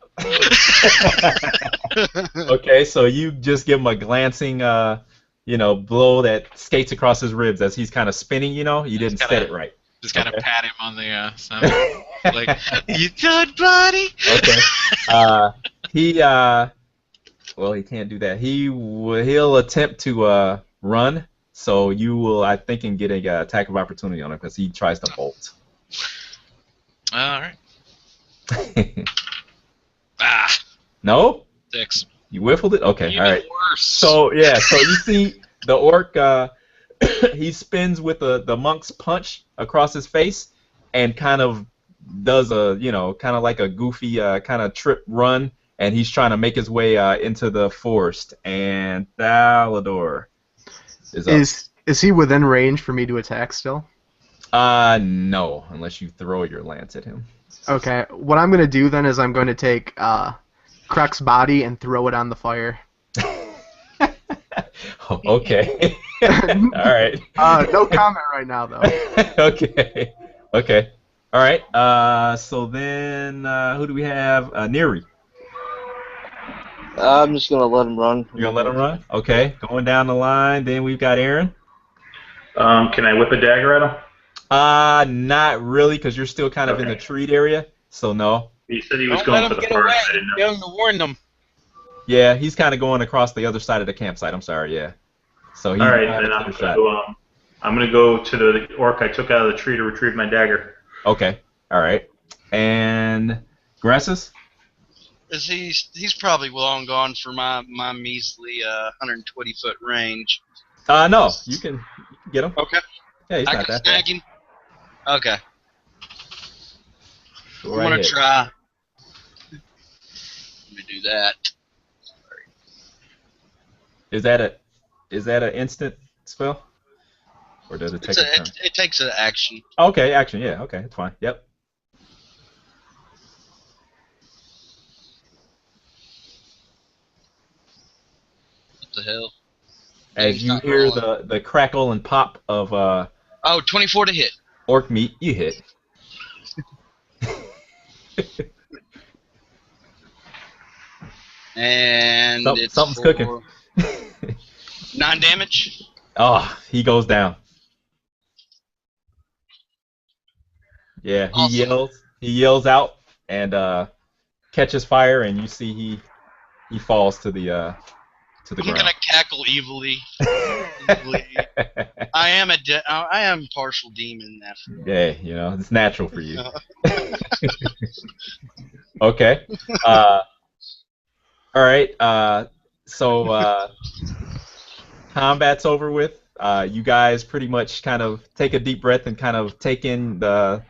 Okay, so you just give him a glancing, blow that skates across his ribs as he's kind of spinning. You didn't set it right. Just kind of pat him on the stomach, like, you good, buddy? Okay. He can't do that. He'll attempt to run, so you will, I think, and get a attack of opportunity on him because he tries to bolt. All right. No? 6. You whiffled it? Okay, Even all right. worse. So you see the orc, he spins with the monk's punch across his face and kind of does a, kind of like a goofy kind of trip run, and he's trying to make his way into the forest. And Thalador is up. Is he within range for me to attack still? No, unless you throw your lance at him. Okay, what I'm going to do then is I'm going to take Krek's body and throw it on the fire. Okay. All right. No comment right now, though. Okay. All right. So then, who do we have? Neri. I'm just gonna let him run. You're gonna let him run? Okay. Going down the line. Then we've got Aaron. Can I whip a dagger at him? Not really, because you're still kind of in the treat area. So no. He said he was going for the forest. I didn't know. Get him to warn them. Yeah, he's kind of going across the other side of the campsite. I'm sorry. Yeah. So he's all right, then I'm gonna go to the orc I took out of the tree to retrieve my dagger. Okay. All right. And Grassus? He's probably long gone for my measly 120-foot range. No, you can get him. Okay. Yeah, he's I not can that snag bad. him. Okay. Go I'm right gonna ahead. try. Let me do that. Is that an instant spell, or does it take a turn? It takes an action. Okay, action. Yeah. Okay, it's fine. Yep. What the hell? As you hear the crackle and pop of 24 to hit. orc meat, you hit. And it's Something's for cooking. 9 damage. Oh, he goes down. Yeah, Awesome. he yells out and catches fire, and you see he falls to the ground. I'm gonna cackle evilly. I am partial demon. Yeah, it's natural for you. Okay. All right. So combat's over with. You guys pretty much kind of take a deep breath and kind of take in the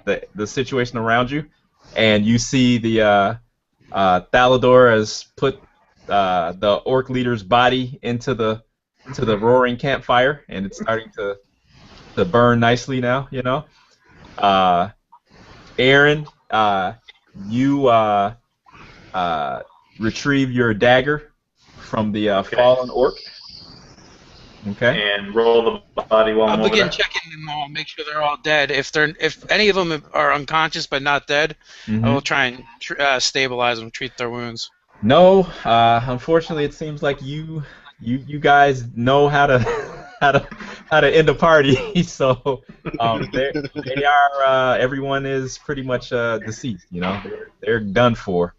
situation around you, and you see the Thalador has put the orc leader's body into the roaring campfire, and it's starting to burn nicely now. Aaron, you retrieve your dagger from the fallen orc. Okay. And roll the body while I'm I'll over begin there. checking them all, make sure they're all dead. If any of them are unconscious but not dead, Mhm. I will try and stabilize them, treat their wounds. No, unfortunately, it seems like you guys know how to end a party. So they are everyone is pretty much deceased. They're done for.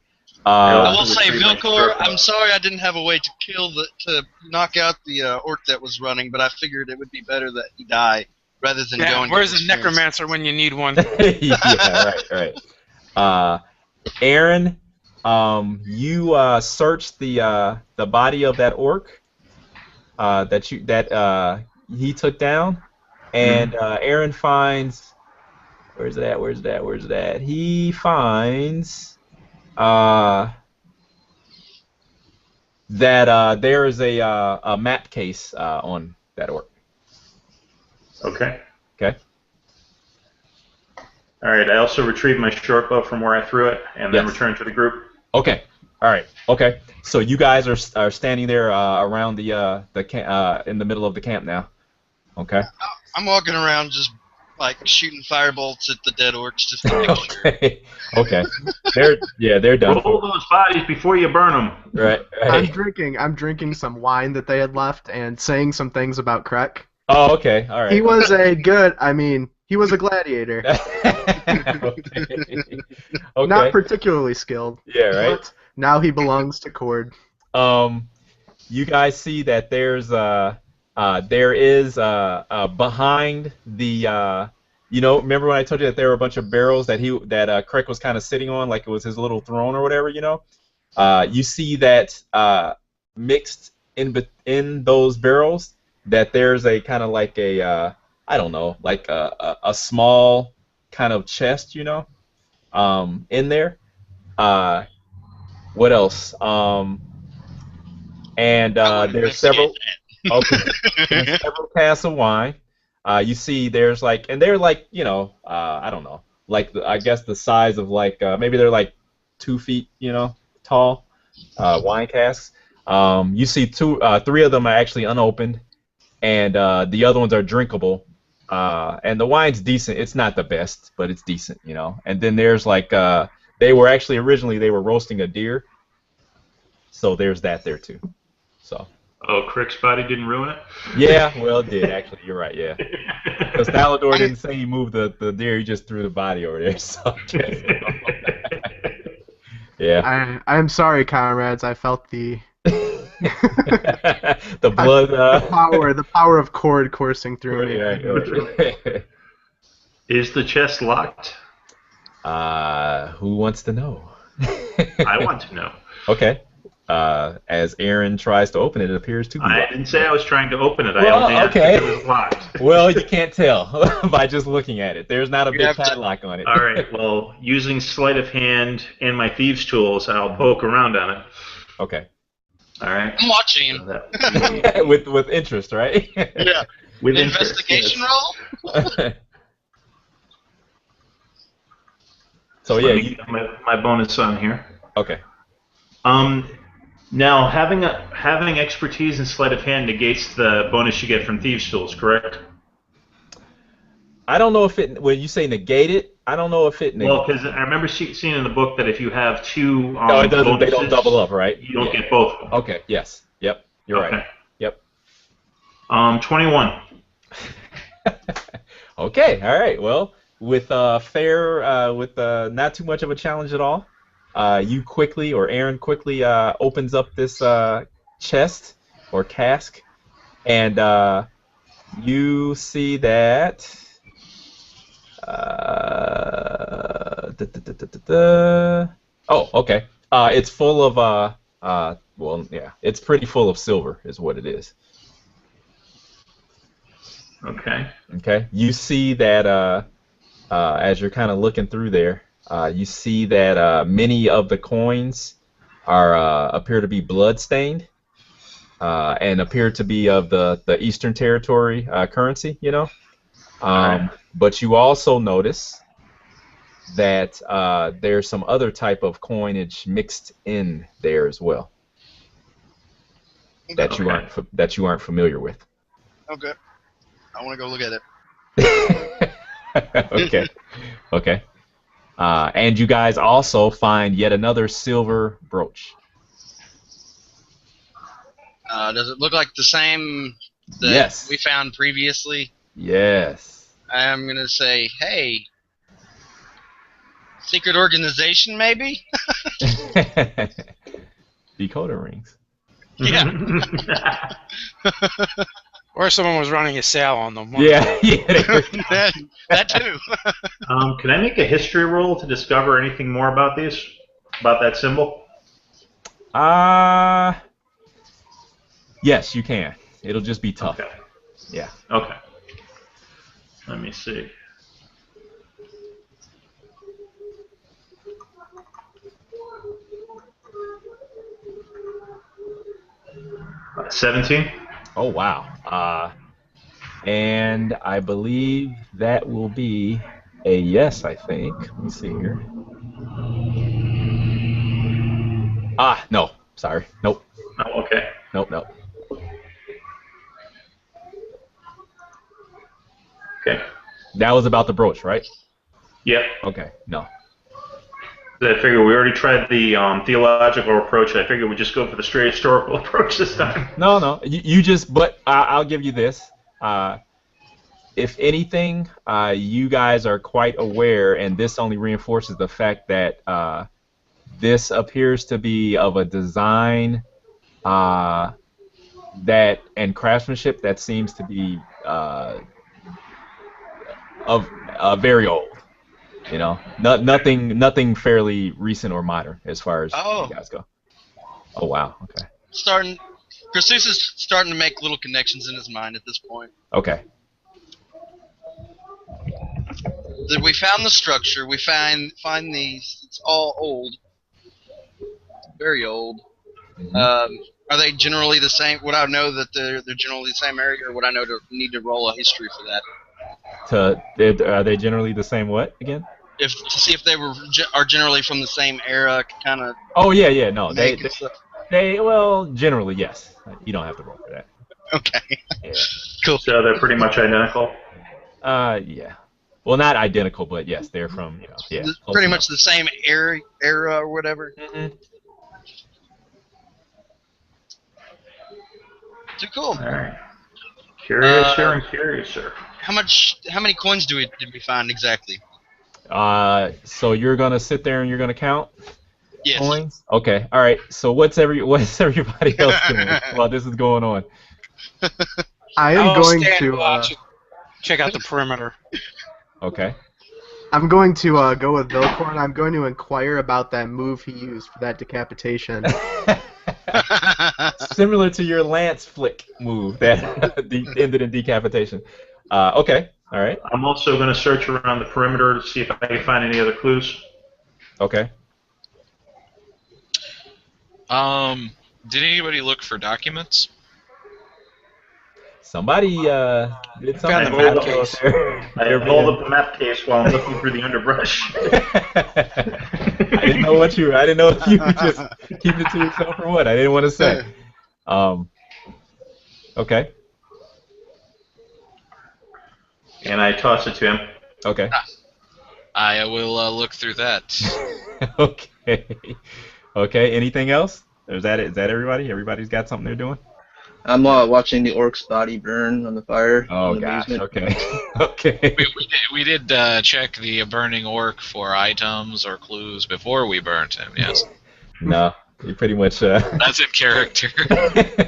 I will say, Vilcor, I'm sorry I didn't have a way to knock out the orc that was running, but I figured it would be better that he die rather than going. Where's to the necromancer when you need one? Yeah, right. Aaron, you searched the body of that orc that he took down, and Aaron finds Where's it at? He finds that there is a map case on that orc. Okay. Okay. All right. I also retrieved my short bow from where I threw it, and then Yes. returned to the group. Okay. All right. Okay. So you guys are standing there around in the middle of the camp now. Okay. I'm walking around just like shooting firebolts at the dead orcs just to make sure. Okay. Okay. They're done. Roll those bodies before you burn them. Right. I'm drinking some wine that they had left and saying some things about Krek. Oh, okay. All right. He was he was a gladiator. Okay. Not particularly skilled. Yeah, right. But now he belongs to Cord. You guys see that there is behind the remember when I told you that there were a bunch of barrels that Krek was kind of sitting on, like it was his little throne or whatever, you see that mixed in those barrels that there's a kind of like a I don't know, like a small kind of chest, in there. What else? There's several. Okay. There's several casks of wine. You see, there's like, and they're like, I don't know, like I guess the size of like maybe they're like 2 feet, tall wine casks. You see three of them are actually unopened, and the other ones are drinkable. And the wine's decent. It's not the best, but it's decent, And then there's like they were actually originally they were roasting a deer, so there's that there too. So. Oh, Crick's body didn't ruin it? Yeah, well, it did actually. You're right. Yeah, because Thalador didn't say he moved the deer; he just threw the body over there. So. Yeah. I'm sorry, comrades. I felt the the blood. The power of Cord coursing through me. Yeah. Is the chest locked? Who wants to know? I want to know. Okay. As Aaron tries to open it, it appears to be locked. I didn't say I was trying to open it. Well, I only asked okay. if it was locked. Well, you can't tell by just looking at it. There's not a big padlock on it. All right. Well, using sleight of hand and my thieves' tools, I'll poke around on it. Okay. All right. I'm watching him. with interest, right? Yeah. With investigation roll. So Let yeah, me get my bonus on here. Okay. Now having expertise in sleight of hand negates the bonus you get from thieves' tools, correct? I don't know if it when you say negate it. I don't know if it. Well, because I remember seeing in the book that if you have two no, it doesn't. bonuses, they don't double up, right? You don't get both of them. Okay. Yes. Yep. You're right. Yep. 21. Okay. All right. Well, with with not too much of a challenge at all, Aaron quickly opens up this chest or cask, and you see that. Oh, okay. It's full of it's pretty full of silver, is what it is. Okay. Okay. You see that as you're kind of looking through there, you see that many of the coins appear to be blood-stained and appear to be of the Eastern Territory currency, But you also notice that there's some other type of coinage mixed in there as well that you aren't familiar with. Okay. I want to go look at it. Okay. Okay. And you guys also find yet another silver brooch. Does it look like the same that Yes. we found previously? Yes. I'm going to say, hey, secret organization maybe? Decoder rings. Yeah. Or someone was running a sale on them. Yeah. that too. Can I make a history roll to discover anything more about that symbol? Yes, you can. It'll just be tough. Okay. Yeah. Okay. Let me see. 17. Oh wow. And I believe that will be a yes. I think. Let me see here. No. Sorry. Nope. Oh, okay. Nope. Nope. Okay. That was about the brooch, right? Yep. Okay. No. I figure we already tried the theological approach. I figure we just go for the straight historical approach this time. No. You just. But I'll give you this. If anything, you guys are quite aware, and this only reinforces the fact that this appears to be of a design that and craftsmanship that seems to be of very old. You know, nothing fairly recent or modern as far as you guys go. Oh wow. Okay. Christus is starting to make little connections in his mind at this point. Okay. We found the structure. We find these. It's all old, very old. Mm-hmm. Are they generally the same? Would I know that they're generally the same area, or would I need to roll a history for that? Are they generally the same what again? To see if they are generally from the same era, kind of. Oh yeah. No, they well generally yes. You don't have to roll for that. Okay. Yeah. Cool. So they're pretty much identical. Yeah. Well, not identical, but yes, they're from pretty much the same era or whatever. Mm-hmm. Too cool. All right. Curious, and curious, sir. How many coins did we find exactly? So you're gonna sit there and you're gonna count yes. coins? Okay. All right. So what's everybody else doing while this is going on? I am going to check out the perimeter. Okay. I'm going to go with Vilcor, and I'm going to inquire about that move he used for that decapitation. Similar to your lance flick move that ended in decapitation. Okay. All right. I'm also going to search around the perimeter to see if I can find any other clues. Okay. Did anybody look for documents? Somebody did something. I rolled up the map case while I'm looking through the underbrush. I didn't know if you were just keeping it to yourself or what. I didn't want to say. Okay. And I toss it to him. Okay. I will look through that. Okay. Okay. Anything else? Is that everybody? Everybody's got something they're doing? I'm watching the orc's body burn on the fire. Oh gosh. Okay. Okay. We did check the burning orc for items or clues before we burnt him. Yes. No, you pretty much. That's in character.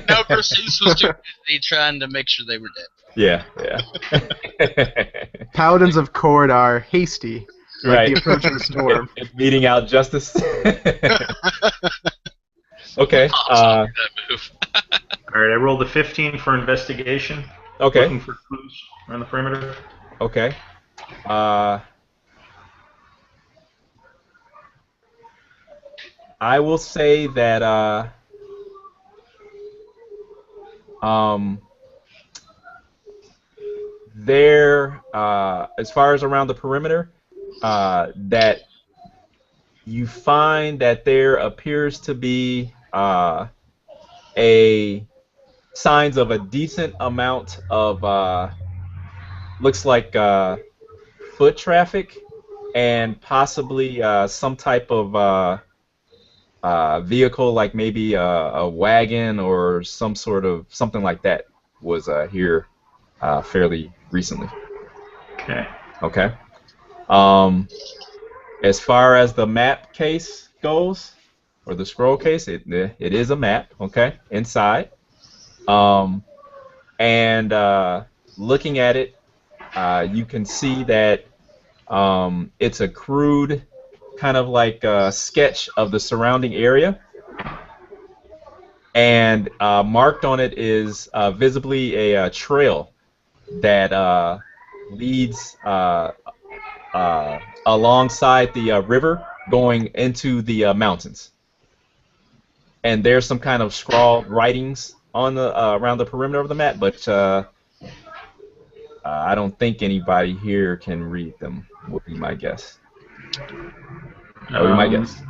No, Christus was too busy trying to make sure they were dead. Yeah. Paladins of Kord are hasty, like right. the approaching storm. Meeting out justice. Okay. That move. All right, I rolled a 15 for investigation. Okay. Looking for clues around the perimeter. Okay. I will say that there, as far as around the perimeter, that you find that there appears to be signs of a decent amount of looks like foot traffic and possibly some type of vehicle, like maybe a wagon or something like that was here fairly recently. Okay. Okay. As far as the map case goes, or the scroll case, it is a map, okay, inside. And looking at it, you can see that it's a crude kind of like sketch of the surrounding area. And marked on it is visibly a trail that leads alongside the river going into the mountains. And there's some kind of scrawled writings on the around the perimeter of the map, but I don't think anybody here can read them. Would be my guess. That would be my guess.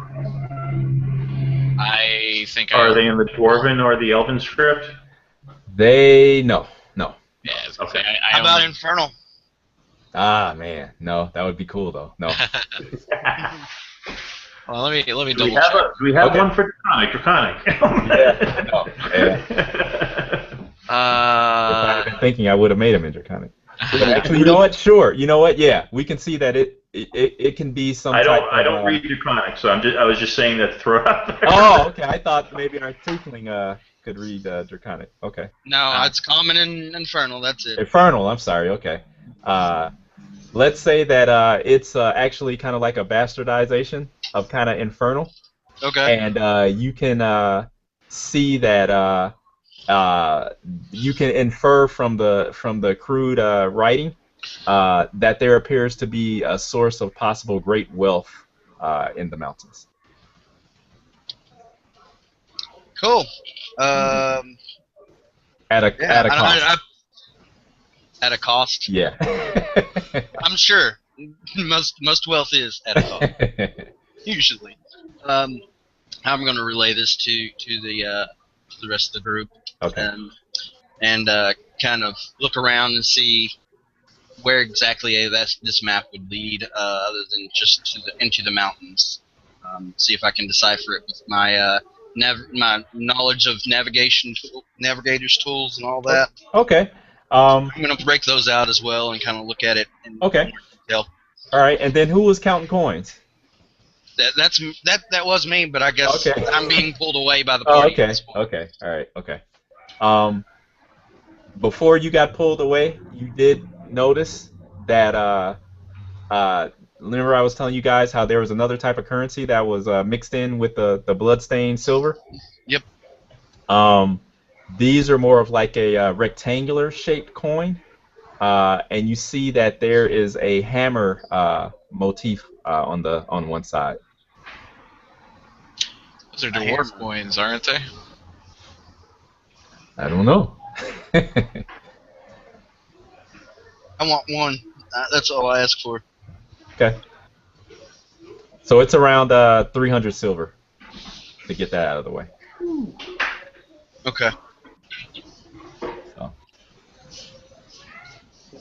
I think. Are they in the Dwarven or the Elven script? No. Yeah. Okay. How about Infernal? Ah, man, no, that would be cool though. No. Well, let me Do double we have, check. do we have Okay. one for Draconic? Yeah, no. Yeah. If I had been thinking, I would have made him in Draconic. But actually, you know what? Sure. You know what? Yeah, we can see that it can be some I type don't of, read Draconic, so I was just saying that to throw it out there. Oh, okay. I thought maybe our tiefling could read Draconic. Okay. No, it's common in Infernal. That's it. Infernal. I'm sorry. Okay. Let's say that it's actually kind of like a bastardization of kind of Infernal, Okay. and you can see that you can infer from the crude writing that there appears to be a source of possible great wealth in the mountains. Cool. At a cost. At a cost. Yeah. I'm sure. Most wealth is at a cost. Usually. I'm going to relay this to the rest of the group. Okay. And kind of look around and see where exactly this map would lead, other than just into the mountains. See if I can decipher it with my my knowledge of navigators tools and all that. Okay. I'm going to break those out as well and kind of look at it in more detail. All right. And then who was counting coins? That was me, but I guess Okay. I'm being pulled away by the Oh, party. okay. Okay. All right. Okay. Before you got pulled away, you did notice that remember I was telling you guys how there was another type of currency that was mixed in with the bloodstained silver? Yep. These are more of like a rectangular shaped coin, and you see that there is a hammer motif on one side. Those are dwarf coins, aren't they? I don't know. I want one. That's all I ask for. Okay. So it's around 300 silver to get that out of the way. Okay. So.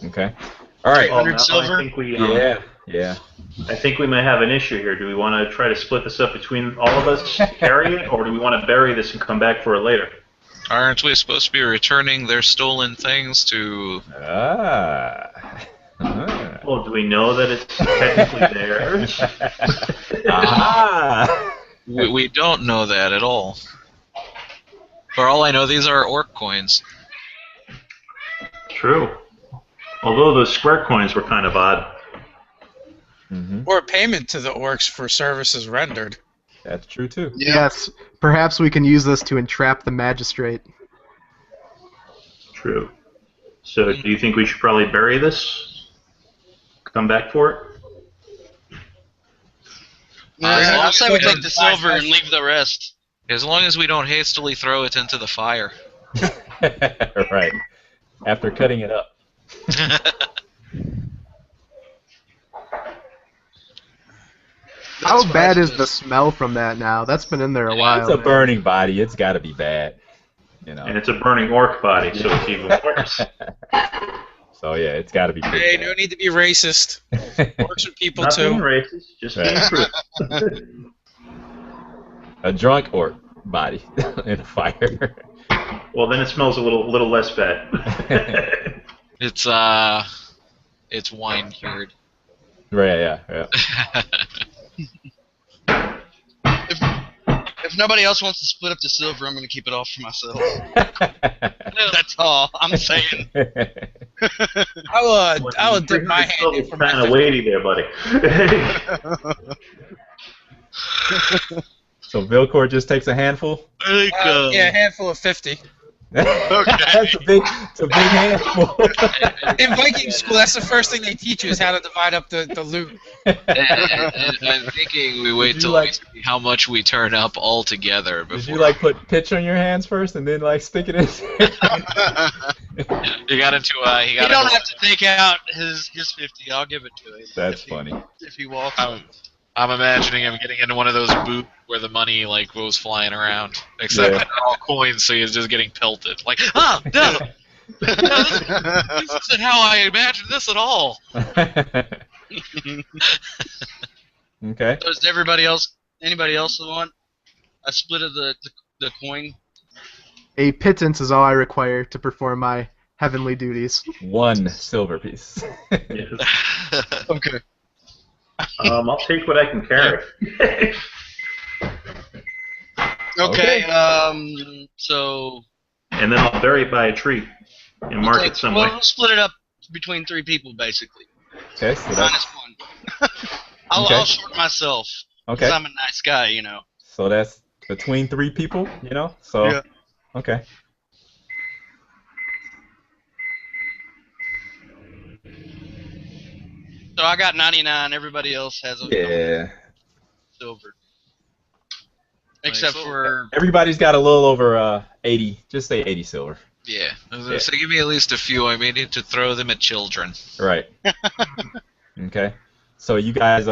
Okay. All right. 100 silver? I think we, Yeah. I think we might have an issue here. Do we want to try to split this up between all of us, carry it, or do we want to bury this and come back for it later? Aren't we supposed to be returning their stolen things to... Well, do we know that it's technically theirs? We don't know that at all. For all I know, these are orc coins. True. Although those square coins were kind of odd. Mm-hmm. Or payment to the orcs for services rendered. That's true too. Yeah. Yes, perhaps we can use this to entrap the magistrate. True. So, do you think we should probably bury this? Come back for it? I'll say we take the Nice. silver and leave the rest. As long as we don't hastily throw it into the fire. Right. After cutting it up. How bad is the smell from that now? That's been in there a while. It's a man. burning body. It's got to be bad. You know. And it's a burning orc body, so it's even worse. So yeah, it's got to be. pretty Hey, bad. no need to be racist. Orcs are people Not being too. racist, just being true. A drunk orc body in a fire. Well, then it smells a little less bad. It's wine cured. Right. Yeah. If nobody else wants to split up the silver, I'm going to keep it all for myself. That's all I'm saying. I will dip my hand in for my kind of weighty there, buddy. So Vilcor just takes a handful. yeah, a handful of 50. That's it's a big handful. In Viking school, that's the first thing they teach you is how to divide up the loot. And I'm thinking we wait till we see how much we turn up all together before. Did you like put pitch on your hands first and then like stick it in? You got into You don't have to take out his 50. I'll give it to him. That's funny. If he walks. I'm imagining him getting into one of those booths where the money like goes flying around, except Yeah. they're all coins, so he's just getting pelted. Like, no, no, this isn't how I imagined this at all. Okay. So does anybody else want a split of the coin? A pittance is all I require to perform my heavenly duties. 1 silver piece. Yes. Okay. I'll take what I can carry. Okay. So. And then I'll bury it by a tree and mark it some way. We'll split it up between 3 people, basically. Okay, so Minus that's 1. I'll Okay. short myself. okay. Because I'm a nice guy, you know. So that's between 3 people, you know. So Yeah. okay. So I got 99. Everybody else has a Yeah. silver. Except for Everybody's got a little over 80. Just say 80 silver. Yeah. So give me at least a few. I may need to throw them at children. Right. Okay. So you guys,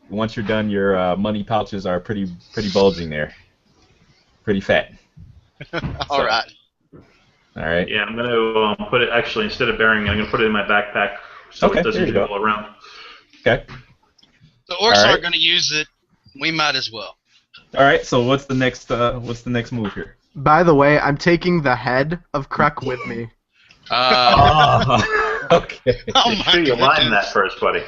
once you're done, your money pouches are pretty bulging there. Pretty fat. all right. All right. Yeah, I'm going to put it, actually, instead of burying it, I'm going to put it in my backpack so Okay, it doesn't there you go. jiggle around. Okay. The orcs All right. aren't going to use it. We might as well. All right. So what's the next move here? By the way, I'm taking the head of Kruk with me. Okay. Oh Make my sure you line goodness. that first, buddy.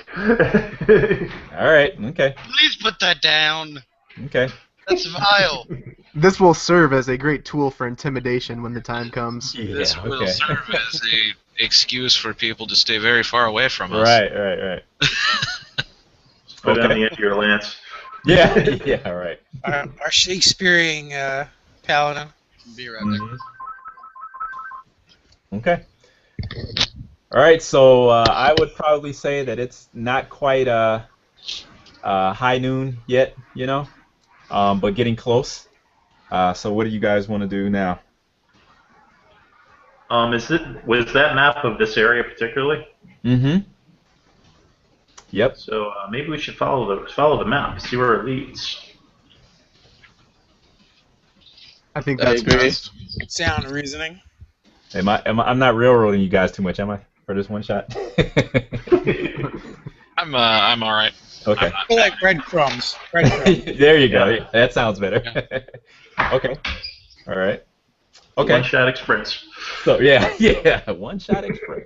All right. Okay. Please put that down. Okay. That's vile. This will serve as a great tool for intimidation when the time comes. Yeah. This will Okay. serve as a excuse for people to stay very far away from us. Right. Put it on Okay. the end of your lance. Yeah. Yeah. All right. Our Shakespearean paladin. Be right there. Mhm. Okay. All right. So I would probably say that it's not quite high noon yet, you know, but getting close. So what do you guys want to do now? Was that map of this area particularly? Mm-hmm. Yep. So maybe we should follow the map, see where it leads. I think I that's agree. best. Sound reasoning. I'm not railroading you guys too much, am I? For this one shot. I'm all right. Okay. I feel like breadcrumbs. Breadcrumbs. There you go. Yeah. That sounds better. Okay. All right. Okay. One shot express. So yeah, one shot express.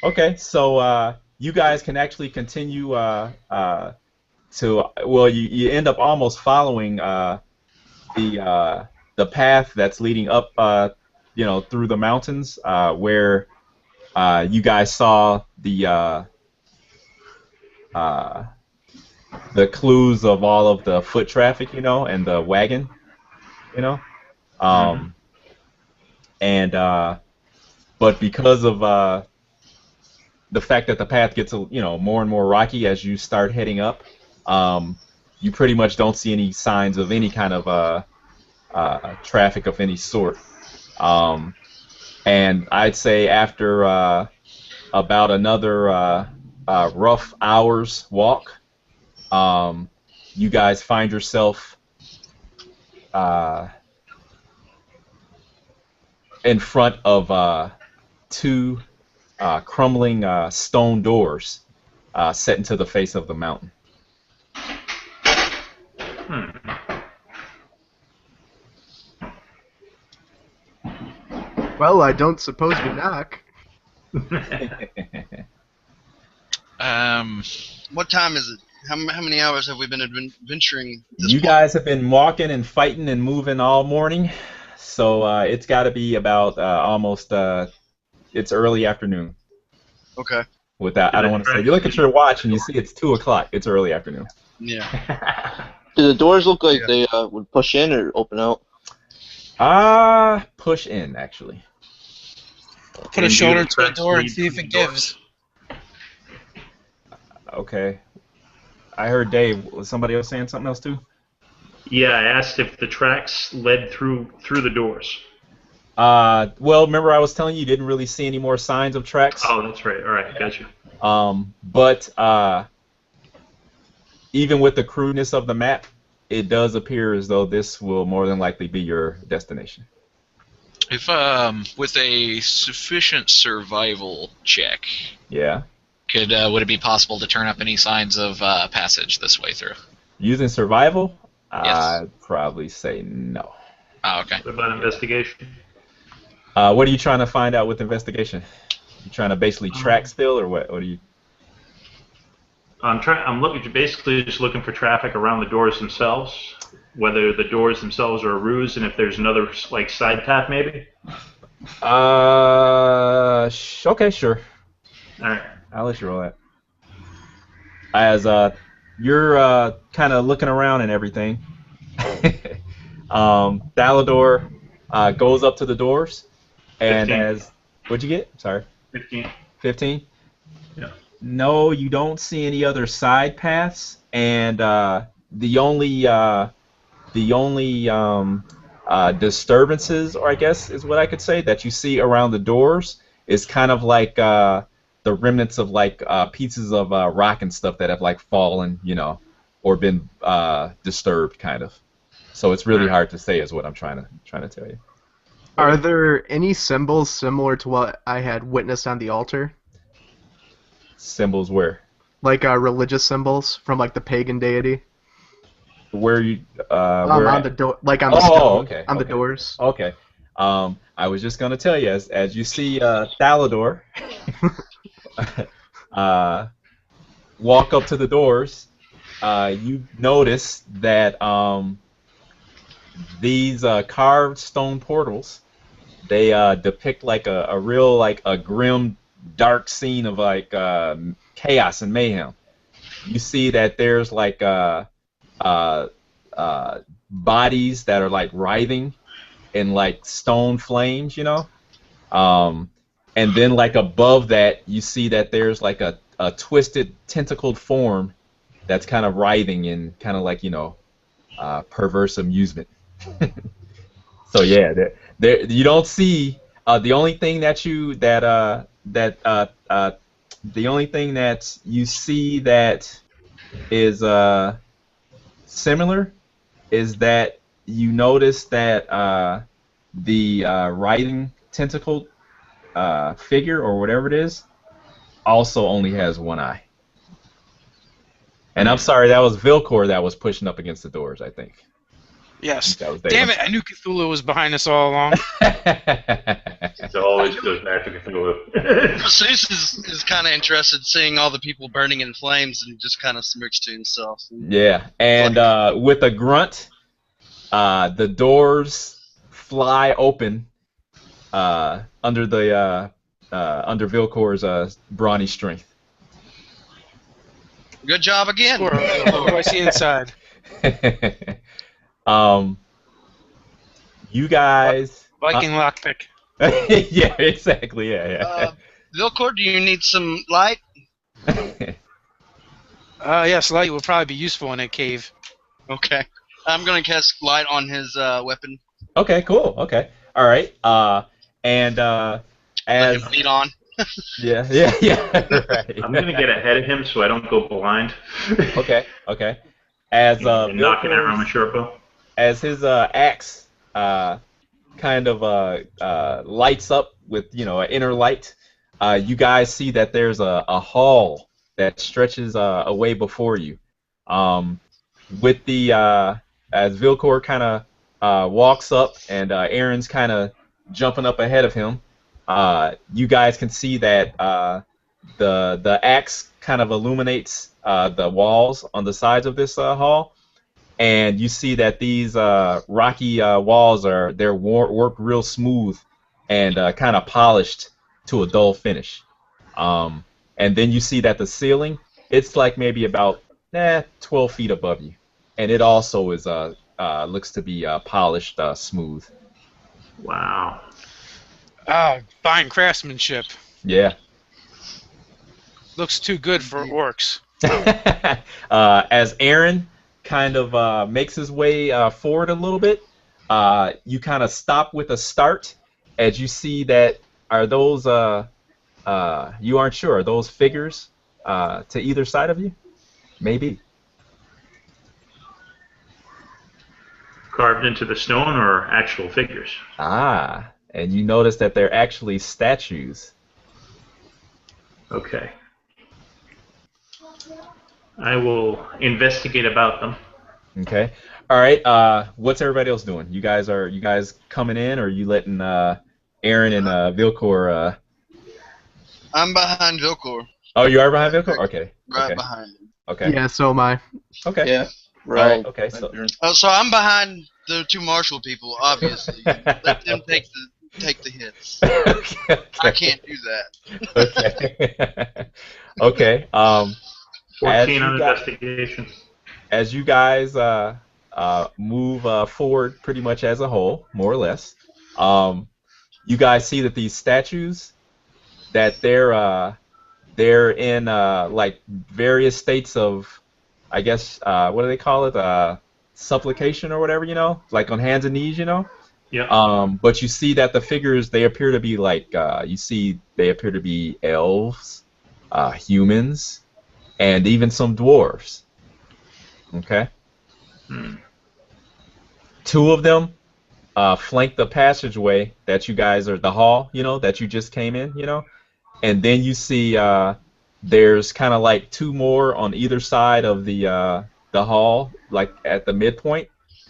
Okay, so you guys can actually continue to you end up almost following the path that's leading up through the mountains where you guys saw the clues of all of the foot traffic, and the wagon, but because of the fact that the path gets more and more rocky as you start heading up, you pretty much don't see any signs of any kind of traffic of any sort. And I'd say after about another rough hour's walk, you guys find yourself in front of 2 crumbling stone doors set into the face of the mountain. Well, I don't suppose we knock. What time is it? How many hours have we been adventuring? You guys have been walking and fighting and moving all morning, so it's got to be about almost it's early afternoon. Okay. I don't want to say. You look at your watch and you see it's 2 o'clock. It's early afternoon. Yeah. Do the doors look like they would push in or open out? Push in, actually. Put a shoulder to a door and see if it gives. Okay. I heard Dave. Was somebody else saying something else too? Yeah, I asked if the tracks led through the doors. Well, remember I was telling you didn't really see any more signs of tracks. Oh, that's right. All right, got you. But even with the crudeness of the map, it does appear as though this will more than likely be your destination. If with a sufficient survival check, Yeah. would it be possible to turn up any signs of passage this way through? Using survival, Yes. I'd probably say no. Oh, okay. What about investigation? What are you trying to find out with investigation? You trying to basically track still, or what? What are you? I'm basically just looking for traffic around the doors themselves, whether the doors themselves are a ruse, and if there's another like side path maybe. Okay, sure. All right. I'll let you roll that. As you're kind of looking around and everything, Thalador goes up to the doors, and 15. What'd you get? Sorry. 15. 15? Yeah. No, you don't see any other side paths, and the only disturbances, or I guess is what I could say, that you see around the doors is kind of like the remnants of like pieces of rock and stuff that have like fallen, or been disturbed, kind of. So it's really hard to say, is what I'm trying to tell you. Are there any symbols similar to what I had witnessed on the altar? Symbols where? Like religious symbols from like the pagan deity? Where you? Where on the door, like on the stone, on the doors. Okay. I was just gonna tell you, as you see Thalador walk up to the doors, you notice that these carved stone portals, they depict like a real like a grim, dark scene of like chaos and mayhem. You see that there's like bodies that are like writhing in like stone flames, and then like above that you see that there's like a twisted tentacled form that's kind of writhing in kind of like perverse amusement. So yeah, there you don't see the only thing that you the only thing that you see that is similar is that you notice that the writhing tentacled figure, or whatever it is, also only has one eye. And I'm sorry, that was Vilcor that was pushing up against the doors, I think. Yes. That was Damn it, I knew Cthulhu was behind us all along. It always goes back to Cthulhu. Zeus is kind of interested seeing all the people burning in flames, and just kind of smirks to himself. Yeah, and with a grunt, the doors fly open under Vilcor's brawny strength. Good job again. What do I see inside? You guys. Viking lockpick. Yeah, exactly. Yeah. Vilcor, do you need some light? Yes, light would probably be useful in a cave. Okay. I'm gonna cast light on his weapon. Okay, cool. Okay. All right. And Let as him lead on. yeah. Right. I'm gonna get ahead of him so I don't go blind. Okay. As And knock an arrow on my short bow. as his axe kind of lights up with an inner light, you guys see that there's a hall that stretches away before you. With the as Vilcor kind of walks up and Aaron's kind of jumping up ahead of him, you guys can see that the axe kind of illuminates the walls on the sides of this hall. And you see that these rocky walls they're worked real smooth and kind of polished to a dull finish. And then you see that the ceiling, it's like maybe about 12 feet above you, and it also is looks to be polished smooth. Wow. Ah, fine craftsmanship. Yeah. Looks too good for orcs. As Aaron kind of makes his way forward a little bit, you kind of stop with a start as you see that are those you aren't sure, are those figures to either side of you? Maybe. Carved into the stone or actual figures? Ah, and you notice that they're actually statues. Okay. I will investigate about them. Okay. All right. What's everybody else doing? You guys coming in, or are you letting Aaron and Vilcor? I'm behind Vilcor. Oh, you are behind Vilcor? Okay. Right Okay. behind him. Okay. Yeah, so am I. Okay. Yeah. All right. Okay. So. Oh, so I'm behind the two Marshall people, obviously. Let them take the hits. Okay. I can't do that. Okay. Okay. 14 on investigation. As you guys move forward, pretty much as a whole, more or less, you guys see that these statues, that they're in like various states of, I guess, what do they call it? Supplication or whatever, you know, like on hands and knees, you know. Yeah. But you see that the figures, they appear to be like, they appear to be elves, humans, and even some dwarves. Okay. Two of them flank the passageway that you guys are, the hall, you know, that you just came in, you know. And then you see there's kind of like two more on either side of the hall, like at the midpoint.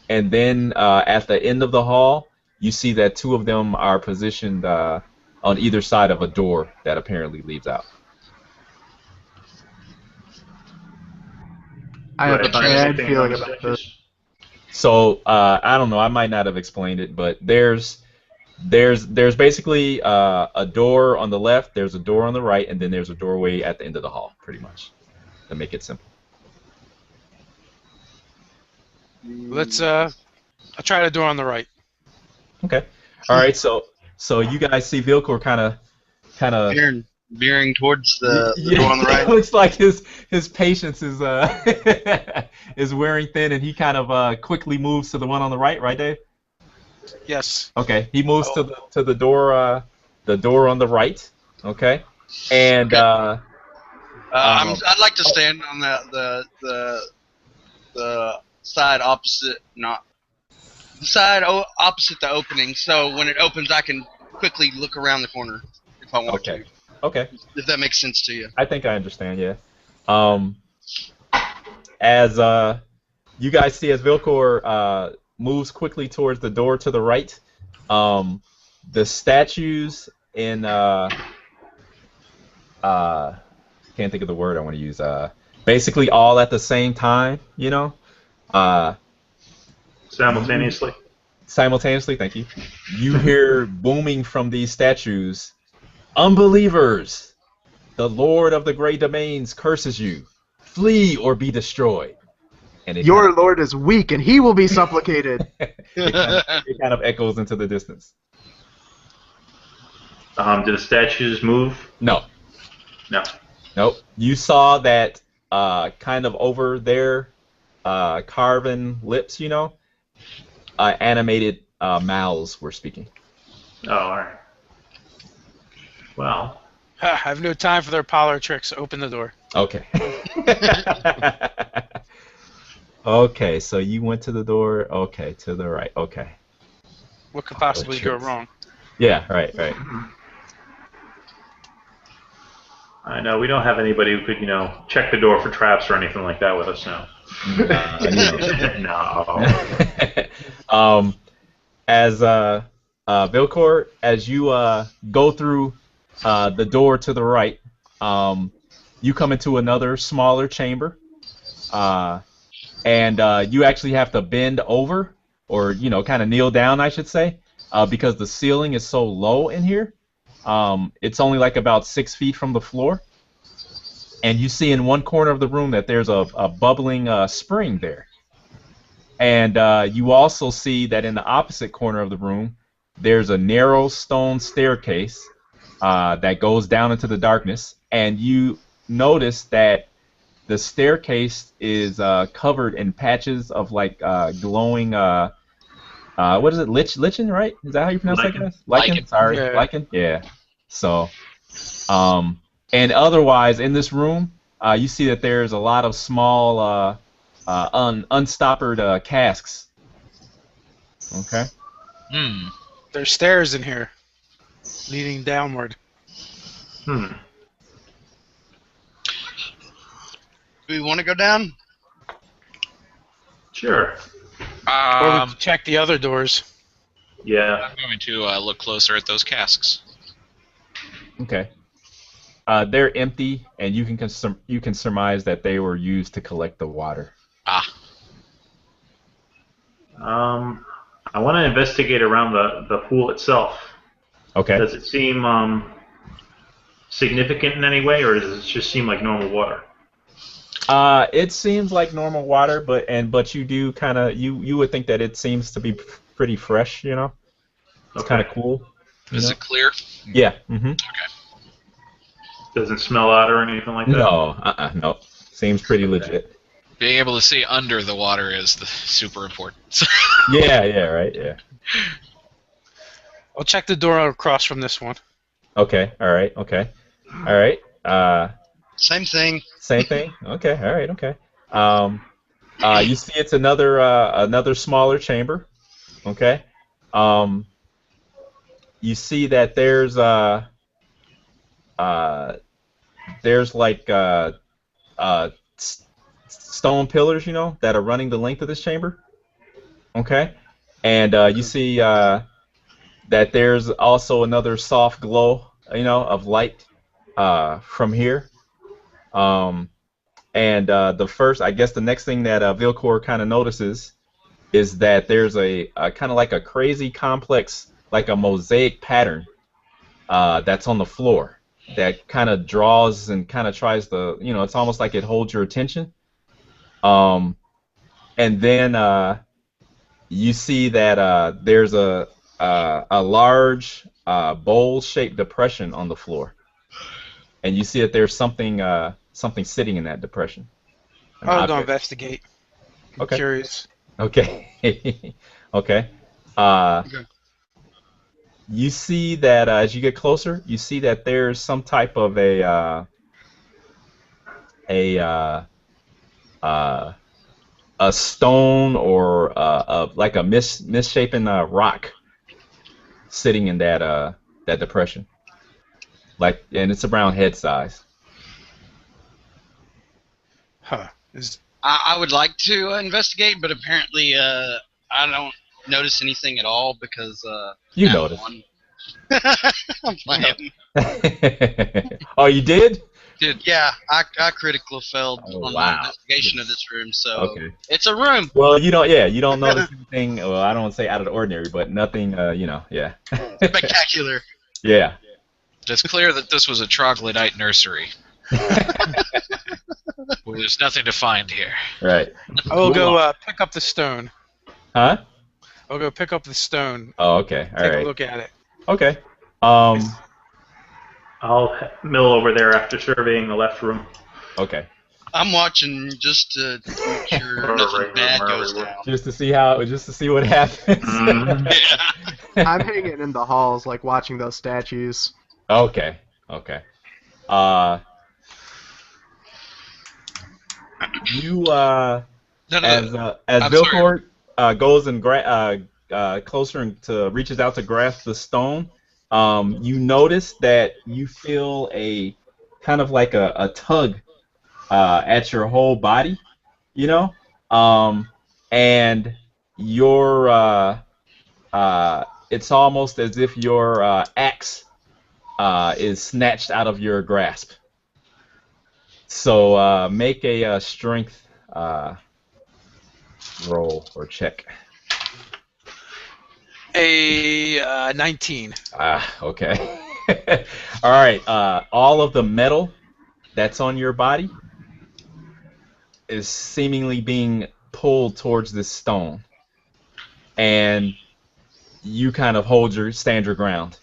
And then at the end of the hall, you see that two of them are positioned on either side of a door that apparently leads out. I have a Right, bad anything feeling on the about statues? this. So I don't know. I might not have explained it, but there's basically a door on the left, there's a door on the right, and then there's a doorway at the end of the hall, pretty much, to make it simple. Let's I'll try the door on the right. Okay. All right. So you guys see Vilcor kind of Veering towards the door on the right. It looks like his patience is is wearing thin, and he kind of quickly moves to the one on the right, right, Dave? Yes. Okay. He moves to the door on the right. Okay. And I'd like to stand on the side opposite, not the side opposite the opening, so when it opens, I can quickly look around the corner if I want to. Okay. If that makes sense to you. I think I understand, yeah. As you guys see, as Vilcor moves quickly towards the door to the right, the statues in can't think of the word I want to use. Basically, all at the same time, you know. Simultaneously. Simultaneously, thank you. You hear booming from these statues. Unbelievers, the Lord of the Great Domains curses you. Flee or be destroyed. And Your Lord is weak, and he will be supplicated. it kind of echoes into the distance. Do the statues move? No. No. Nope. You saw that kind of over their carven lips, you know, animated mouths were speaking. Oh, all right. Well, I have no time for their parlor tricks. Open the door. Okay. Okay, so you went to the door. Okay, to the right. Okay. What could possibly go wrong? Yeah, right. I know we don't have anybody who could, you know, check the door for traps or anything like that with us now. No. As Vilcor, as you go through the door to the right, you come into another smaller chamber, and you actually have to bend over, or you know, kind of kneel down, I should say, because the ceiling is so low in here. It's only like about 6 feet from the floor, and you see in one corner of the room that there's a bubbling spring there. And you also see that in the opposite corner of the room, there's a narrow stone staircase that goes down into the darkness, and you notice that the staircase is covered in patches of like glowing. What is it? Lichen, right? Is that how you pronounce that, guys? Lichen. Sorry, Yeah. lichen. Yeah. So, and otherwise in this room, you see that there's a lot of small, unstoppered casks. Okay. Hmm. There's stairs in here, leading downward. Hmm. Do we want to go down? Sure. Or we can check the other doors. Yeah. I'm going to look closer at those casks. Okay. They're empty, and you can surmise that they were used to collect the water. Ah. I want to investigate around the pool itself. Okay. Does it seem significant in any way, or does it just seem like normal water? It seems like normal water, but you do kind of you would think that it seems to be pretty fresh, you know. It's kind of cool. Is it clear? Yeah. Mm-hmm. Okay. Doesn't smell out or anything like that? No. No. Seems pretty legit. Being able to see under the water is super important. Yeah. Right. Yeah. I'll check the door across from this one. Okay. All right. Okay. All right. Same thing. Same thing. Okay. All right. Okay. You see, it's another smaller chamber. Okay. You see that there's like stone pillars, you know, that are running the length of this chamber. Okay. And you see that there's also another soft glow, you know, of light from here. And the next thing that Vilcor kind of notices is that there's a kind of like a crazy complex, like a mosaic pattern that's on the floor that kind of draws and kind of tries to, you know, it's almost like it holds your attention. And then you see that there's a large bowl-shaped depression on the floor, and you see that there's something sitting in that depression. I'll go investigate. I'm Okay. curious. Okay. Okay. You see that as you get closer, you see that there's some type of a stone or like a misshapen rock sitting in that depression. Like, and it's around head size. Huh. I would like to investigate, but apparently I don't notice anything at all because You I'm noticed. one. I'm playing. Oh, you did? Yeah, I critical failed on my wow. investigation of this room, so Okay. it's a room. Well, you don't notice anything. Well, I don't want to say out of the ordinary, but nothing. Yeah. Spectacular. Yeah. It's clear that this was a troglodyte nursery. Well, there's nothing to find here. Right. I will go pick up the stone. Huh? I'll go pick up the stone. Oh, okay. All Take right. a look at it. Okay. I'll mill over there after surveying the left room. Okay. I'm watching just to make sure nothing bad goes down. Just to see what happens. I'm hanging in the halls, like watching those statues. Okay. Okay. You No, as I'm Vilcor goes and closer and reaches out to grasp the stone, you notice that you feel a kind of like a tug at your whole body, you know, and your it's almost as if your axe is snatched out of your grasp. So make a strength roll or check. A 19. Okay. All right. All of the metal that's on your body is seemingly being pulled towards this stone, and you kind of stand your ground.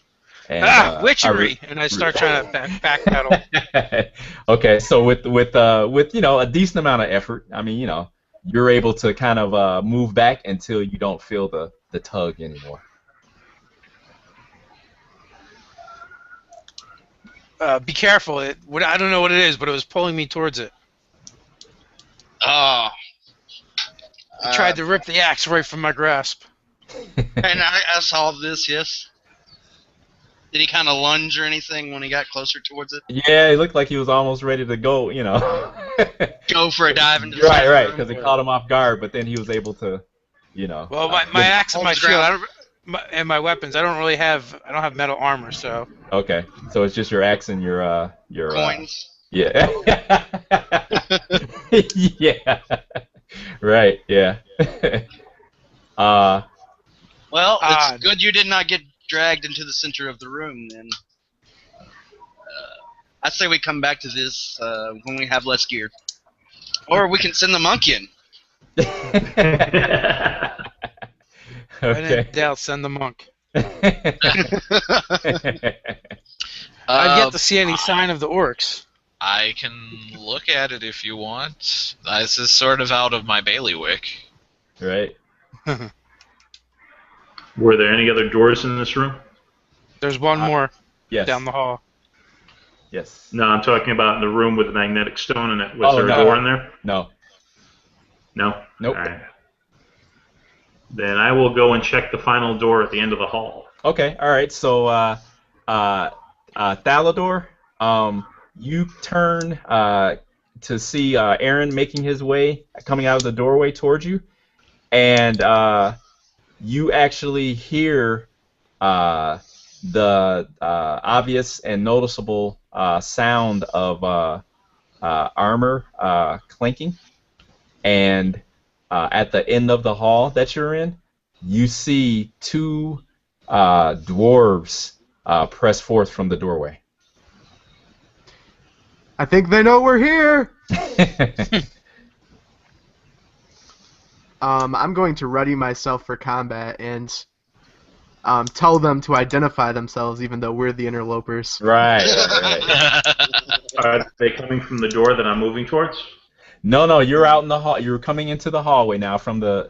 And, witchery! And I start trying to backpedal. Okay, so with a decent amount of effort, I mean, you're able to kind of move back until you don't feel the tug anymore. Be careful! I don't know what it is, but it was pulling me towards it. Oh. I tried to rip the axe right from my grasp. And I saw this, yes. Did he kind of lunge or anything when he got closer towards it? Yeah, it looked like he was almost ready to go, Go for a dive into the Right, because it caught him off guard, but then he was able to, Well, my axe and my shield, and my weapons, I don't have metal armor, so. Okay, so it's just your axe and your coins. Yeah. Yeah. Right. Yeah. Well, it's good you did not get dragged into the center of the room, then. I say we come back to this when we have less gear. Or we can send the monkey in. When in doubt, send the monk. I've yet to see any sign of the orcs. I can look at it if you want. This is sort of out of my bailiwick. Right. Were there any other doors in this room? There's one more Yes. down the hall. Yes. No, I'm talking about in the room with the magnetic stone in it. Was there a door in there? No. No? Nope. All right. Then I will go and check the final door at the end of the hall. Okay. All right. So, Thalador, you turn to see Aaron making his way, coming out of the doorway towards you, and you actually hear the obvious and noticeable sound of armor clinking, and at the end of the hall that you're in, you see two dwarves press forth from the doorway. I think they know we're here. I'm going to ready myself for combat and tell them to identify themselves, even though we're the interlopers. Right. Are they coming from the door that I'm moving towards? No, you're out in the hall. You're coming into the hallway now from the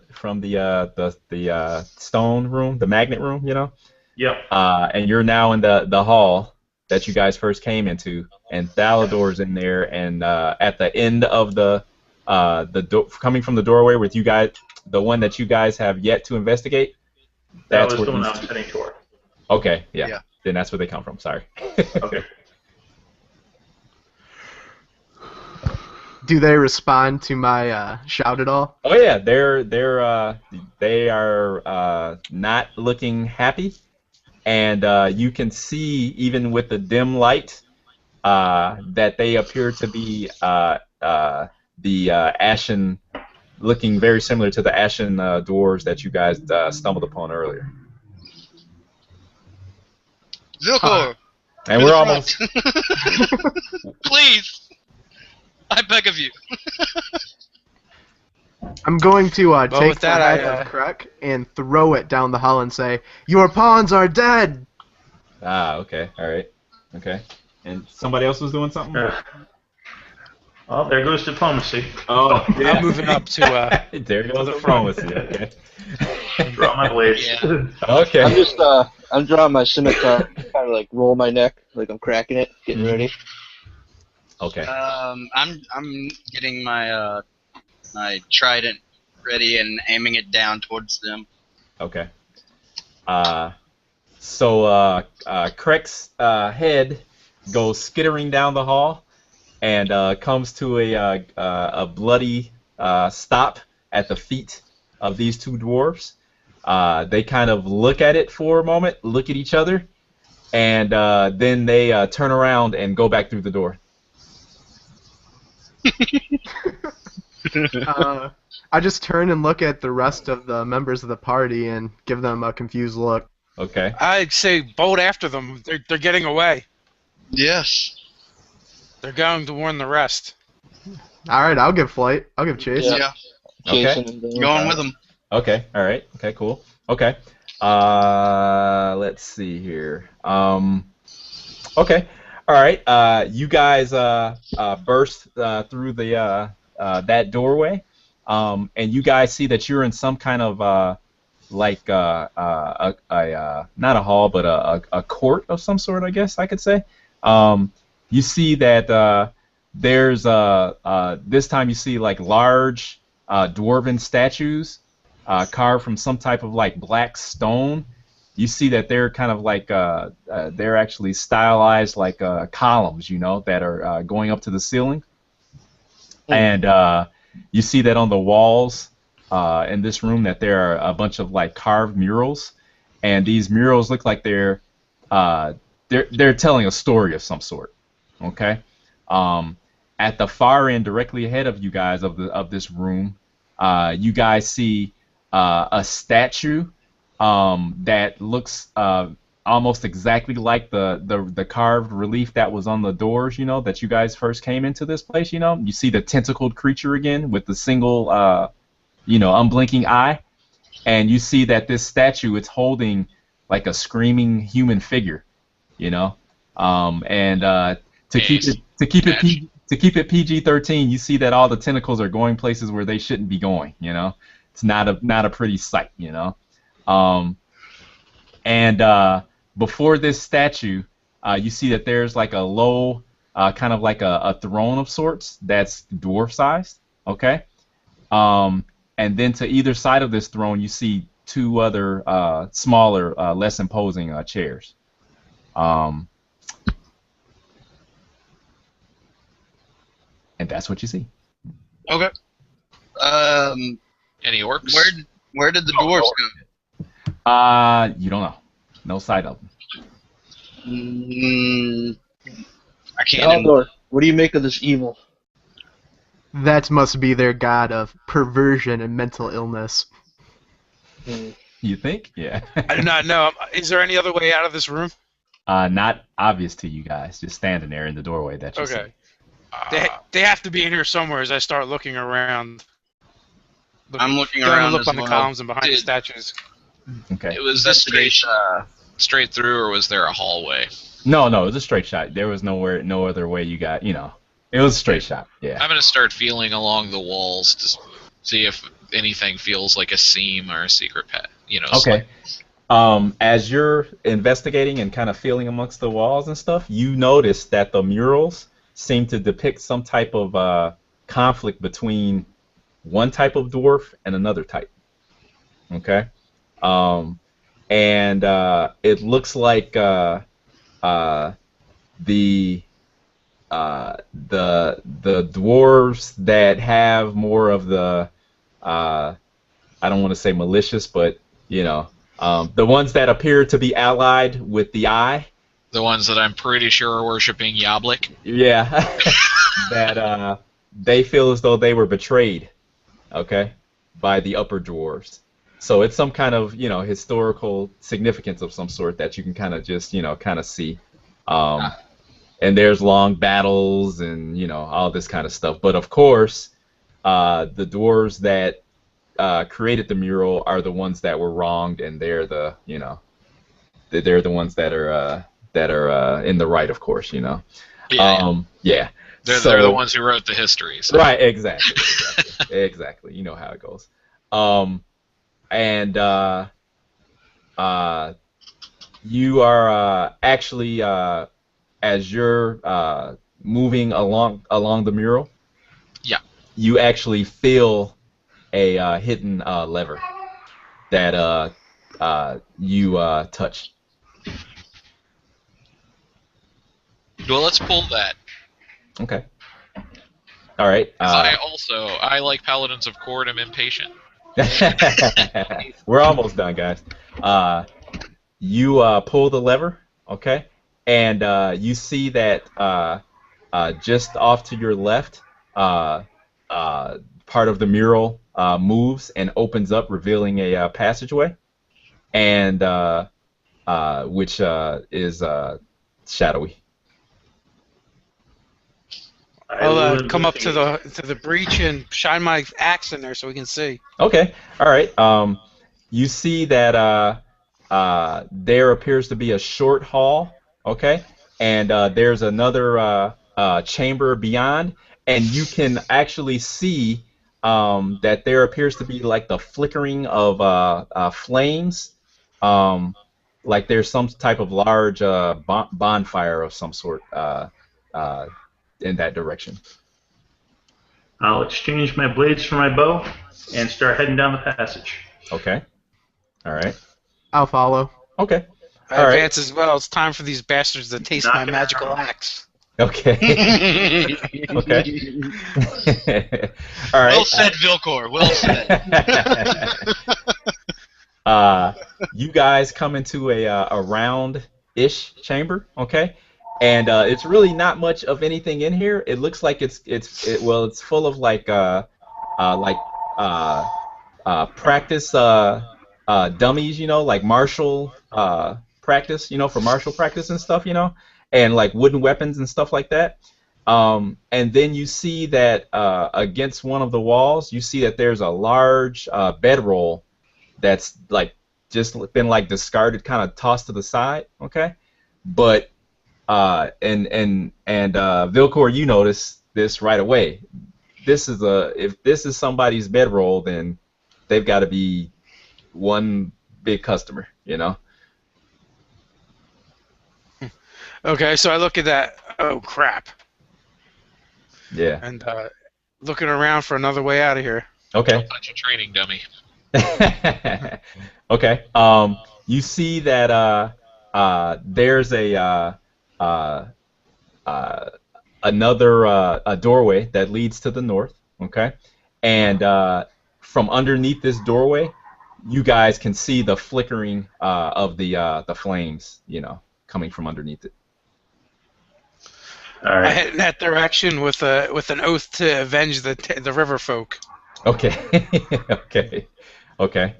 stone room, the magnet room, Yep. And you're now in the hall that you guys first came into, and Thalador's in there, and at the end of coming from the doorway with you guys, the one that you guys have yet to investigate. That was the one I was heading toward. Okay, yeah. Then that's where they come from. Sorry. Okay. Do they respond to my shout at all? Oh yeah, they are not looking happy, and you can see even with the dim light that they appear to be the ashen, looking very similar to the ashen dwarves that you guys stumbled upon earlier. Vilkor! And we're almost. Please! I beg of you. I'm going to take the that, head of Kruk and throw it down the hall and say, "Your pawns are dead!" Ah, okay, all right, okay. And somebody else was doing something? Well, there goes diplomacy. Oh, yeah. I'm moving up to there goes diplomacy. Okay. Draw my blades. Yeah. Okay. I'm just I'm drawing my scimitar, kind of like roll my neck, like I'm cracking it, getting ready. Okay. I'm getting my my trident ready and aiming it down towards them. Okay. So Krek's head goes skittering down the hall and comes to a bloody stop at the feet of these two dwarves. They kind of look at it for a moment, look at each other, and then they turn around and go back through the door. I just turn and look at the rest of the members of the party and give them a confused look. Okay. I'd say bolt after them. They're getting away. Yes. They're going to warn the rest. All right, I'll give flight. I'll give chase. Yeah. Okay. Chasing and Going with them. Okay. All right. Okay. Cool. Okay. Let's see here. Okay. All right. You guys burst through the that doorway, and you guys see that you're in some kind of like not a hall, but a court of some sort, I guess I could say. You see that there's this time you see like large dwarven statues carved from some type of like black stone. You see that they're kind of like they're actually stylized like columns, you know, that are going up to the ceiling. And you see that on the walls in this room that there are a bunch of like carved murals, and these murals look like they're telling a story of some sort. Okay. At the far end, directly ahead of you guys of this room, you guys see a statue that looks almost exactly like the carved relief that was on the doors, you know, that you guys first came into this place, you know. You see the tentacled creature again with the single, you know, unblinking eye, and you see that this statue, it's holding like a screaming human figure, you know, and to keep it PG-13, you see that all the tentacles are going places where they shouldn't be going, you know. It's not a pretty sight, you know. And before this statue, you see that there's like a low, kind of like a throne of sorts that's dwarf-sized, okay? And then to either side of this throne, you see two other smaller, less imposing chairs. And that's what you see. Okay. Any orcs? Where did the dwarves go? You don't know. No sight of them. I can't. Aldor, what do you make of this evil? That must be their god of perversion and mental illness. You think? Yeah. I do not know. Is there any other way out of this room? Not obvious to you guys. Just standing there in the doorway that you see. Okay. They have to be in here somewhere as I start looking around. I'm looking around. Look as on the well. columns and behind the statues. Okay. It was this straight through, or was there a hallway? No, it was a straight shot. There was no other way you got, you know. It was a straight shot, yeah. I'm going to start feeling along the walls to see if anything feels like a seam or a secret path, you know. Okay. As you're investigating and kind of feeling amongst the walls and stuff, you notice that the murals seem to depict some type of conflict between one type of dwarf and another type. Okay? And it looks like the dwarves that have more of the I don't want to say malicious, but you know, the ones that appear to be allied with the eye. The ones that I'm pretty sure are worshiping Yablik. Yeah. That they feel as though they were betrayed, okay, by the upper dwarves. So it's some kind of, you know, historical significance of some sort that you can kind of just, you know, kind of see. And there's long battles and, you know, all this kind of stuff. But of course, the dwarves that created the mural are the ones that were wronged, and they're the, you know, they're the ones that are in the right, of course, you know. Yeah. Yeah. They're the ones who wrote the history. So. Right. Exactly. Exactly. You know how it goes. And you are actually as you're moving along the mural. Yeah. You actually feel a hidden lever that you touch. Well, let's pull that. Okay. All right. I like Paladins of Kord. I'm impatient. We're almost done, guys. You pull the lever, okay, and you see that just off to your left, part of the mural moves and opens up, revealing a passageway, and which is shadowy. I'll come up to the breach and shine my axe in there so we can see. Okay. All right. You see that there appears to be a short hall, okay, and there's another chamber beyond, and you can actually see that there appears to be like the flickering of flames, like there's some type of large bonfire of some sort in that direction. I'll exchange my blades for my bow and start heading down the passage. Okay. All right. I'll follow. Okay. I advance as well. It's time for these bastards to taste my magical axe. Okay. Okay. All right. Well said, Vilcor. Well said. You guys come into a round-ish chamber, okay? And it's really not much of anything in here. It looks like it's full of like practice dummies, you know, like martial practice, you know, for martial practice and stuff, you know, and like wooden weapons and stuff like that. And then you see that against one of the walls, you see that there's a large bedroll that's like just been like discarded, kind of tossed to the side, okay? But Vilcor, you notice this right away. If this is somebody's bedroll, then they've got to be one big customer, you know. Okay, so I look at that. Oh crap! Yeah. And looking around for another way out of here. Okay. Don't touch a training dummy. Okay. You see that there's another doorway that leads to the north. Okay, and from underneath this doorway, you guys can see the flickering of the flames, you know, coming from underneath it. All right. I head in that direction with an oath to avenge the river folk. Okay. Okay. Okay.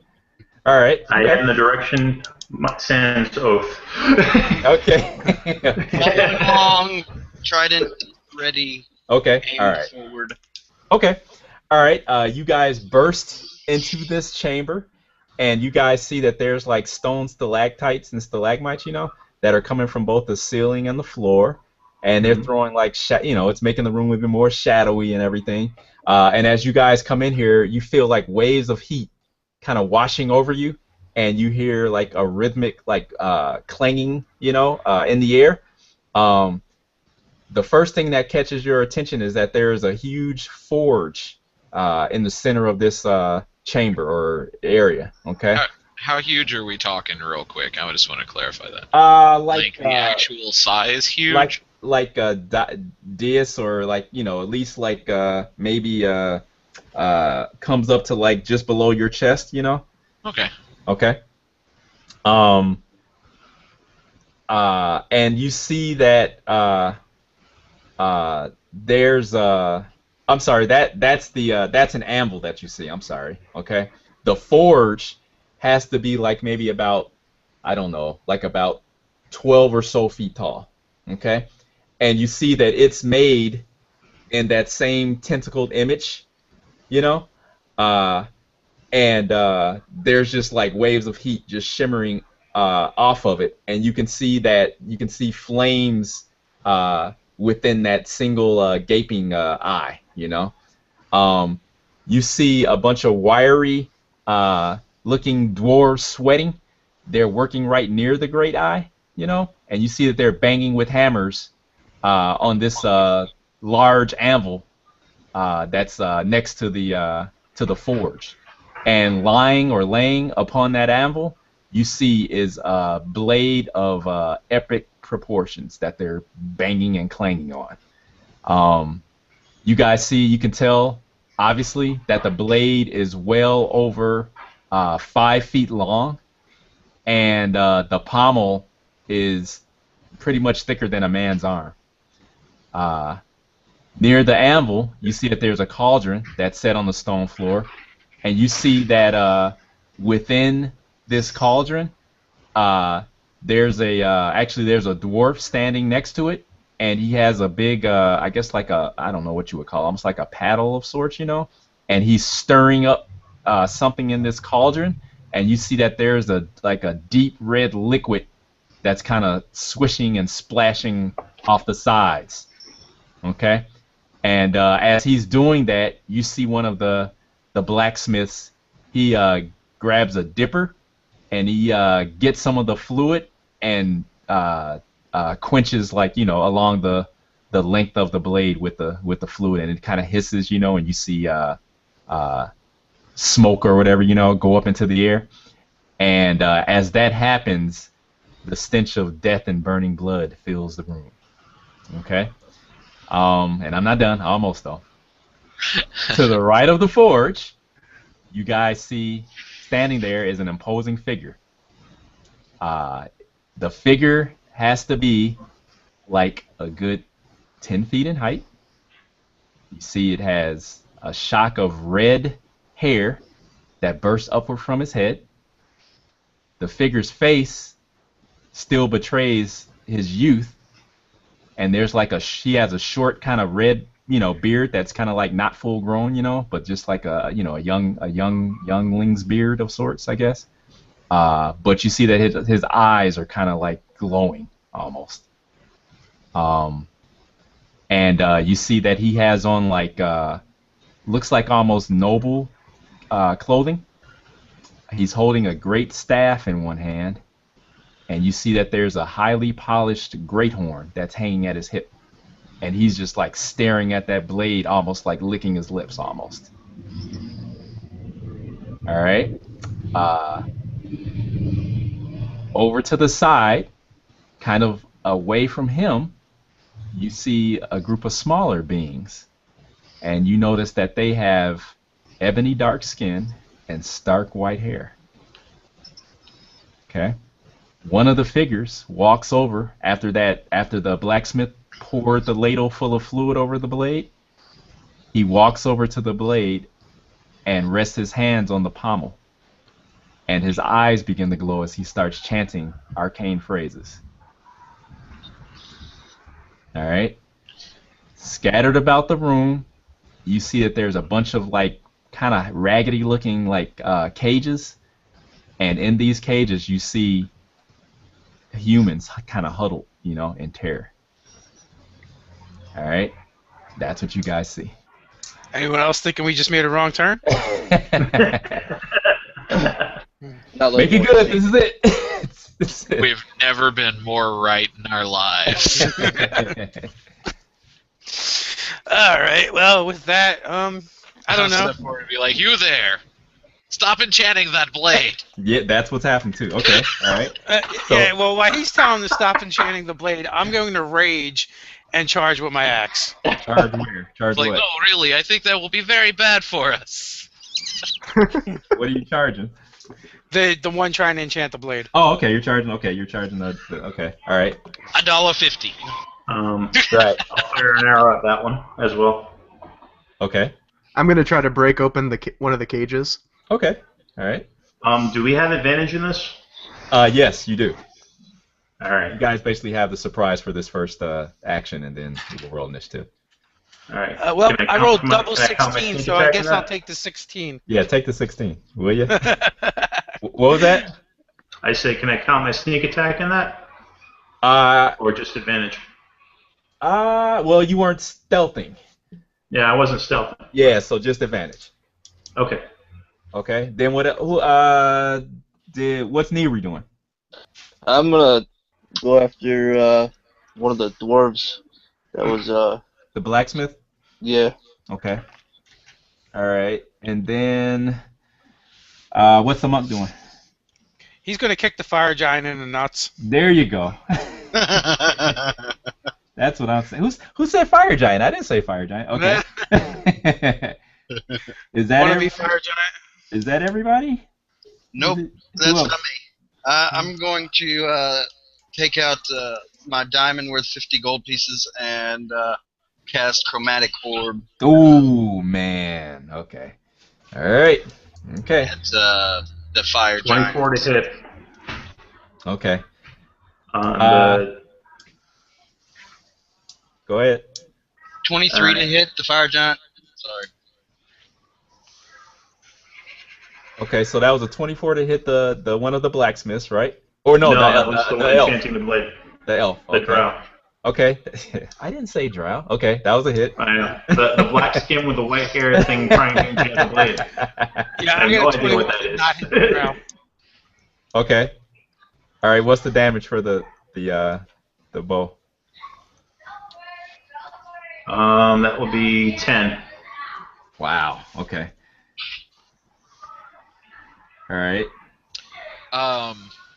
All right. I am in the direction sans oath. Okay. Following along, trident ready. Okay. Aim All right. forward. Okay. All right. You guys burst into this chamber, and you guys see that there's like stone stalactites and stalagmites, you know, that are coming from both the ceiling and the floor, and they're throwing like you know, it's making the room even more shadowy and everything. And as you guys come in here, you feel like waves of heat kind of washing over you, and you hear like a rhythmic like clanging, you know, in the air. The first thing that catches your attention is that there is a huge forge in the center of this chamber or area. Okay. How huge are we talking, real quick? I just want to clarify that. Like the actual size huge? Like a dais, or like, you know, at least like maybe comes up to like just below your chest, you know. Okay. Okay. And you see that there's I'm sorry, that's an anvil that you see. I'm sorry. Okay. The forge has to be like maybe about, I don't know, like about 12 or so feet tall. Okay. And you see that it's made in that same tentacled image, you know, and there's just like waves of heat just shimmering off of it, and you can see flames within that single gaping eye, you know. You see a bunch of wiry looking dwarves sweating. They're working right near the great eye, you know, and you see that they're banging with hammers on this large anvil that's next to the forge. And lying or laying upon that anvil, you see is a blade of epic proportions that they're banging and clanging on. You guys you can tell, obviously, that the blade is well over 5 feet long, and the pommel is pretty much thicker than a man's arm. Near the anvil, you see that there's a cauldron that's set on the stone floor, and you see that within this cauldron, there's a dwarf standing next to it, and he has a big, I guess like I don't know what you would call it, almost like a paddle of sorts, you know, and he's stirring up something in this cauldron and you see that there's a deep red liquid that's kind of swishing and splashing off the sides. Okay, and as he's doing that, you see one of the blacksmiths. He grabs a dipper and he gets some of the fluid and quenches along the length of the blade with the fluid, and it kind of hisses, and you see smoke or whatever, go up into the air. And as that happens, the stench of death and burning blood fills the room. Okay? And I'm not done. Almost, though. To the right of the forge, you guys see standing there is an imposing figure. The figure has to be like a good 10 feet in height. You see it has a shock of red hair that bursts upward from his head. The figure's face still betrays his youth, and there's he has a short kind of red, beard that's kind of like not full grown, but just like a youngling's beard of sorts, I guess. But you see that his eyes are kind of like glowing almost. And you see that he has on looks like almost noble clothing. He's holding a great staff in one hand, and you see that there's a highly polished great horn that's hanging at his hip, and he's just like staring at that blade, almost like licking his lips almost. All right. Over to the side, kind of away from him, you see a group of smaller beings, and you notice that they have ebony dark skin and stark white hair. Okay. One of the figures walks over after the blacksmith poured the ladle full of fluid over the blade. He walks over to the blade and rests his hands on the pommel, and his eyes begin to glow as he starts chanting arcane phrases. All right. Scattered about the room, you see that there's a bunch of kind of raggedy looking cages, and in these cages you see humans kind of huddled, in terror. All right. That's what you guys see. Anyone else thinking we just made a wrong turn? Make it good. This is it. This is it. We've never been more right in our lives. All right. Well, with that, I don't know. Be like, you there! Stop enchanting that blade. Yeah, that's what's happened too. Okay, all right. Yeah. Well, while he's telling him to stop enchanting the blade, I'm going to rage and charge with my axe. Charge where? Charge like, what? no, really, I think that will be very bad for us. What are you charging? The one trying to enchant the blade. Oh, okay. You're charging. Okay, you're charging the okay. All right. $1.50. Right. I'll fire an arrow at that one as well. Okay. I'm gonna try to break open one of the cages. Okay. All right. Do we have advantage in this? Yes, you do. All right. You guys basically have the surprise for this first action, and then we will roll initiative. All right. Well, I rolled can I double count my 16, sneak so I attack guess in I'll that? take the 16. Yeah, take the 16, will you? What was that? I say, can I count my sneak attack in that? Or just advantage? Well, you weren't stealthing. Yeah, I wasn't stealthing. Yeah, so just advantage. Okay. Okay. Then what's Neri doing? I'm gonna go after one of the dwarves. That was the blacksmith. Yeah. Okay. All right. And then what's the monk doing? He's going to kick the fire giant in the nuts. There you go. That's what I'm saying. Who said fire giant? I didn't say fire giant. Okay. Is that Wanna be fire giant? Is that everybody? Nope, that's not me. I'm going to take out my diamond worth 50 gold pieces and cast Chromatic Orb. Oh man. Okay. All right. Okay. At the fire 24 giant. to hit. Okay. Go ahead. 23 to hit the fire giant. Sorry. Okay, so that was a 24 to hit the one of the blacksmiths, right? Or no, that was the one elf. enchanting the blade. The elf. The drow. Okay. I didn't say drow. Okay, that was a hit. I know. The black skin with the white hair thing trying to enchant the blade. Yeah, I have no idea what that is. Not hit the ground. Okay. All right. What's the damage for the bow? That would be 10. Wow. Okay. All right.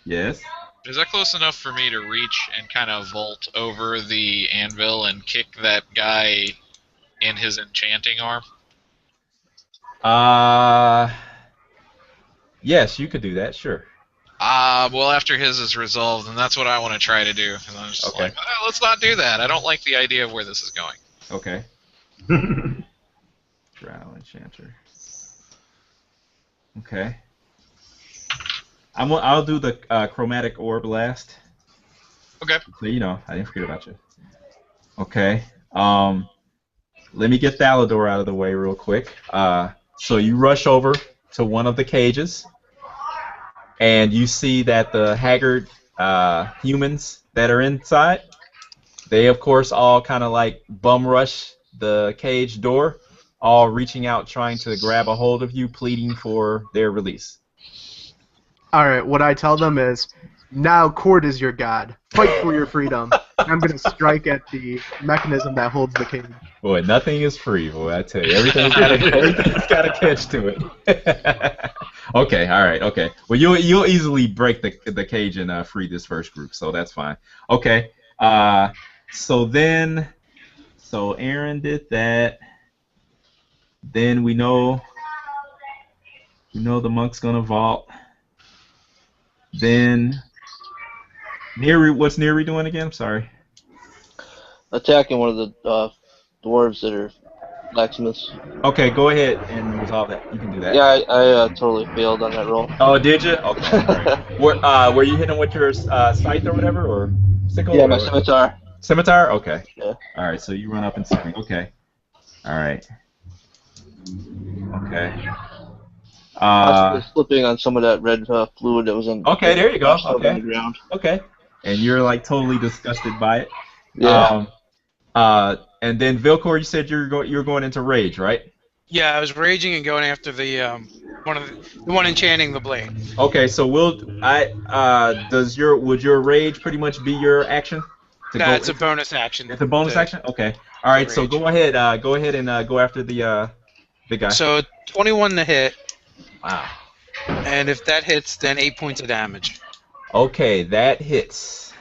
Yes. Is that close enough for me to reach and kind of vault over the anvil and kick that guy in his enchanting arm? Yes, you could do that. Sure. Well, after his is resolved, and that's what I want to try to do. And I'm just Okay. like, let's not do that. I don't like the idea of where this is going. Okay. Drow enchanter. Okay. I'll do the chromatic orb last. Okay. So I didn't forget about you. Okay. Let me get Thalador out of the way real quick. So you rush over to one of the cages, and you see that the haggard humans that are inside, they of course all kind of like bum rush the cage door, all reaching out trying to grab a hold of you, pleading for their release. Alright, what I tell them is, now Cord is your god. Fight for your freedom. I'm going to strike at the mechanism that holds the cage. Boy, nothing is free, boy, I tell you. Everything's got a catch to it. Okay, alright, okay. Well, you'll easily break the cage and free this first group, so that's fine. Okay, so Aaron did that. Then we know the monk's going to vault. Then Neri, what's Neri doing again? I'm sorry. Attacking one of the dwarves that are blacksmiths. Okay, go ahead and resolve that. You can do that. Yeah, I totally failed on that roll. Oh, did you? Okay. Were you hitting with your scythe or whatever, or sickle? Yeah, my scimitar. Scimitar? Okay. Yeah. All right, so you run up and swing. Okay. All right. Okay. Possibly slipping on some of that red fluid that was in. Okay, there you go. On the Okay. ground. Okay. And you're like totally disgusted by it. Yeah. And then Vilcor, you said you're going into rage, right? Yeah, I was raging and going after the one enchanting the blade. Okay, so would your rage pretty much be your action? No, it's a bonus action. It's a bonus action. Okay. All right. So go ahead and go after the guy. So 21 to hit. Wow. And if that hits, then 8 points of damage. Okay, that hits.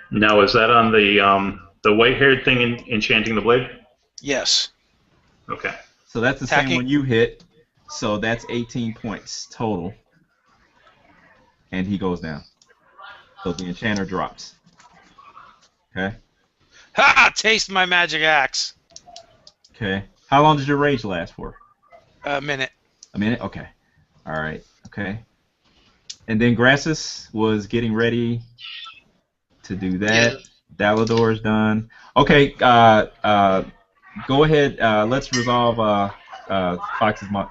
Now, is that on the white-haired thing enchanting the blade? Yes. Okay. So that's the same one you hit. So that's 18 points total. And he goes down. So the enchanter drops. Okay. Ha! Taste my magic axe. Okay. How long did your rage last for? A minute. A minute? Okay. All right. Okay. And then Grassus was getting ready to do that. Dalador's done. Okay. Go ahead. Let's resolve Fox's monk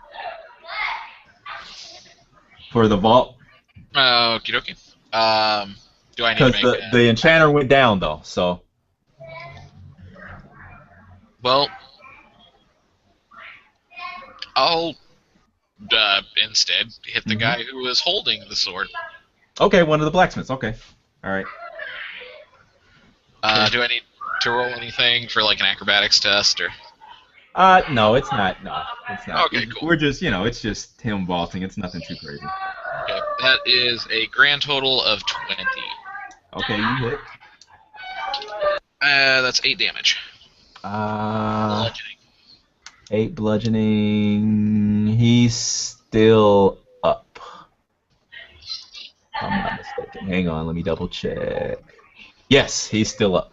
for the vault. Okie dokie. Do I need to Because make the enchanter went down though, so. Well, I'll instead hit the guy who was holding the sword. Okay, one of the blacksmiths. Okay. All right. Do I need to roll anything for like an acrobatics test or? No, it's not. No, it's not. Okay, cool. We're just, it's just him vaulting. It's nothing too crazy. Okay, that is a grand total of 20. Okay, you hit. That's 8 damage. Bludgeoning. 8 bludgeoning. He's still up. If I'm not mistaken. Hang on, let me double check. Yes, he's still up.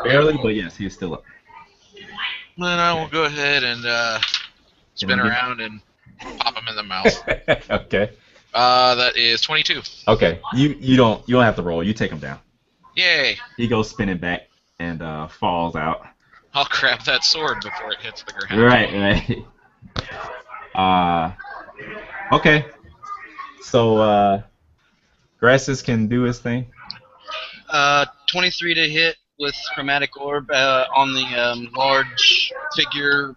Barely, but yes, he's still up. Then I will go ahead and spin around and pop him in the mouth. Okay. That is 22. Okay. You don't have to roll. You take him down. Yay! He goes spinning back and falls out. I'll grab that sword before it hits the ground. Right. Okay. So Grasses can do his thing. 23 to hit with chromatic orb on the large figure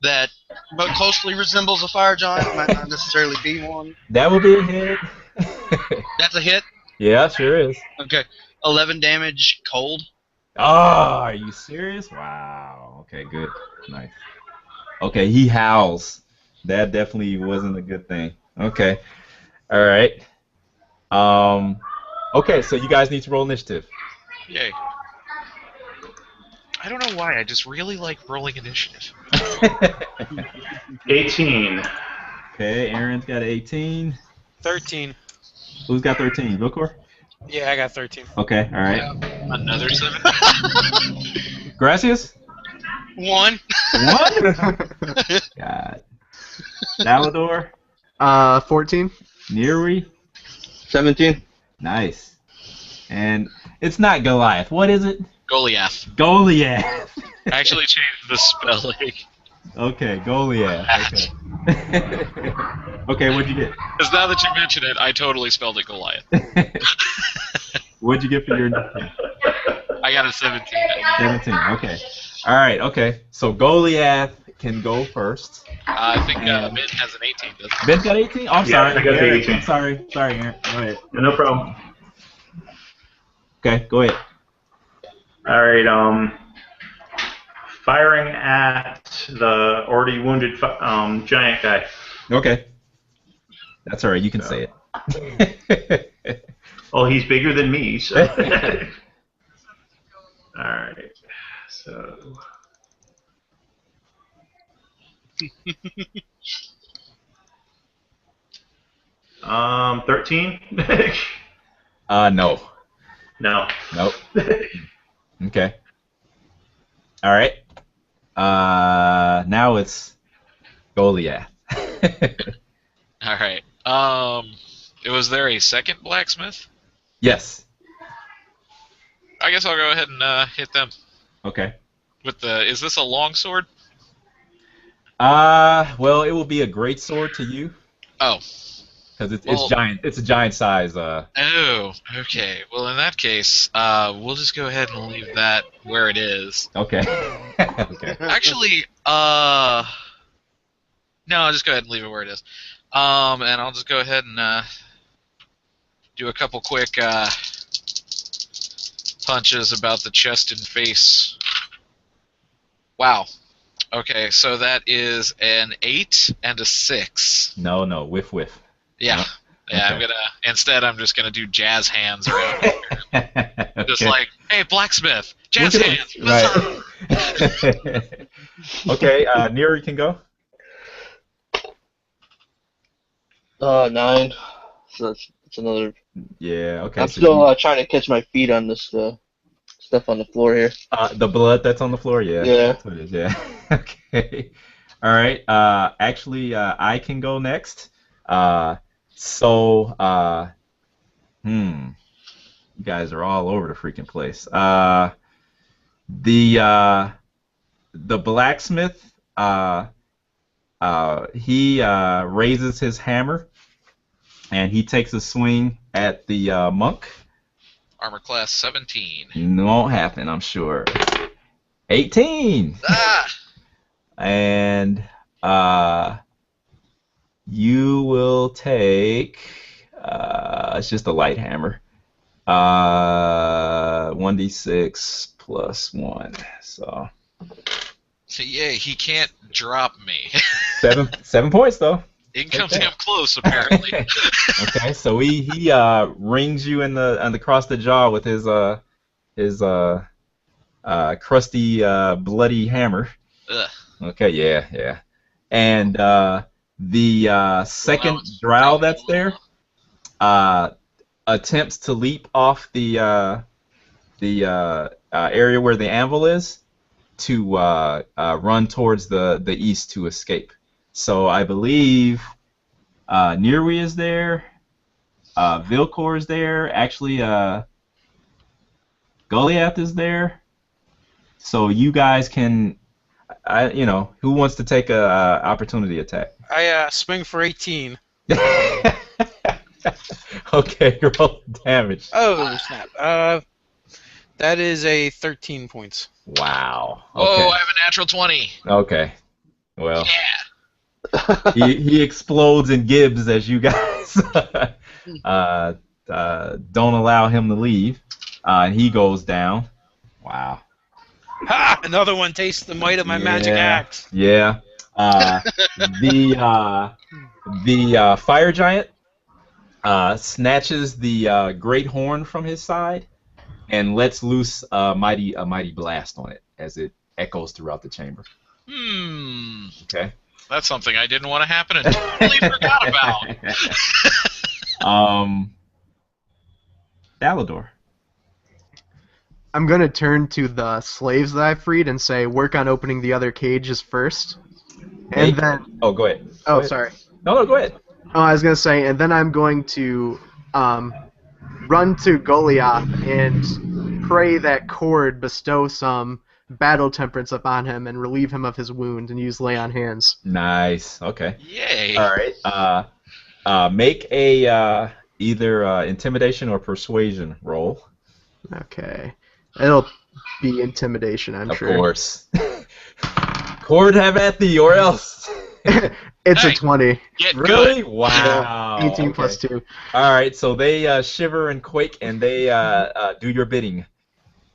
that but closely resembles a fire giant. Might not necessarily be one. That will be a hit. That's a hit. Yeah, sure is. Okay. 11 damage cold. Oh, are you serious? Wow. Okay, good. Nice. Okay, he howls. That definitely wasn't a good thing. Okay. All right. Okay, so you guys need to roll initiative. Yay. I don't know why, I just really like rolling initiative. 18. Okay, Aaron's got 18. 13. Who's got 13? Vilcor? Yeah, I got 13. Okay, all right. Another 7. Gracias? 1. What? God. Salvador? 14. Neri? 17. Nice. And it's not Goliath. What is it? Goliath. Goliath. I actually changed the spelling. Okay, Goliath. Okay. Okay, what'd you get? Because now that you mention it, I totally spelled it Goliath. What'd you get for your initiative? I got a 17. 17. Okay. All right. Okay. So Goliath can go first. I think Ben has an 18, doesn't he? Ben's got 18. Oh, I'm Yeah, sorry. I got the Aaron, 18. I'm sorry. Sorry, Aaron. Go ahead. No problem. Okay. Go ahead. All right. Firing at the already wounded giant guy. Okay. That's all right. You can say it. Oh, he's bigger than me, so. All right. So. Um, 13? No. No. Nope. Okay. All right. Now it's Goliath. All right. Was there a second blacksmith? Yes. I guess I'll go ahead and hit them. Okay. With the, is this a long sword? Well, it will be a great sword to you. Oh. Because it's Well- giant. It's a giant size. Oh, okay. Well, in that case, we'll just go ahead and leave that where it is. Okay. Okay. Actually, no, I'll just go ahead and leave it where it is. And I'll just go ahead and do a couple quick punches about the chest and face. Wow. Okay, so that is an 8 and a 6. No, whiff. Yeah. No? Yeah, Okay. I'm just gonna do jazz hands around here. Just Okay. like, hey, blacksmith, jazz Look at hands. it. Right. Okay, Neri can go. 9. So that's another. Yeah. Okay. I'm so still trying to catch my feet on this stuff on the floor here. the blood that's on the floor. Yeah. Yeah. That's what it is. Yeah. Okay. All right. Actually, I can go next. You guys are all over the freaking place. The blacksmith, he raises his hammer, and he takes a swing at the monk. Armor class 17. It won't happen, I'm sure. 18. Ah! And you will take. It's just a light hammer. 1d6 plus 1. So So yeah, he can't drop me. 7 points though. It comes damn close, apparently. Okay, so he rings you in the across the jaw with his crusty bloody hammer. Ugh. Okay, yeah. And the second drow that's there attempts to leap off the area where the anvil is to run towards the east to escape. So I believe Neri is there, Vilcor is there, actually Goliath is there. So you guys can. who wants to take a opportunity attack? I swing for 18. Okay, roll damage. Oh snap! That is a 13 points. Wow. Oh, Okay. I have a natural 20. Okay. Well, Yeah. he explodes and gibs as you guys don't allow him to leave, and he goes down. Wow. Ha! Another one tastes the might of my magic axe. Yeah. The fire giant snatches the great horn from his side and lets loose a mighty blast on it as it echoes throughout the chamber. Okay. That's something I didn't want to happen and totally forgot about. Dalador. I'm gonna turn to the slaves that I freed and say, work on opening the other cages first, and then. Oh, go ahead. Oh, sorry. No, go ahead. Oh, I was gonna say, and then I'm going to run to Goliath and pray that Cord bestow some battle temperance upon him and relieve him of his wound and use lay on hands. Nice. Okay. Yay. All right. Make a either intimidation or persuasion roll. Okay. It'll be intimidation, I'm sure. Of course. Cord, have at thee, or else. It's a 20. Get Really? good. Wow. 18 Okay. plus 2. All right, so they shiver and quake, and they do your bidding.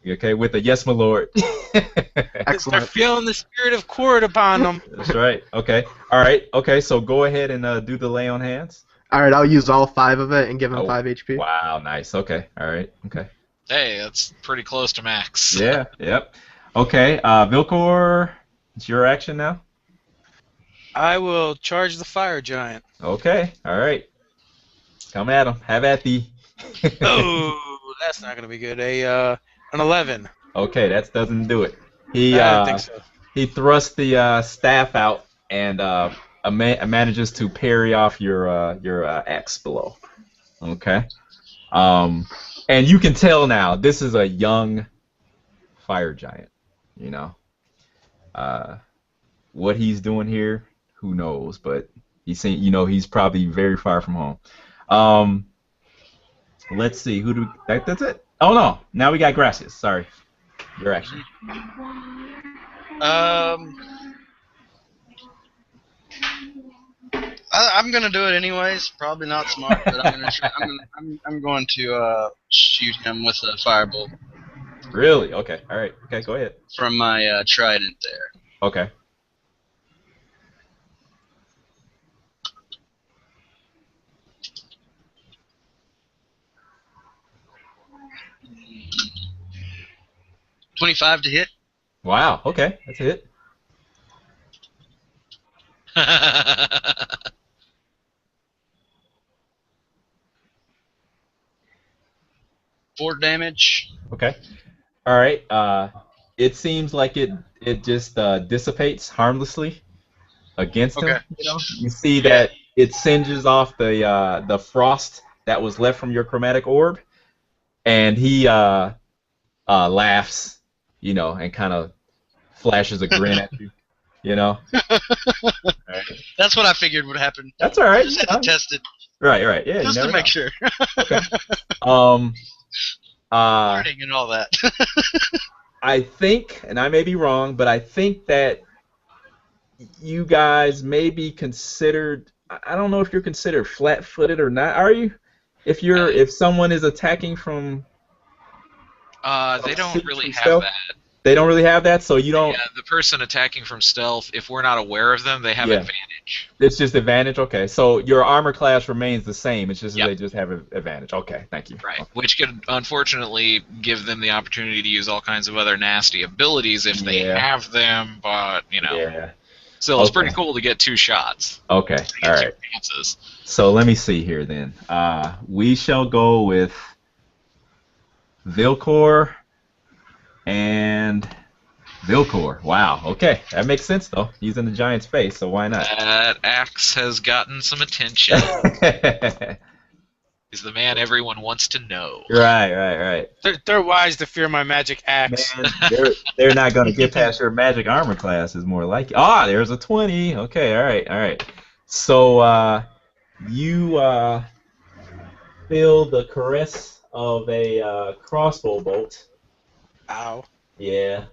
Okay, with a yes, my lord. They're Excellent. feeling the spirit of Cord upon them. That's right. Okay. All right. Okay, so go ahead and do the lay on hands. Alright, I'll use all 5 of it and give him Oh, 5 HP. Wow, nice. Okay. All right. Okay. Hey, that's pretty close to max. Yeah. Yep. Okay. Vilcor, it's your action now. I will charge the fire giant. Okay. All right. Come at him. Have at thee. Oh, that's not gonna be good. An 11. Okay, that doesn't do it. He I don't think so. he thrusts the staff out and manages to parry off your axe blow. Okay. And you can tell now this is a young fire giant. You know. What he's doing here, who knows? But he's probably very far from home. Let's see. Who do that's it? Oh no! Now we got Gracias. Sorry, your action. I'm gonna do it anyways. Probably not smart, but I'm gonna try. I'm going to shoot him with a firebolt Really? Okay. All right. Okay. Go ahead. from my trident there. Okay. $25 to hit. Wow. Okay. That's a hit. 4 damage. Okay. All right. It seems like it just dissipates harmlessly against him. Okay. You see that it singes off the frost that was left from your chromatic orb, and he laughs, and kind of flashes a grin at you, All right. That's what I figured would happen. That's all right. Just had to test it, Right. Yeah. you just to never make know. sure. Okay. Learning and all that. I think, and I may be wrong, but I think that you guys may be considered. I don't know if you're considered flat-footed or not. Are you? If someone is attacking from. They don't really have stealth? that. They don't really have that, so you don't. Yeah, the person attacking from stealth, if we're not aware of them, they have advantage. It's just advantage. Okay, so your armor class remains the same. It's just that Yep. they just have an advantage. Okay, thank you. Right, which could unfortunately give them the opportunity to use all kinds of other nasty abilities if they Yeah. have them, but, Yeah. still, it's Okay. pretty cool to get 2 shots. Okay. Get All 2 right. chances. So let me see here then. We shall go with Vilcor and Vilcor. Wow. Okay, that makes sense though. He's in the giant's face, so why not? That axe has gotten some attention. He's the man everyone wants to know. Right. They're wise to fear my magic axe. Man, they're not gonna get past your magic armor class. Is more like there's a 20. Okay, all right. So you feel the caress of a crossbow bolt. Ow. Yeah.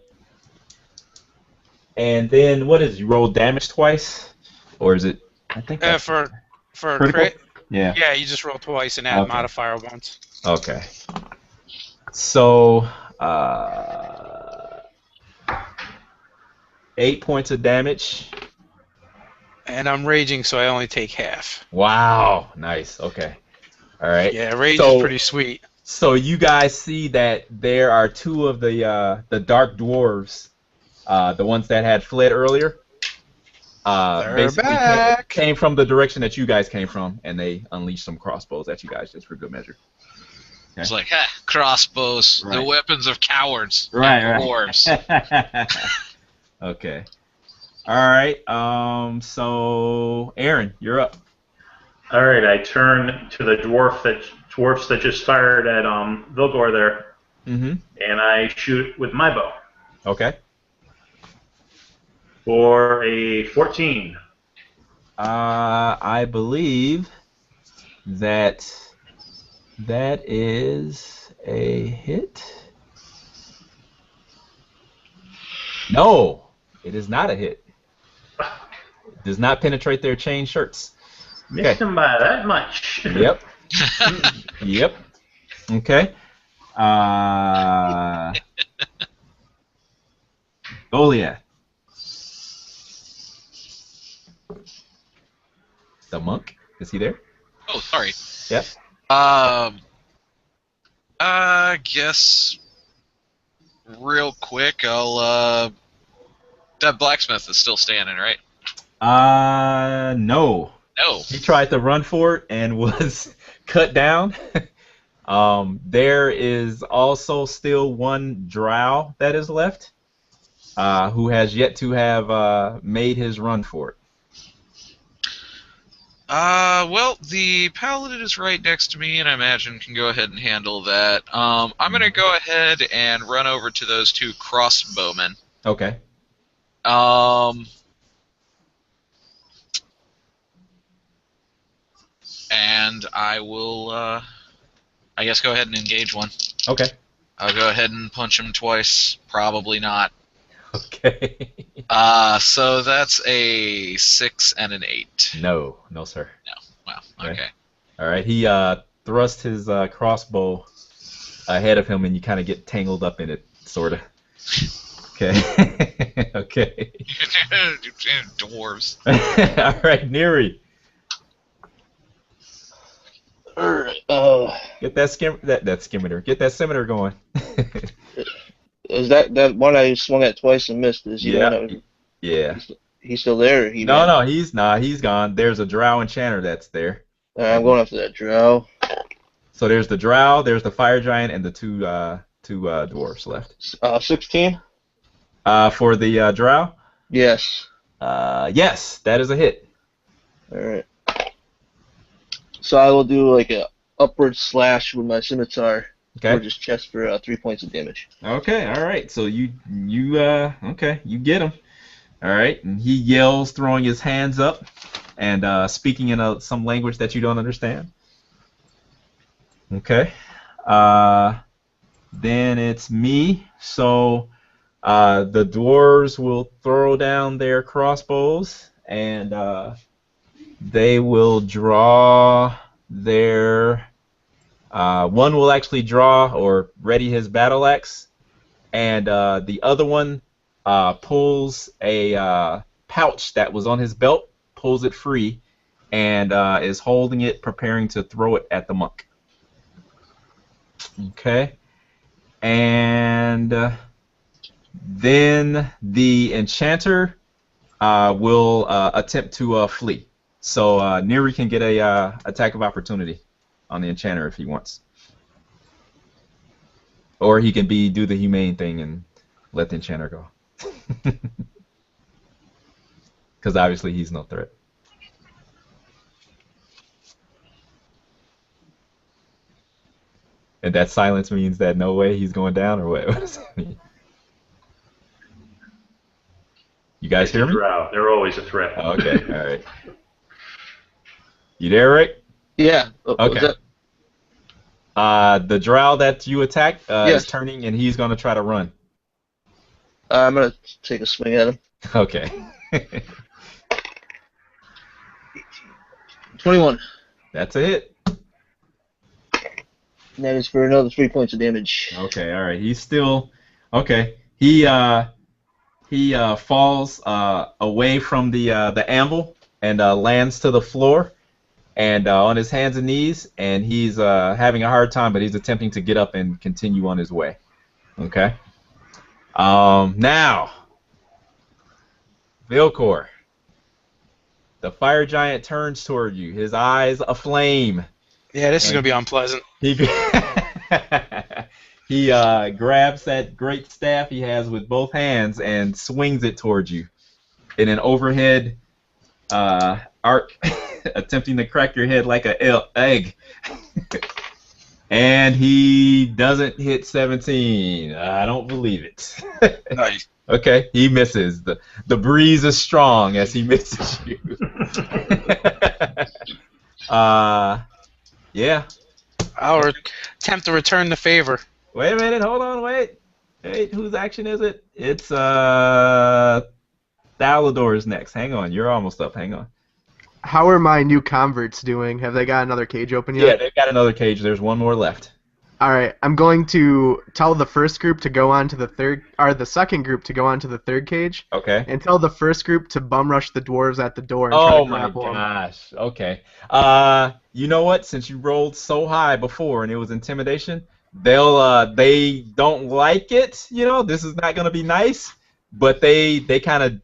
And then what is it? You roll damage twice, or is it? I think that's For a critical? crit. Yeah. Yeah, you just roll twice and add Okay. modifier once. Okay. So 8 points of damage. And I'm raging, so I only take half. Wow. Nice. Okay. All right. Yeah, rage So- is pretty sweet. So you guys see that there are two of the dark dwarves, the ones that had fled earlier. They're Basically back. came from the direction that you guys came from, and they unleashed some crossbows at you guys just for good measure. It's like, crossbows, the Right. weapons of cowards, Right. and dwarves. Okay. All right. So Aaron, you're up. All right, I turn to the dwarfs that just fired at Vilgor there, Mm-hmm. and I shoot with my bow Okay. for a 14. I believe that is a hit. No, it is not a hit. It does not penetrate their chain shirts. Missed him by that much. Yep. Yep. Okay. Goliath. The monk. Is he there? Oh, sorry. Yep. I guess real quick, I'll that blacksmith is still standing, right? No. No. He tried to run for it and was cut down. There is also still one drow that is left, who has yet to have made his run for it. Well, the paladin is right next to me, and I imagine can go ahead and handle that. I'm gonna go ahead and run over to those two crossbowmen. Okay. And I will, I guess, go ahead and engage one. Okay. I'll go ahead and punch him twice. Probably not. Okay. So that's a 6 and an 8. No, sir. Wow. Okay. Okay. All right. He thrust his crossbow ahead of him, and you kind of get tangled up in it, sort of. Okay. Okay. Dwarves. All right, Neri. Alright, Get that skimitar. Get that scimitar going. is that one I swung at twice and missed? Is he the one that Yeah. he's still there? Or No, he's not. He's gone. There's a drow enchanter that's there. I'm going after that drow. So there's the drow, there's the fire giant, and the two dwarves left. 16? For the drow? Yes. Yes, that is a hit. Alright. So I will do like a upward slash with my scimitar towards his chest for 3 points of damage. Okay, all right. So you get him. All right, and he yells, throwing his hands up, and speaking in some language that you don't understand. Okay. Then it's me. So the dwarves will throw down their crossbows, and they will draw their. One will actually draw or ready his battle axe, and the other one pulls a pouch that was on his belt, pulls it free, and is holding it, preparing to throw it at the monk. Okay. And then the enchanter will attempt to flee. So Neri can get a attack of opportunity on the enchanter if he wants. Or he can do the humane thing and let the enchanter go. Because obviously he's no threat. And that silence means that no way he's going down, or what? What does that mean? You guys hear me? They're always a threat. Oh, okay, all right. You there, Rick? Yeah. Okay. The drow that you attacked Yes. is turning, and he's going to try to run. I'm gonna take a swing at him. Okay. 21. That's a hit. And that is for another 3 points of damage. Okay, all right. He's still okay. He falls away from the anvil and lands to the floor, and on his hands and knees, and he's having a hard time, but he's attempting to get up and continue on his way. Okay. Now, Vilcor, the fire giant turns toward you, his eyes aflame. Yeah, this is going to be unpleasant. He grabs that great staff he has with both hands and swings it towards you in an overhead arc, attempting to crack your head like an egg. And he doesn't hit 17. I don't believe it. Nice. Okay, he misses. The breeze is strong as he misses you. Yeah. I'll attempt to return the favor. Wait a minute, hold on, wait. Wait, whose action is it? It's Thalador's next. Hang on, you're almost up, hang on. How are my new converts doing? Have they got another cage open yet? Yeah, they've got another cage. There's one more left. Alright, I'm going to tell the first group to go on to the second group to go on to the third cage. Okay. And tell the first group to bum rush the dwarves at the door and try Oh to my grapple them. gosh. Okay. You know what? Since you rolled so high before and it was intimidation, they don't like it. You know, this is not gonna be nice, but they kind of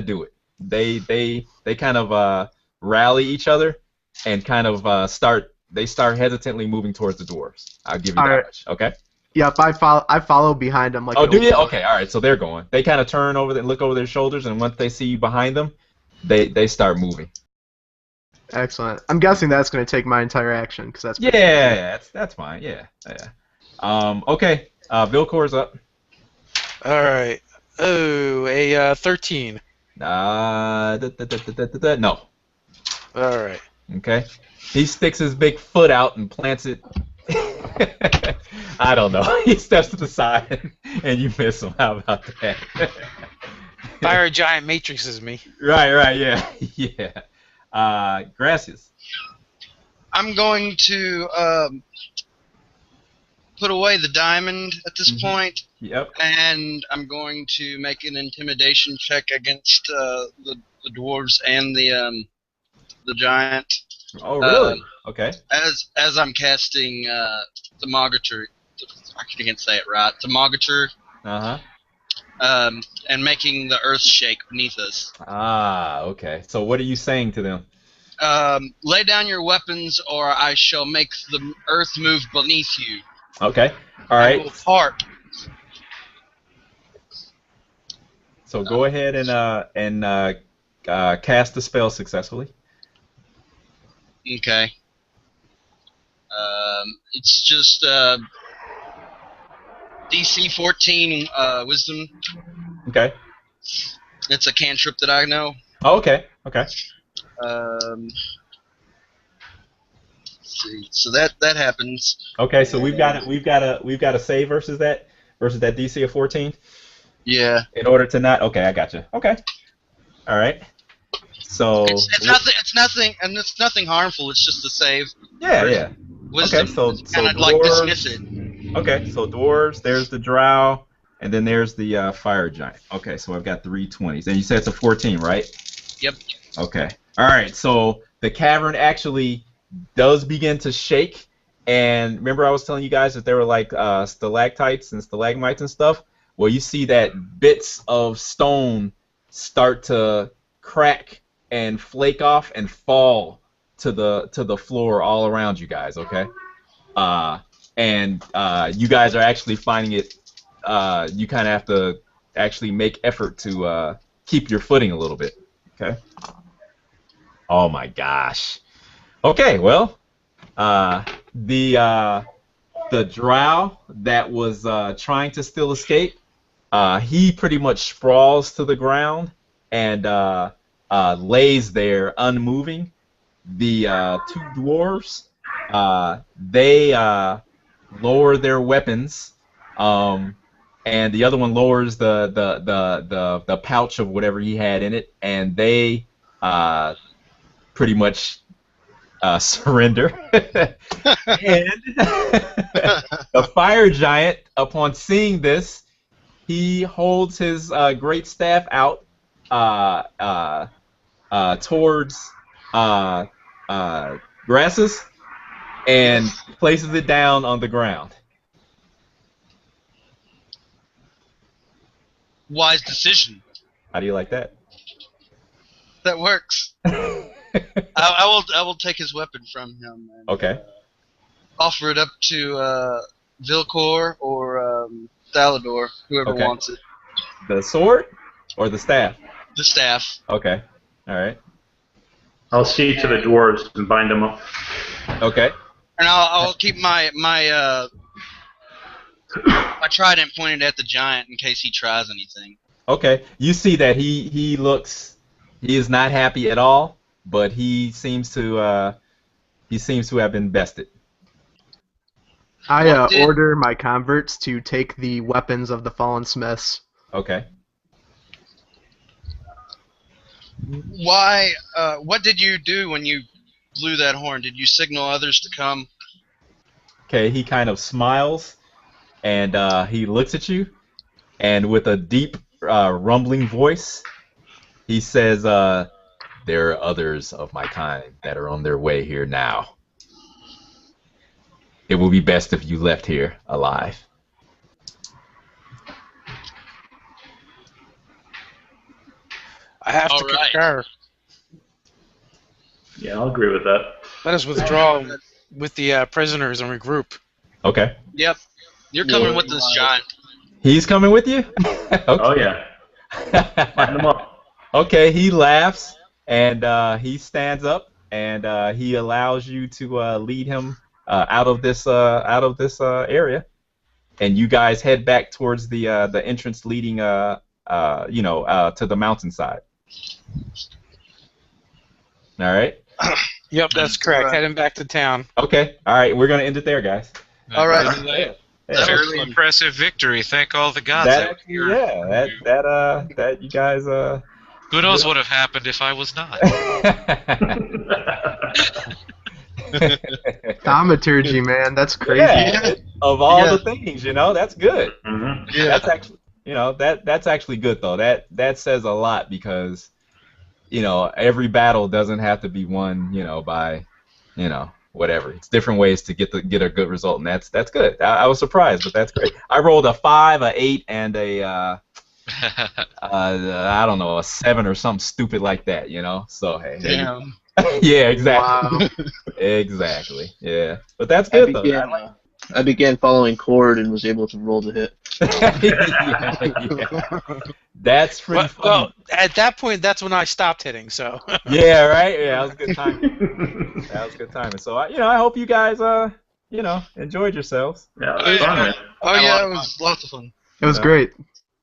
do it. They kind of rally each other and kind of start hesitantly moving towards the dwarves. I'll give you that much. Okay. Yep, I follow behind them like. Oh, do you? Okay, all right. So they're going. They kind of turn over and look over their shoulders, and once they see you behind them, they start moving. Excellent. I'm guessing that's going to take my entire action because that's. Yeah, that's fine. Yeah. Okay. Vilcor's up. All right. Oh, a 13. No. All right. Okay. He sticks his big foot out and plants it. I don't know. He steps to the side and you miss him. How about that? Fire giant matrixes me. Right. Yeah. Gracias. I'm going to put away the diamond at this point. Yep. And I'm going to make an intimidation check against the dwarves and the giant. Oh, really? Okay. As I'm casting Thermometer, I can't say it right. Thermometer. And making the earth shake beneath us. Ah, okay. So what are you saying to them? Lay down your weapons, or I shall make the earth move beneath you. Okay. All right. I will fart. So go ahead and cast the spell successfully. Okay. It's just DC 14 Wisdom. Okay. It's a cantrip that I know. Oh, okay. Let's see. So that happens. Okay, so we've got a save versus that DC of 14. Yeah. In order to not. Okay, I gotcha. Okay. All right. So it's nothing harmful. It's just a save. Yeah. Wisdom. Okay, so kind of like dismiss it. Okay, so dwarves. There's the drow, and then there's the fire giant. Okay, so I've got 3 20s, and you said it's a 14, right? Yep. Okay. All right. So the cavern actually does begin to shake, and remember I was telling you guys that there were like stalactites and stalagmites and stuff. Well, you see that bits of stone start to crack and flake off and fall to the floor all around you guys. Okay. And you guys are actually finding it. You kind of have to actually make effort to keep your footing a little bit. Okay. Oh my gosh. Okay. Well, the the drow that was trying to still escape, he pretty much sprawls to the ground and lays there unmoving. The two dwarves, they lower their weapons, and the other one lowers the pouch of whatever he had in it, and they pretty much surrender. And the fire giant, upon seeing this, he holds his great staff out towards Grasses and places it down on the ground. Wise decision. How do you like that? That works. I will take his weapon from him. And, Okay. offer it up to Vilcor or Thalador, whoever Okay. wants it. The sword or the staff? The staff. Okay. All right. I'll see to the dwarves and bind them up. Okay. And I'll keep my trident pointed at the giant in case he tries anything. Okay. You see that he is not happy at all, but he seems to have been bested. I order my converts to take the weapons of the fallen smiths. Okay. Why? What did you do when you blew that horn? Did you signal others to come? Okay, he kind of smiles, and he looks at you, and with a deep, rumbling voice, he says, "There are others of my kind that are on their way here now. It will be best if you left here alive." I have to All right. concur. Yeah, I'll agree with that. Let us withdraw with the prisoners and regroup. Okay. Yep. You're coming with this giant. He's coming with you? Okay. Oh yeah. Bind them up. Okay, he laughs, and he stands up, and he allows you to lead him out of this area, and you guys head back towards the entrance leading to the mountainside. All right. Yep, that's correct. Right. Heading back to town. Okay. All right. We're gonna end it there, guys. All right. Yeah. Fairly impressive victory. Thank all the gods. That you guys Who knows what would have happened if I was not? Thaumaturgy, man, that's crazy. Yeah. Of all Yeah. the things, that's good. Mm-hmm. Yeah. That's actually, that's actually good though. That says a lot because, every battle doesn't have to be won, by, whatever. It's different ways to get a good result, and that's good. I was surprised, but that's great. I rolled a 5, a 8, and a I don't know, a 7 or something stupid like that, So hey. Damn. Yeah, exactly. Wow. Exactly. Yeah, but that's good though. I began following Cord and was able to roll the hit. Yeah. That's pretty funny. Well, at that point, that's when I stopped hitting. So. Yeah, right. Yeah, that was good timing. That was good timing. So I hope you guys enjoyed yourselves. Yeah, it was fun, man. Oh yeah, it was lots of fun. It was great.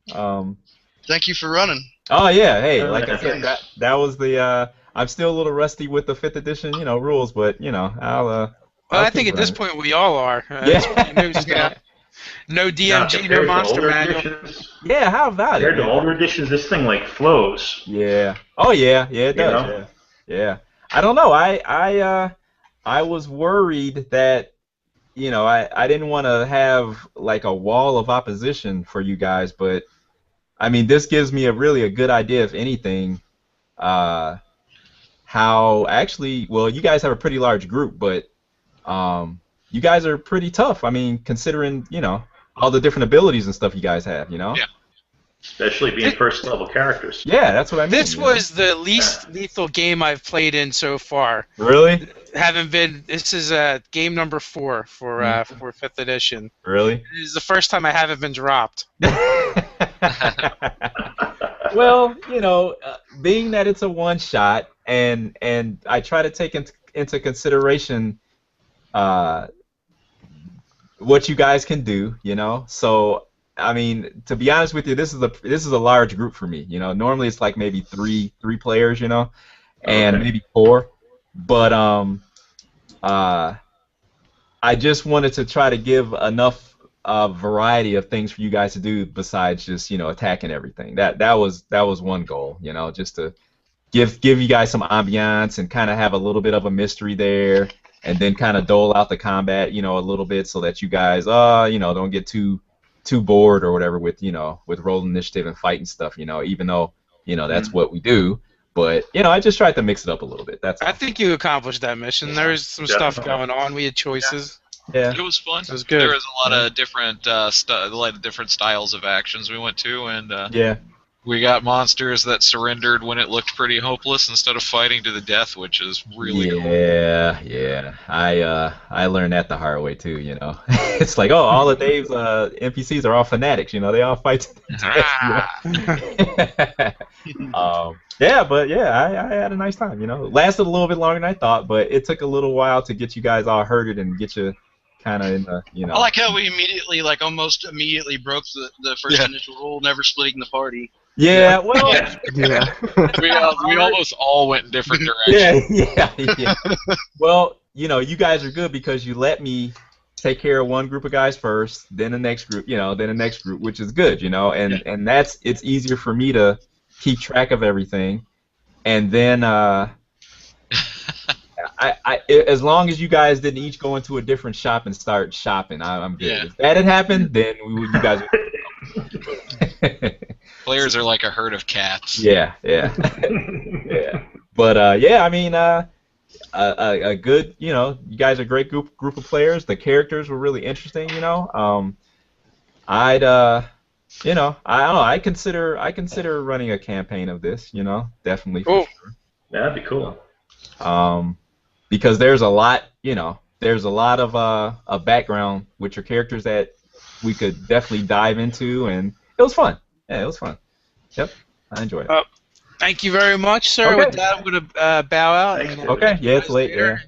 Thank you for running. Oh yeah, hey, like I said, that was the. I'm still a little rusty with the 5th edition, rules, but I'll. Well, I think at this point we all are. Yeah. No DMG, no monster manual. Compared how about it? to older editions, this thing flows. Yeah. Oh yeah, it does. Yeah. I don't know. I was worried that I didn't want to have like a wall of opposition for you guys, but I mean this gives me really a good idea, if anything, how actually, well, you guys have a pretty large group, but you guys are pretty tough. I mean, considering all the different abilities and stuff you guys have, Yeah. Especially being first level characters. Yeah, that's what I mean. This was the least lethal game I've played in so far. Really? This is game number 4 for 5th edition. Really? This is the first time I haven't been dropped. Well, being that it's a one shot, and I try to take into consideration what you guys can do, you know. So I mean, to be honest with you, this is a large group for me. You know, normally it's like maybe three players, you know, and Okay. maybe four. But I just wanted to try to give enough variety of things for you guys to do besides just attacking everything. That was one goal, just to give you guys some ambiance and kind of have a little bit of a mystery there, and then kind of dole out the combat, a little bit so that you guys don't get too bored or whatever with rolling initiative and fighting stuff, even though that's what we do. But I just tried to mix it up a little bit. That's all. I think you accomplished that mission. There was some stuff going on. We had choices. Yeah. It was fun. It was good. There was a lot of different different styles of actions we went to, and Yeah. we got monsters that surrendered when it looked pretty hopeless instead of fighting to the death, which is really cool. Yeah. I learned that the hard way too. It's like, all of Dave's NPCs are all fanatics. They all fight to the death. Yeah, but I had a nice time. Lasted a little bit longer than I thought, but it took a little while to get you guys all herded and get you kind of in the I like how we immediately, almost immediately broke the first initial rule, never splitting the party. Yeah, well, Yeah. We almost all went in different directions. yeah. Well, you guys are good because you let me take care of one group of guys first, then the next group, then the next group, which is good, and it's easier for me to keep track of everything, and then as long as you guys didn't each go into a different shop and start shopping, I'm good. Yeah. If that had happened, then you guys. Players are like a herd of cats. Yeah. But I mean, a good, you guys are a great group of players. The characters were really interesting. I don't know. I consider running a campaign of this. Definitely for sure. That'd be cool. Because there's a lot, there's a lot of background with your characters that we could definitely dive into, and it was fun. Yeah, it was fun. Yep, I enjoyed it. Thank you very much, sir. Okay. With that, I'm going to bow out. Thanks, And, David. Okay, yeah, it's late. Yeah.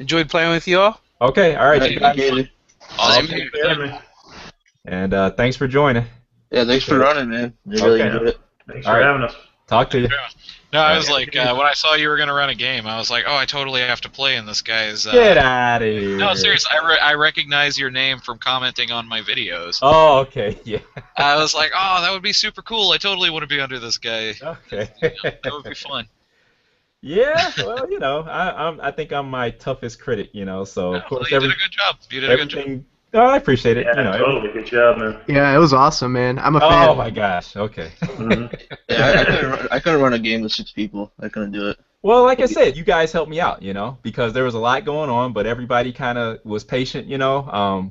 enjoyed playing with you all. Okay, all right, Alright, you guys. Gator. Awesome. And thanks for joining. Yeah, thanks for running, man. I really Okay. enjoyed it. Thanks All for right. having us. Talk to you. No, I was like, when I saw you were going to run a game, I was like, oh, I totally have to play in this guy's... Get out of here. No, seriously, I recognize your name from commenting on my videos. Oh, okay, yeah. I was like, oh, that would be super cool. I totally want to be under this guy. Okay. That would be fun. Yeah, well, I think I'm my toughest critic, so of course You did a good job. You did a good job. everything. Oh, I appreciate it. Yeah, totally. Good job, man. Yeah, it was awesome, man. I'm a fan. Oh my gosh. Okay. Mhm. Yeah, I couldn't run a game with 6 people. I couldn't do it. Well, like I said, you guys helped me out, because there was a lot going on, but everybody kind of was patient,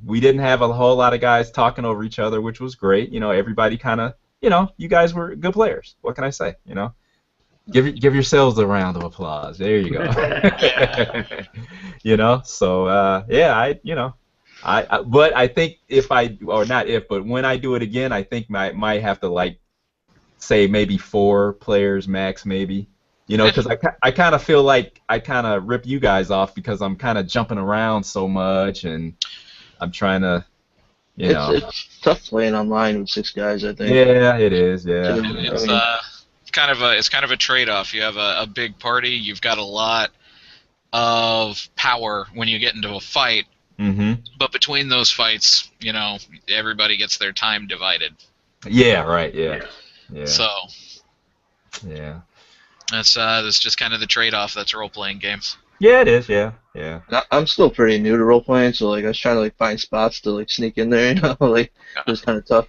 We didn't have a whole lot of guys talking over each other, which was great. Everybody kind of, you guys were good players. What can I say, Give yourselves a round of applause. There you go. So but I think but when I do it again, I think I might have to say maybe 4 players max, maybe. Because I kind of feel like I kind of rip you guys off because I'm kind of jumping around so much and I'm trying to, It's tough playing online with 6 guys, I think. Yeah, it is. Yeah. It's kind of a trade-off. You have a big party. You've got a lot of power when you get into a fight. Mm-hmm. But between those fights, everybody gets their time divided. Yeah. Right. Yeah. Yeah. So Yeah. that's just kind of the trade-off that's role-playing games. Yeah, it is. Yeah. Yeah. I'm still pretty new to role playing, so I was trying to find spots to sneak in there. It was kind of tough.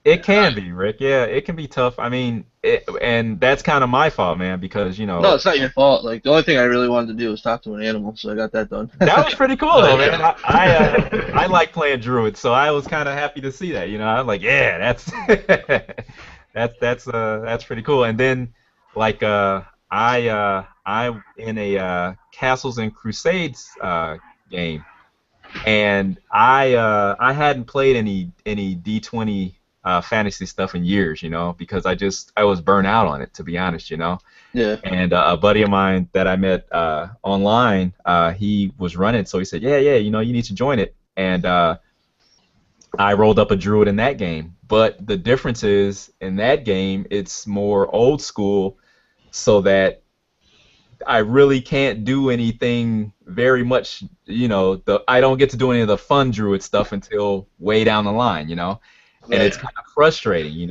It can be, Rick. Yeah, it can be tough. I mean, and that's kind of my fault, man, because No, it's not your fault. The only thing I really wanted to do was talk to an animal, so I got that done. That was pretty cool, though, man. I like playing druid, so I was kind of happy to see that. I was like, yeah, that's pretty cool. And then, I'm in a Castles and Crusades game, and I hadn't played any D20 fantasy stuff in years, because I was burnt out on it, to be honest, Yeah. And a buddy of mine that I met online, he was running, so he said, yeah, you need to join it. And I rolled up a druid in that game. But the difference is, in that game, it's more old school, so that I really can't do anything very much, I don't get to do any of the fun druid stuff until way down the line, and it's kind of frustrating,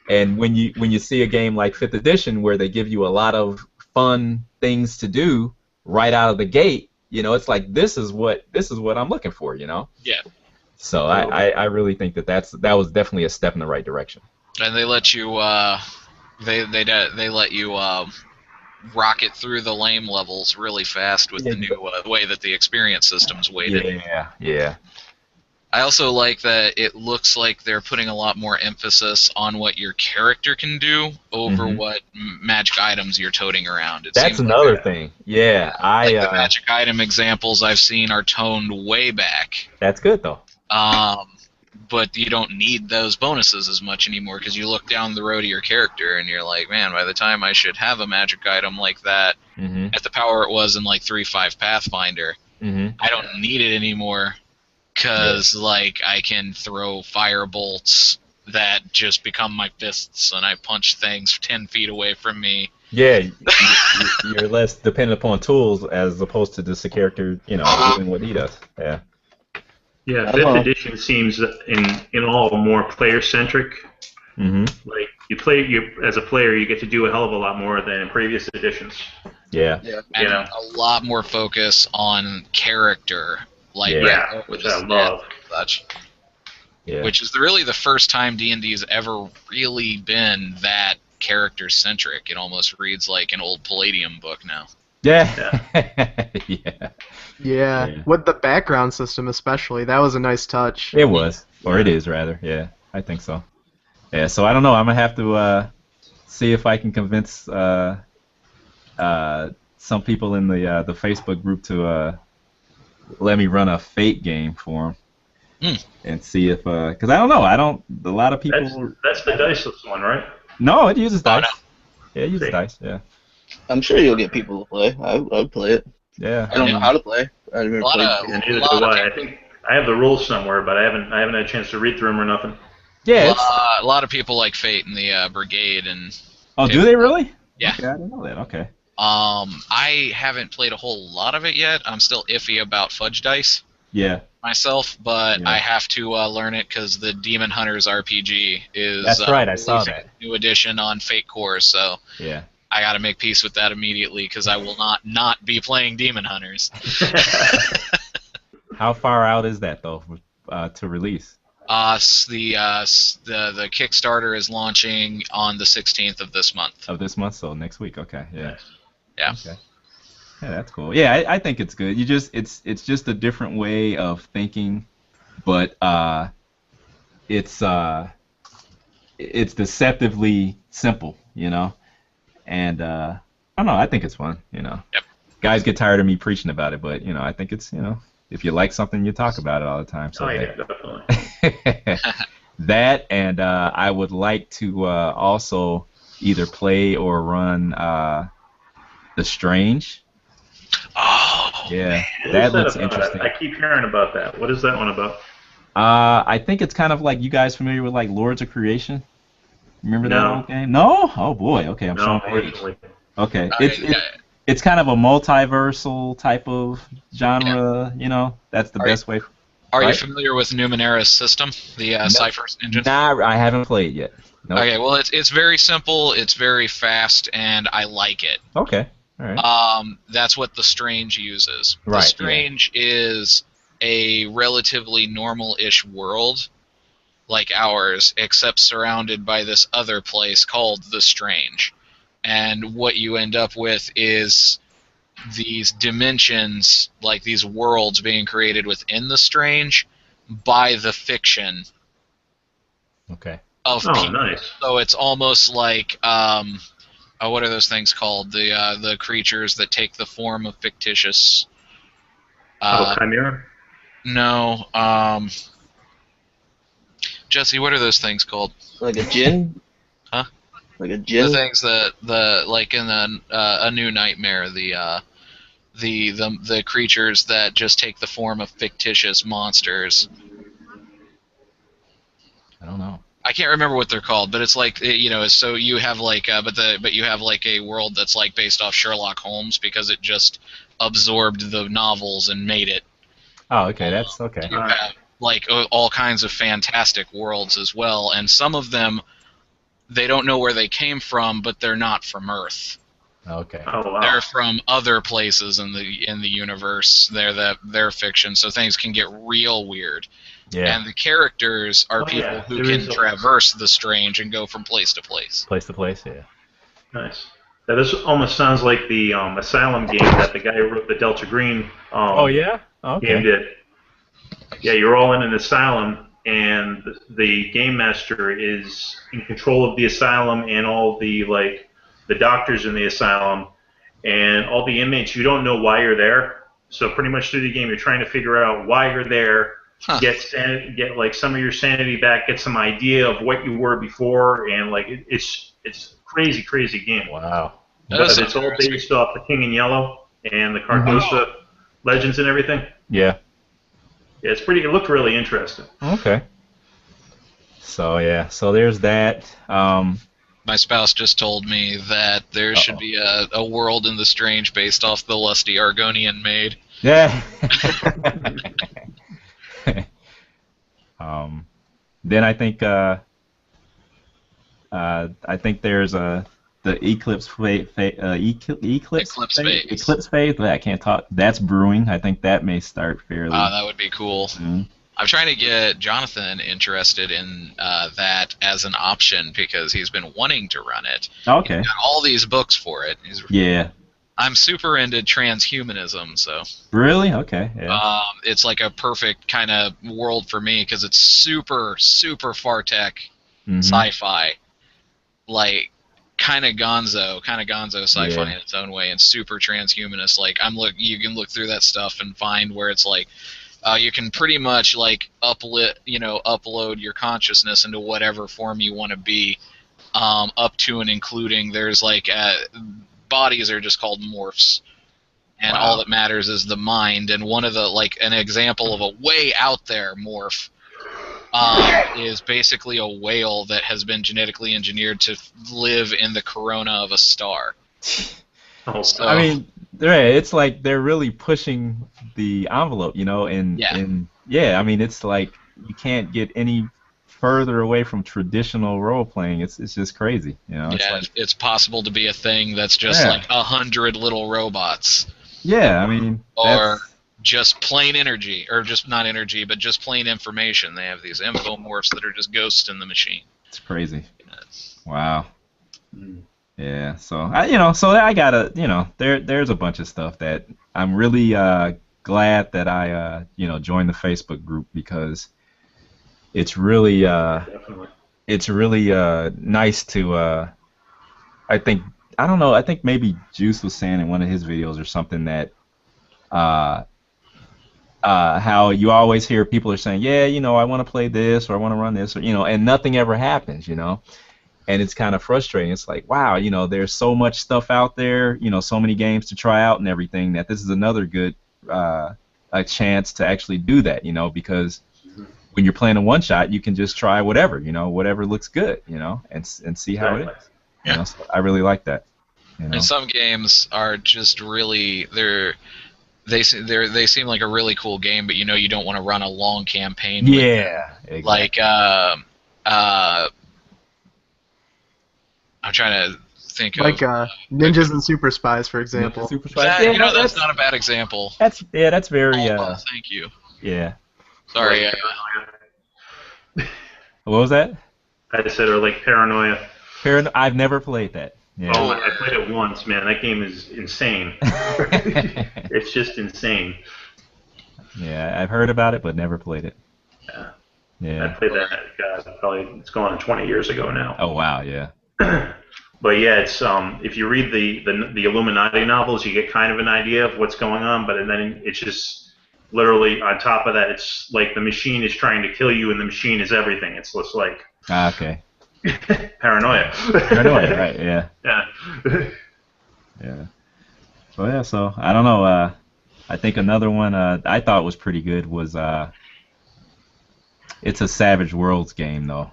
And when you see a game like 5th edition where they give you a lot of fun things to do right out of the gate, it's like this is what I'm looking for, Yeah. So I really think that was definitely a step in the right direction. And they let you they let you rocket through the lame levels really fast with the new way that the experience system's weighted. Yeah. I also like that it looks like they're putting a lot more emphasis on what your character can do over what magic items you're toting around. That's another thing. Yeah, the magic item examples I've seen are toned way back. That's good though. But you don't need those bonuses as much anymore because you look down the road of your character and you're like, man, by the time I should have a magic item like that at the power it was in like 3.5 Pathfinder, I don't need it anymore. Because, I can throw fire bolts that just become my fists, and I punch things 10 feet away from me. Yeah, you're less dependent upon tools as opposed to just a character, doing what he does. Yeah. Yeah, 5th edition seems, in all, more player-centric. Like, as a player, you get to do a hell of a lot more than in previous editions. Yeah. And a lot more focus on character. Which I love. Such. Yeah. Which is really the first time D&D's ever really been that character-centric. It almost reads like an old Palladium book now. Yeah. Yeah. With the background system especially, that was a nice touch. It was. Or it is, rather. Yeah, I think so. Yeah, so I don't know. I'm going to have to see if I can convince some people in the Facebook group to... let me run a Fate game for them and see if because I don't know, a lot of people. That's the diceless one, right? No, it uses dice. Yeah, it uses dice. Yeah. I'm sure you'll get people to play. I would play it. Yeah. I don't know how to play. I've never played it. Neither do I. I think I have the rules somewhere, but I haven't had a chance to read through them or nothing. Yeah. A lot of people like Fate in the brigade and. Oh, do they really? Yeah. Okay, I didn't know that. Okay. I haven't played a whole lot of it yet. I'm still iffy about Fudge Dice. Yeah. Myself, but I have to learn it because the Demon Hunters RPG is. That's right. I saw that. New edition on Fate Core, so. Yeah. I got to make peace with that immediately because I will not be playing Demon Hunters. How far out is that though to release? The Kickstarter is launching on the 16th of this month. Of this month, so next week. Okay. Yeah. Yeah. Okay. Yeah, that's cool. Yeah, I think it's good. It's just a different way of thinking, but it's deceptively simple, and I don't know. I think it's fun, Yep. Guys get tired of me preaching about it, but I think it's if you like something, you talk about it all the time. So definitely. That, and I would like to also either play or run The Strange. Oh, yeah, that looks interesting. I keep hearing about that. What is that one about? I think it's kind of like, you guys familiar with like Lords of Creation? Remember that old game? No? Oh boy. Okay, I'm showing my age. Okay, it's kind of a multiversal type of genre. That's the best way. Are you familiar with Numenera's system, the Cypher's engine? Nah, I haven't played yet. Nope. Okay, well it's very simple, it's very fast, and I like it. Okay. All right. That's what The Strange uses. Right, The Strange is a relatively normal-ish world, like ours, except surrounded by this other place called The Strange. And what you end up with is these dimensions, like these worlds being created within The Strange by the fiction. Okay. Of people. Nice. So it's almost like what are those things called? The creatures that take the form of fictitious. Chimera? No. Jesse, what are those things called? Like a djinn? Huh? Like a The djinn? things that like in a New Nightmare, the creatures that just take the form of fictitious monsters. I don't know. I can't remember what they're called, but it's like, so you have like but you have like a world that's like based off Sherlock Holmes because it just absorbed the novels and made it. Oh, okay, that's okay. You have like all kinds of fantastic worlds as well, and some of them they don't know where they came from, but they're not from Earth. Okay. Oh, wow. They're from other places in the universe. They're fiction, so things can get real weird. Yeah. And the characters are people who can traverse the strange and go from place to place. Place to place, yeah. Nice. That almost sounds like the Asylum game that the guy who wrote the Delta Green Oh, yeah? Okay. game did. Yeah, you're all in an asylum, and the game master is in control of the asylum and all the doctors in the asylum and all the inmates. You don't know why you're there, so pretty much through the game you're trying to figure out why you're there, get like some of your sanity back, get some idea of what you were before, and like it's crazy game. Wow. But it's all based off the King in Yellow and the Carcosa legends and everything. Yeah. Yeah, it looked really interesting. Okay. So yeah, so there's that. My spouse just told me that there should be a world in the strange based off the lusty Argonian maid. Yeah. Then I think there's the Eclipse phase. Eclipse phase. I can't talk. That's brewing. I think that may start fairly. That would be cool. soon. I'm trying to get Jonathan interested in that as an option because he's been wanting to run it. Okay. He's got all these books for it. Yeah. I'm super into transhumanism, so. Really? Okay. Yeah. It's like a perfect kind of world for me because it's super far tech sci-fi, like kind of gonzo sci-fi in its own way, and super transhumanist. Like you can look through that stuff and find where it's like. You can pretty much like upload your consciousness into whatever form you want to be, up to and including there's like bodies are just called morphs, and all that matters is the mind. And one of the an example of a way out there morph is basically a whale that has been genetically engineered to live in the corona of a star. So, I mean, it's like they're really pushing the envelope, and I mean, it's like you can't get any further away from traditional role playing. It's just crazy, it's possible to be a thing that's just like 100 little robots. Yeah, I mean, or just plain energy, or just not energy, but just plain information. They have these infomorphs that are just ghosts in the machine. It's crazy. Wow. Yeah, so I gotta, there's a bunch of stuff that I'm really glad that I joined the Facebook group because it's really nice to I think maybe Juice was saying in one of his videos or something that how you always hear people are saying, I want to play this or I want to run this, or and nothing ever happens, And it's kind of frustrating. It's like, wow, there's so much stuff out there, so many games to try out and everything, that this is another good a chance to actually do that, because when you're playing a one-shot, you can just try whatever, whatever looks good, and see how it is. Yeah. So I really like that. And some games are just really they seem like a really cool game, but you don't want to run a long campaign. Yeah, exactly. Like I'm trying to think of Ninjas and Super Spies, for example. Super Spies. That's not a bad example. That's very. Thank you. Yeah. Sorry. What was that? I said, or like Paranoia. I've never played that. Yeah. Oh, I played it once, man. That game is insane. It's just insane. Yeah, I've heard about it, but never played it. Yeah. I played that, probably it's going on 20 years ago now. Oh wow, yeah. But yeah, it's if you read the Illuminati novels, you get kind of an idea of what's going on, but then it's just literally on top of that, it's like the machine is trying to kill you, and the machine is everything. It's just like Okay. paranoia. Paranoia, right? Yeah. Yeah. Yeah. So yeah, so I don't know. I think another one I thought was pretty good was it's a Savage Worlds game though.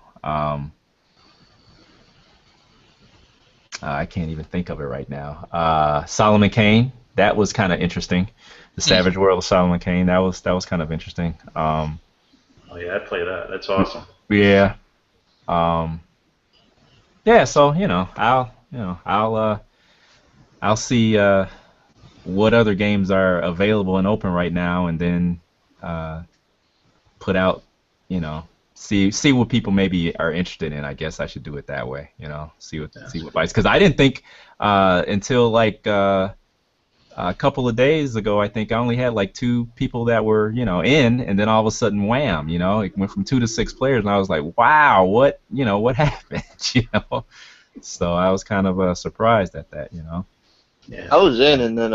I can't even think of it right now. Solomon Kane. That was kind of interesting. The Savage World of Solomon Kane. That was kind of interesting. Oh yeah, I play that. That's awesome. Yeah. Yeah. So I'll see what other games are available and open right now, and then put out, see what people maybe are interested in. I guess I should do it that way, see what bites. Because I didn't think until like a couple of days ago, I think I only had like 2 people that were in, and then all of a sudden, wham, it went from 2 to 6 players, and I was like, wow, what happened, So I was kind of surprised at that, Yeah. I was in, and then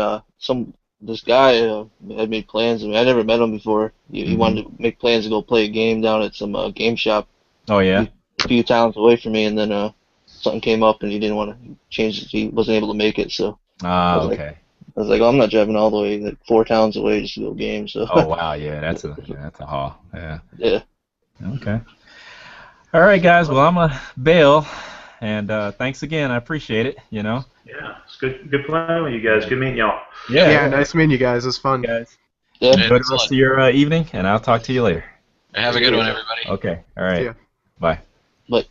this guy had made plans. I mean, I never met him before. He wanted to make plans to go play a game down at some game shop. Oh yeah. A few towns away from me, and then something came up, and he didn't want to change it. He wasn't able to make it, so. Okay. I was like, oh, I'm not driving all the way, like 4 towns away just to go game. So. Oh wow, yeah, that's a haul. Yeah. Yeah. Okay. All right, guys. Well, I'm a bail, and thanks again. I appreciate it. Yeah, it's good playing with you guys. Good meeting y'all. Yeah, nice meeting you guys. It was fun. Guys. Yeah. Enjoy the rest of your evening, and I'll talk to you later. Have a good one, everybody. Okay. All right. See ya. Bye. But.